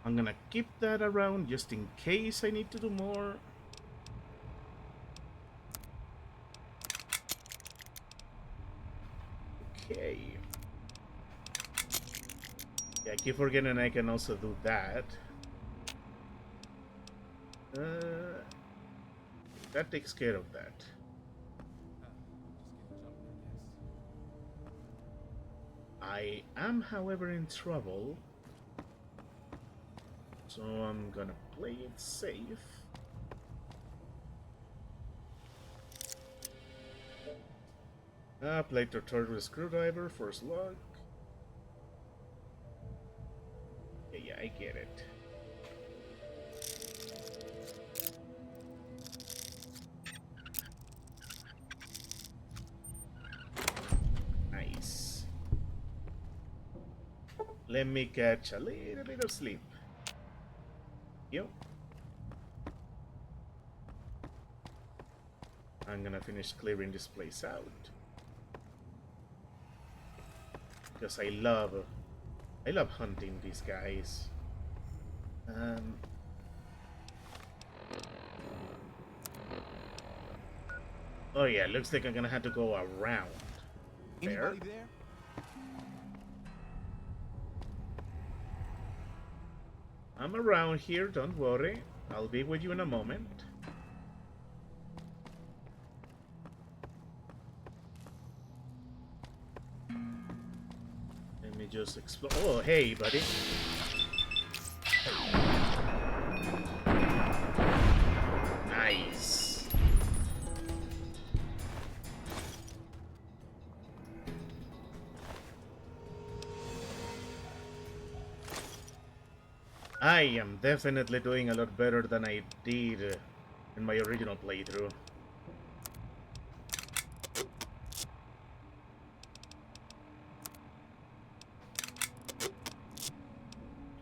I'm gonna keep that around just in case I need to do more. Okay. Yeah, I keep forgetting I can also do that. That takes care of that. I am, however, in trouble. So I'm gonna play it safe. Play the third with a screwdriver, first luck. Yeah, I get it. Nice. Let me catch a little bit of sleep. Yep. I'm gonna finish clearing this place out. Because I love hunting these guys. Oh yeah, looks like I'm gonna have to go around. Anybody there? I'm around here, don't worry. I'll be with you in a moment. Let me just explore. Oh, hey, buddy. Nice. I am definitely doing a lot better than I did in my original playthrough.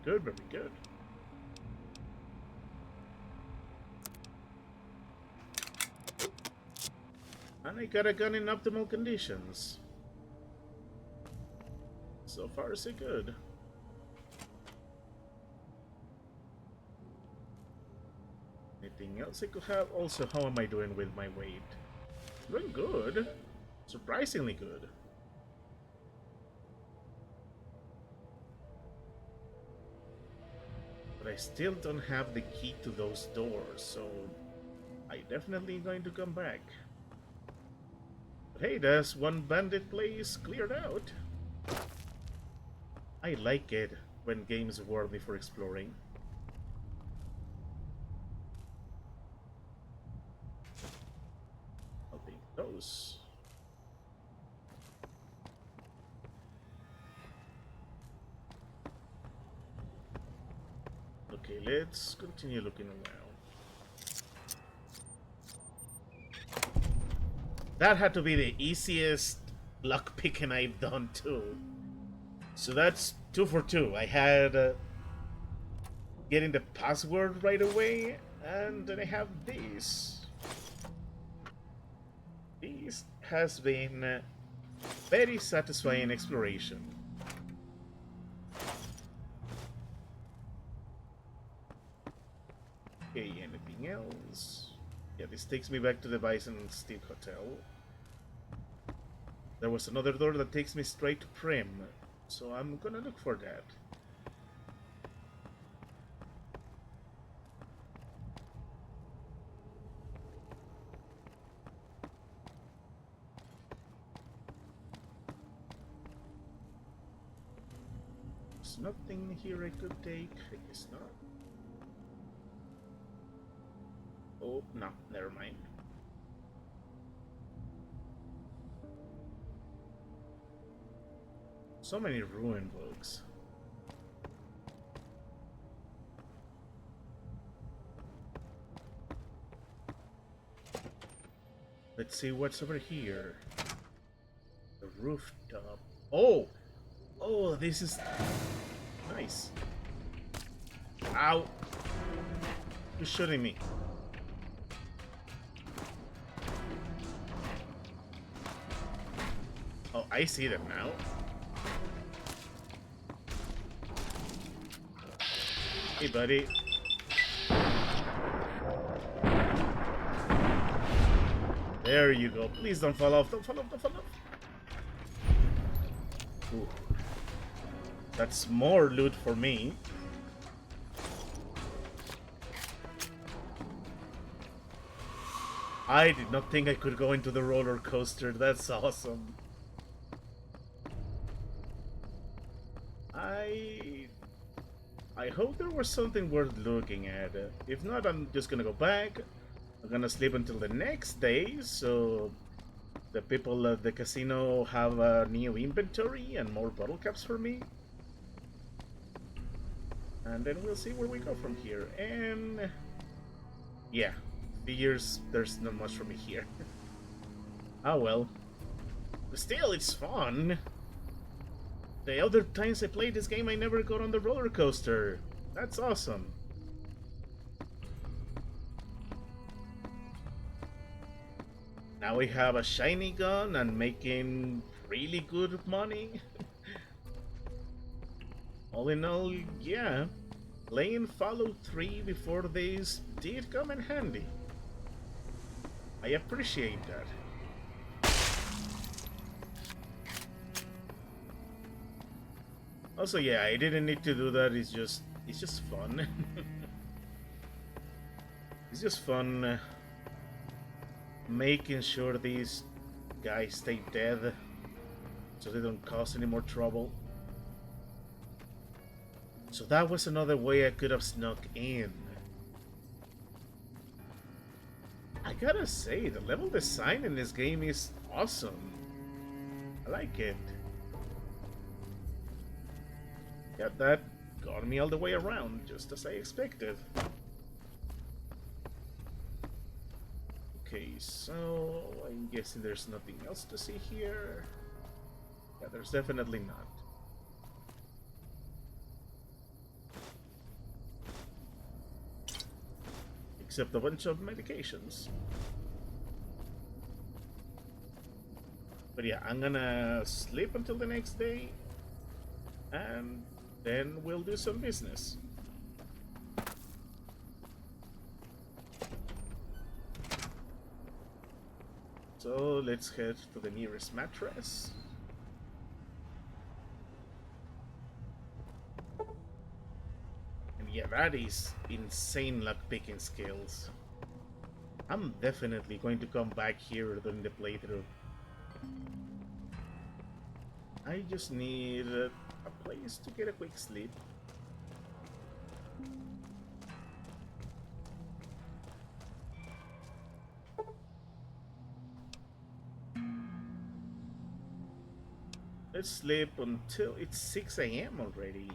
Good, very good. And I got a gun in optimal conditions. So far, so good. Anything else I could have? Also, how am I doing with my weight? Doing good. Surprisingly good. But I still don't have the key to those doors, so I definitely going to come back. But hey, there's one bandit place cleared out. I like it when games reward me for exploring. I'll take those. Okay, let's continue looking around. That had to be the easiest lock picking I've done too. So that's 2 for 2. I had getting the password right away, and then I have this. This has been very satisfying exploration. Okay, anything else? Yeah, this takes me back to the Bison Steel Hotel. There was another door that takes me straight to Prim, so I'm gonna look for that. There's nothing here I could take. I guess not. Oh, no, never mind. So many ruin books. Let's see what's over here. The rooftop. Oh! Oh, this is nice. Ow! You're shooting me. Oh, I see them now. Hey, buddy. There you go. Please don't fall off. Don't fall off. Don't fall off. Ooh. That's more loot for me. I did not think I could go into the roller coaster. That's awesome. I hope there was something worth looking at. If not, I'm just gonna go back. I'm gonna sleep until the next day, so the people at the casino have a new inventory and more bottle caps for me. And then we'll see where we go from here. And yeah, figures there's not much for me here. Oh well. But still, it's fun. The other times I played this game, I never got on the roller coaster. That's awesome. Now we have a shiny gun and making really good money. All in all, yeah, playing Fallout 3 before this did come in handy. I appreciate that. Also, yeah, I didn't need to do that. It's just fun. It's just fun making sure these guys stay dead so they don't cause any more trouble. So that was another way I could have snuck in. I gotta say, the level design in this game is awesome. I like it. Yeah, that got me all the way around, just as I expected. Okay, so I'm guessing there's nothing else to see here. Yeah, there's definitely not. Except a bunch of medications. But yeah, I'm gonna sleep until the next day, and then we'll do some business. So let's head to the nearest mattress. And yeah, that is insane luck picking skills. I'm definitely going to come back here during the playthrough. I just need a place to get a quick sleep. Let's sleep until it's 6 a.m. already.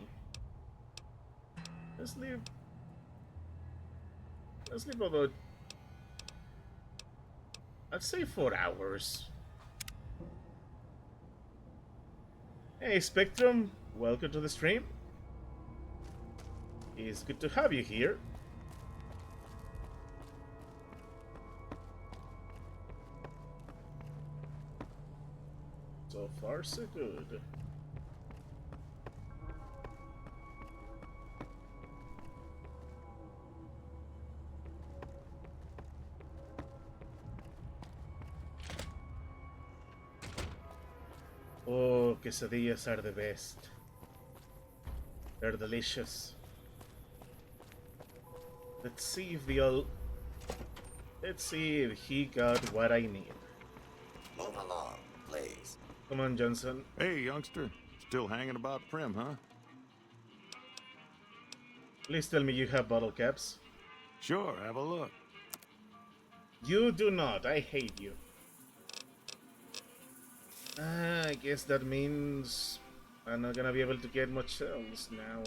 Let's sleep. Let's sleep about, I'd say 4 hours. Hey Spectrum, welcome to the stream. It's good to have you here. So far, so good. Oh, quesadillas are the best. They're delicious. Let's see if Let's see if he got what I need. Move along, please. Come on, Johnson. Hey, youngster. Still hanging about Prim, huh? Please tell me you have bottle caps. Sure, have a look. You do not. I hate you. I guess that means I'm not gonna be able to get much else now.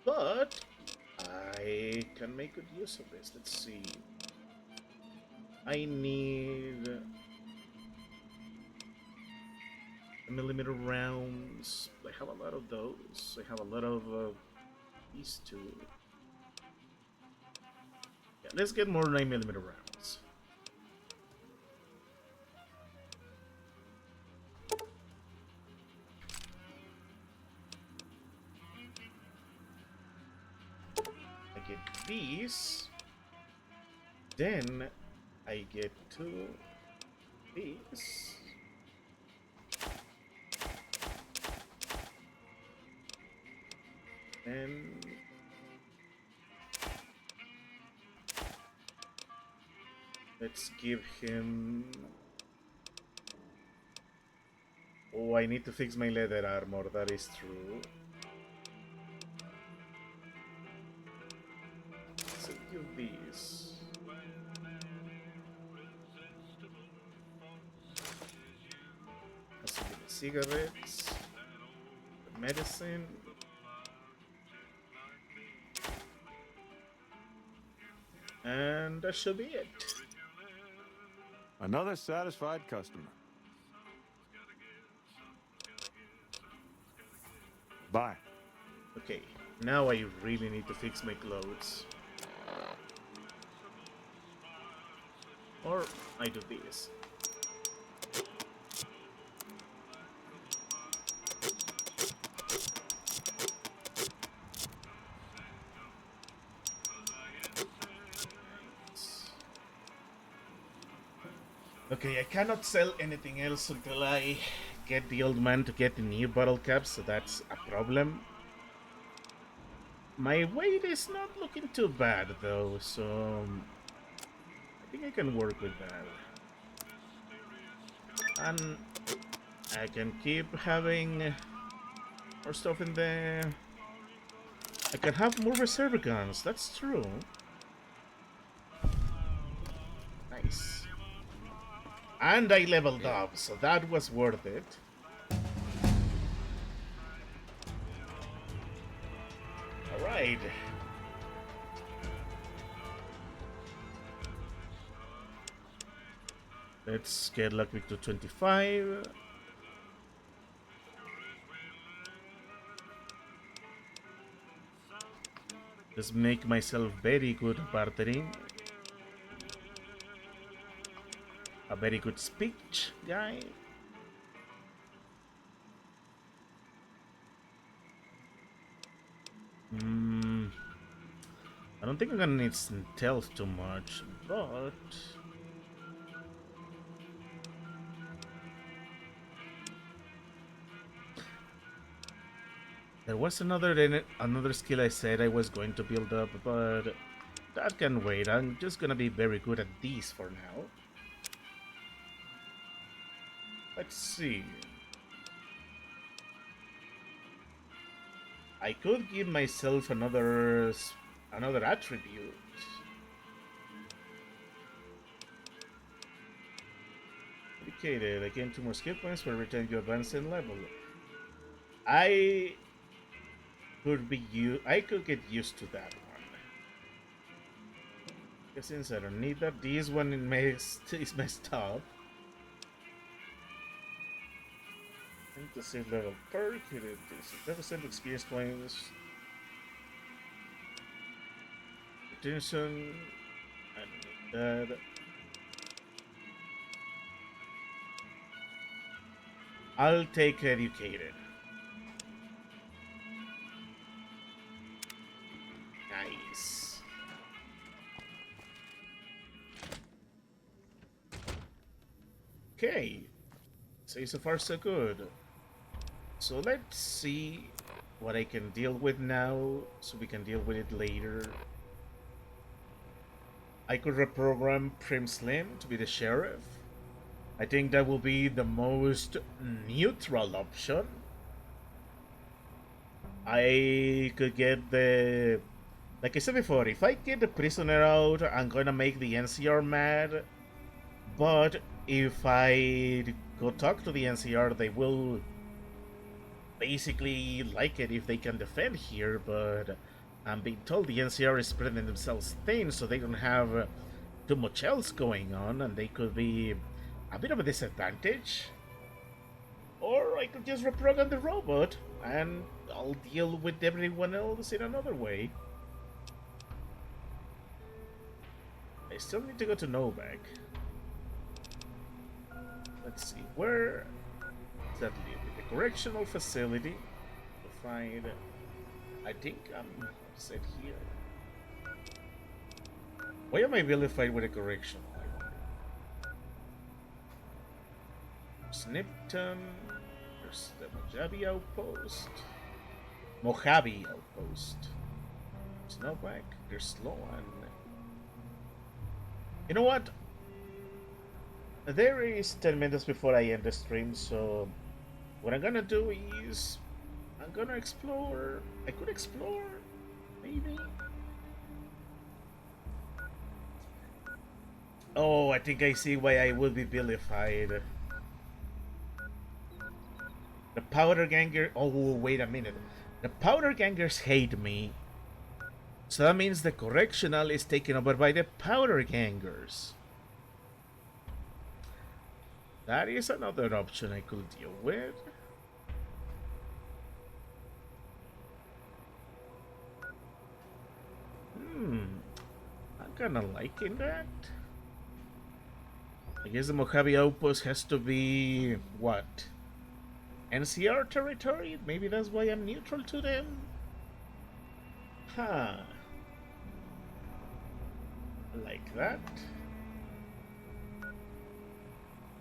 But I can make good use of this. Let's see. I need millimeter rounds. I have a lot of those. I have a lot of these two. Yeah, let's get more 9mm rounds. I get these. Then I get two these. And let's give him Oh, I need to fix my leather armor, that is true. So give these. Let's give me cigarettes, the medicine. And that should be it. Another satisfied customer. Bye. Okay, now I really need to fix my clothes. Or I do this. Okay, I cannot sell anything else until I get the old man to get the new bottle caps, so that's a problem. My weight is not looking too bad though, so I think I can work with that. And I can keep having more stuff in there. I can have more reserve guns, that's true. Nice. And I leveled up, so that was worth it. Alright. Let's get lucky to 25. Just make myself very good at bartering. A very good speech guy. I don't think I'm gonna need stealth too much, but there was another skill I said I was going to build up, but that can wait. I'm just gonna be very good at these for now. Let's see. I could give myself another attribute. Indicated. I gain 2 more skill points for every time you advance in level. I could get used to that one. Because since I don't need that, this one is messed up. I need to save level perk. It is 10% experience points. Attention. I don't need that. I'll take educated. Nice. Okay. So far so good. So let's see what I can deal with now, so we can deal with it later. I could reprogram Prim Slim to be the sheriff. I think that will be the most neutral option. I could get the... Like I said before, if I get the prisoner out, I'm gonna make the NCR mad. But if I go talk to the NCR, they will basically like it if they can defend here, but I'm being told the NCR is spreading themselves thin, so they don't have too much else going on, and they could be a bit of a disadvantage. Or I could just reprogram the robot, and I'll deal with everyone else in another way. I still need to go to Novak. Let's see, where does that leave me? The correctional facility. To find... I think I'm set here. Why am I vilified with a correctional? Snipton. There's the Mojave outpost. Mojave outpost. There's Novak. There's Sloan. You know what? There is 10 minutes before I end the stream, so What I'm gonna do is I'm gonna explore. I could explore, maybe. Oh, I think I see why I will be vilified. The powder ganger. Oh, wait a minute. The powder gangers hate me. So that means the correctional is taken over by the powder gangers. That is another option I could deal with. I'm kinda liking that. I guess the Mojave Outpost has to be what? NCR territory? Maybe that's why I'm neutral to them? Huh. Like that.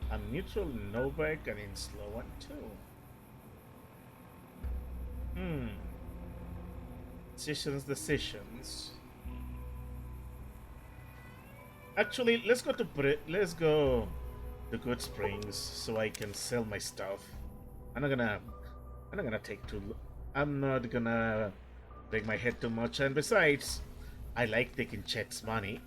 I'm neutral in Novak and in Sloan too. Decisions. Actually, let's go to Good Springs so I can sell my stuff. I'm not gonna take I'm not gonna break my head too much, and besides, I like taking Chet's money.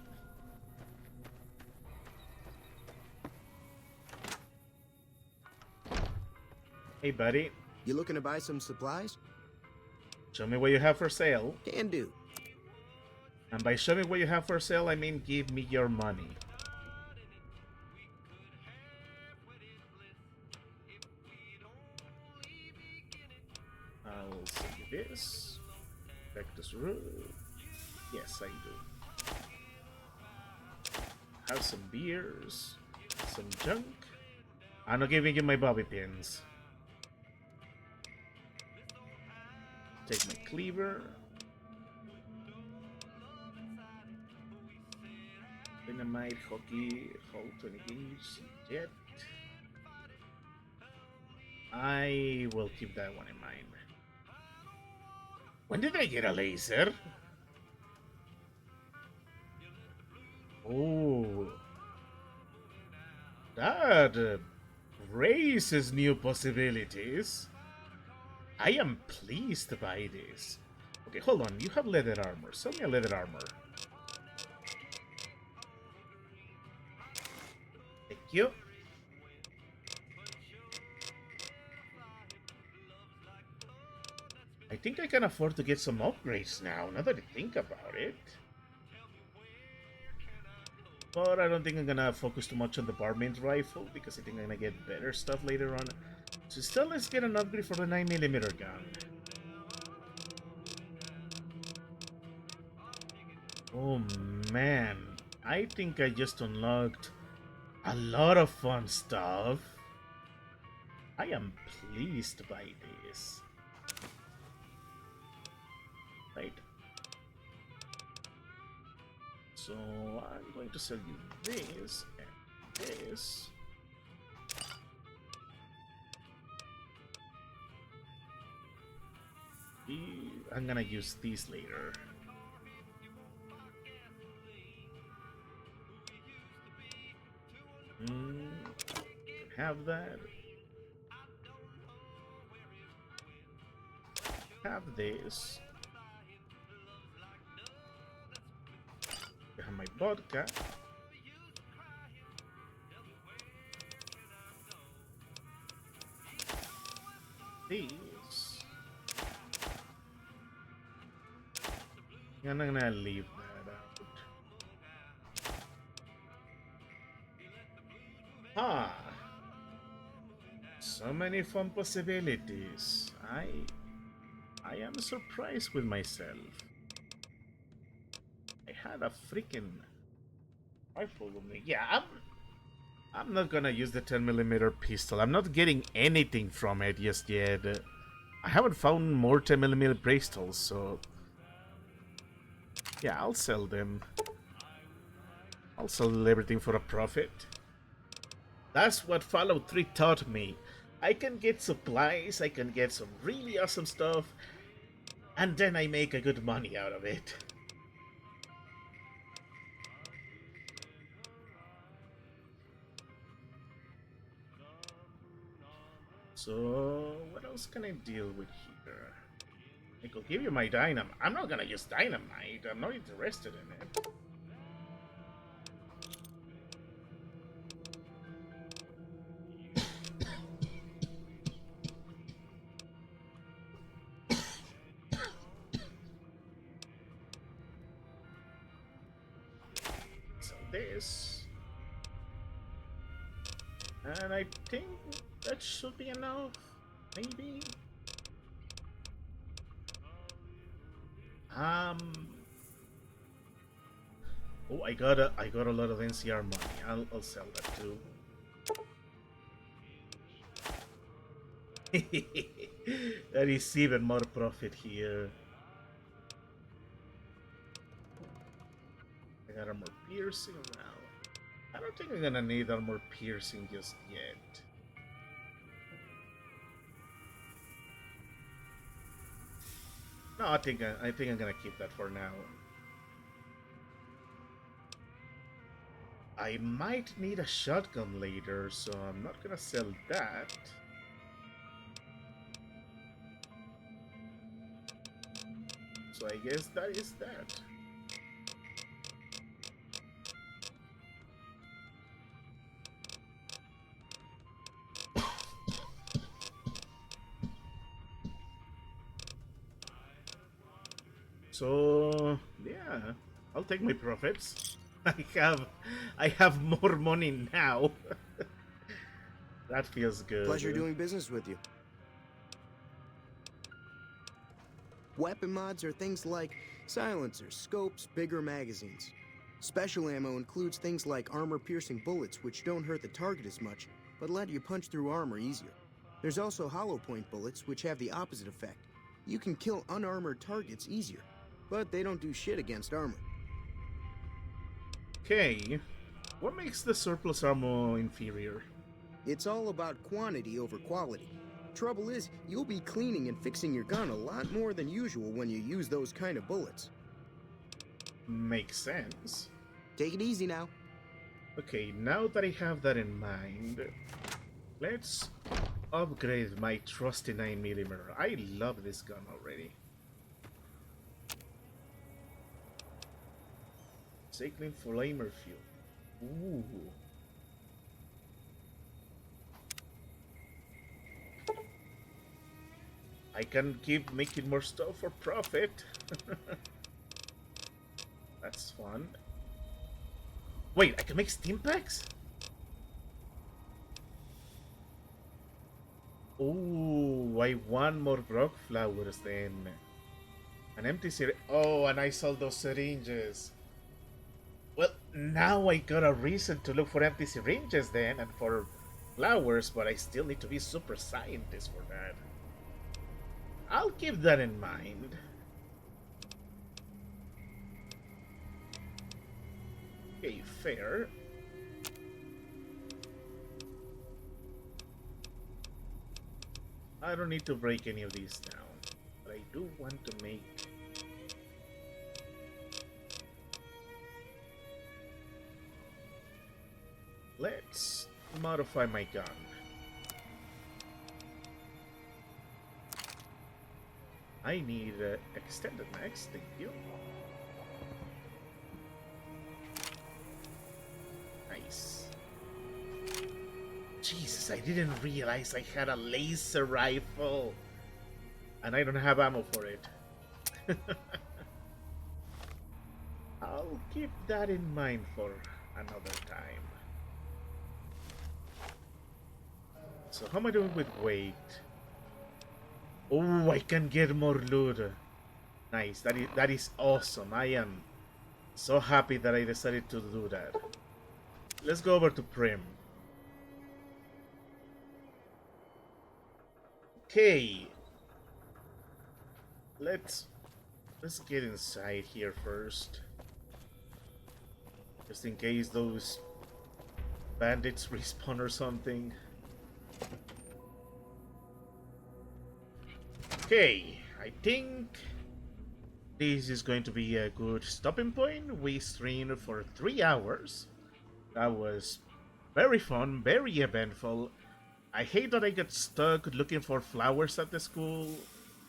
Hey buddy. You looking to buy some supplies? Show me what you have for sale. Can do. And by show me what you have for sale, I mean give me your money. I'll send you this. Cactus Root. Yes, I do. Have some beers. Some junk. I'm not giving you my bobby pins. Take my cleaver. Dynamite, hockey, hold 20 gauge, jet. I will keep that one in mind. When did I get a laser? Oh, that raises new possibilities. I am pleased by this. Okay, hold on. You have leather armor. Sell me a leather armor. Thank you. I think I can afford to get some upgrades now that I think about it. But I don't think I'm gonna focus too much on the Barmaid's rifle because I think I'm gonna get better stuff later on. So still, let's get an upgrade for the 9mm gun. Oh man, I think I just unlocked a lot of fun stuff. I am pleased by this. Right. So I'm going to sell you this and this. I'm gonna use these later. Have that. Have this. I have my vodka. These. And I'm gonna leave that out. Ah, so many fun possibilities. I am surprised with myself. I had a freaking rifle with me. Yeah, I'm not gonna use the 10mm pistol. I'm not getting anything from it just yet. I haven't found more 10mm pistols, so yeah, I'll sell them. I'll sell everything for a profit. That's what Fallout 3 taught me. I can get supplies, I can get some really awesome stuff, and then I make a good money out of it. So, what else can I deal with here? I could give you my dynamite. I'm not gonna use dynamite. I'm not interested in it. So this. And I think that should be enough. Maybe. Oh, I got a lot of NCR money. I'll sell that too. That is even more profit here. I got armor piercing now. I don't think I'm gonna need armor piercing just yet. No, I think I'm gonna keep that for now. I might need a shotgun later, so I'm not gonna sell that. So I guess that is that. So yeah, I'll take my profits. I have more money now. That feels good. Pleasure doing business with you. Weapon mods are things like silencers, scopes, bigger magazines. Special ammo includes things like armor-piercing bullets, which don't hurt the target as much, but let you punch through armor easier. There's also hollow point bullets, which have the opposite effect. You can kill unarmored targets easier, but they don't do shit against armor. Okay, what makes the surplus ammo inferior? It's all about quantity over quality. Trouble is, you'll be cleaning and fixing your gun a lot more than usual when you use those kind of bullets. Makes sense. Take it easy now. Okay, now that I have that in mind, let's upgrade my trusty 9mm. I love this gun already. Cycling flamer fuel. Ooh. I can keep making more stuff for profit. That's fun. Wait, I can make steam packs? Oh, I want more grog flowers then. An empty syringe. Oh, and I sold those syringes. Well, now I got a reason to look for empty syringes then, and for flowers, but I still need to be super scientist for that. I'll keep that in mind. Okay, fair. I don't need to break any of these down, but I do want to make... Let's modify my gun. I need extended mags, thank you. Nice. Jesus, I didn't realize I had a laser rifle. And I don't have ammo for it. I'll keep that in mind for another time. So how am I doing with weight? Oh, I can get more loot. Nice. That is awesome. I am so happy that I decided to do that. Let's go over to Prim. Okay. Let's get inside here first. Just in case those bandits respawn or something. Okay, I think this is going to be a good stopping point. We streamed for 3 hours. That was very fun, very eventful. I hate that I get stuck looking for flowers at the school.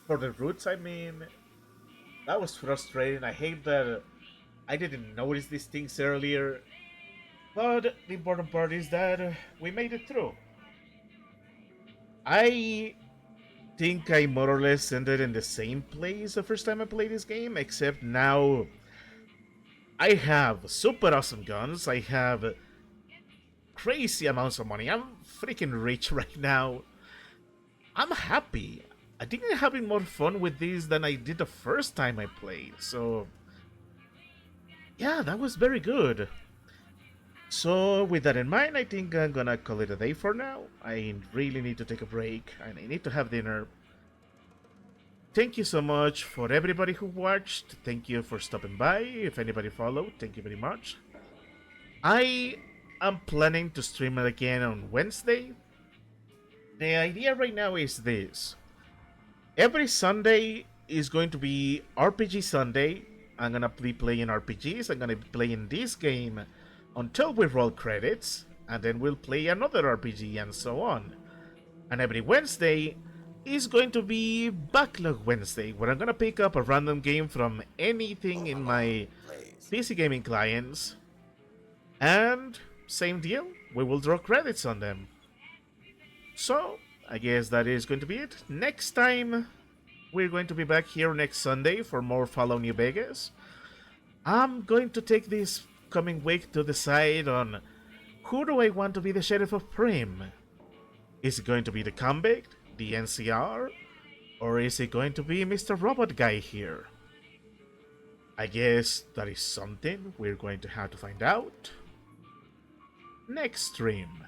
For the roots, I mean. That was frustrating. I hate that I didn't notice these things earlier. But the important part is that we made it through. I think I more or less ended in the same place the first time I played this game, except now I have super awesome guns. I have crazy amounts of money. I'm freaking rich right now. I'm happy. I think I'm having more fun with this than I did the first time I played. So, yeah, that was very good. So, with that in mind, I think I'm gonna call it a day for now. I really need to take a break and I need to have dinner. Thank you so much for everybody who watched. Thank you for stopping by. If anybody followed, thank you very much. I am planning to stream it again on Wednesday. The idea right now is this. Every Sunday is going to be RPG Sunday. I'm gonna be playing RPGs. I'm gonna be playing this game until we roll credits, and then we'll play another RPG and so on. And every Wednesday is going to be Backlog Wednesday, where I'm gonna pick up a random game from anything in my PC gaming clients. And same deal, we will draw credits on them. So, I guess that is going to be it. Next time, we're going to be back here next Sunday for more Fallout New Vegas. I'm going to take this coming week to decide on who do I want to be the Sheriff of Prim. Is it going to be the convict, the NCR, or is it going to be Mr. Robot Guy here? I guess that is something we're going to have to find out next stream.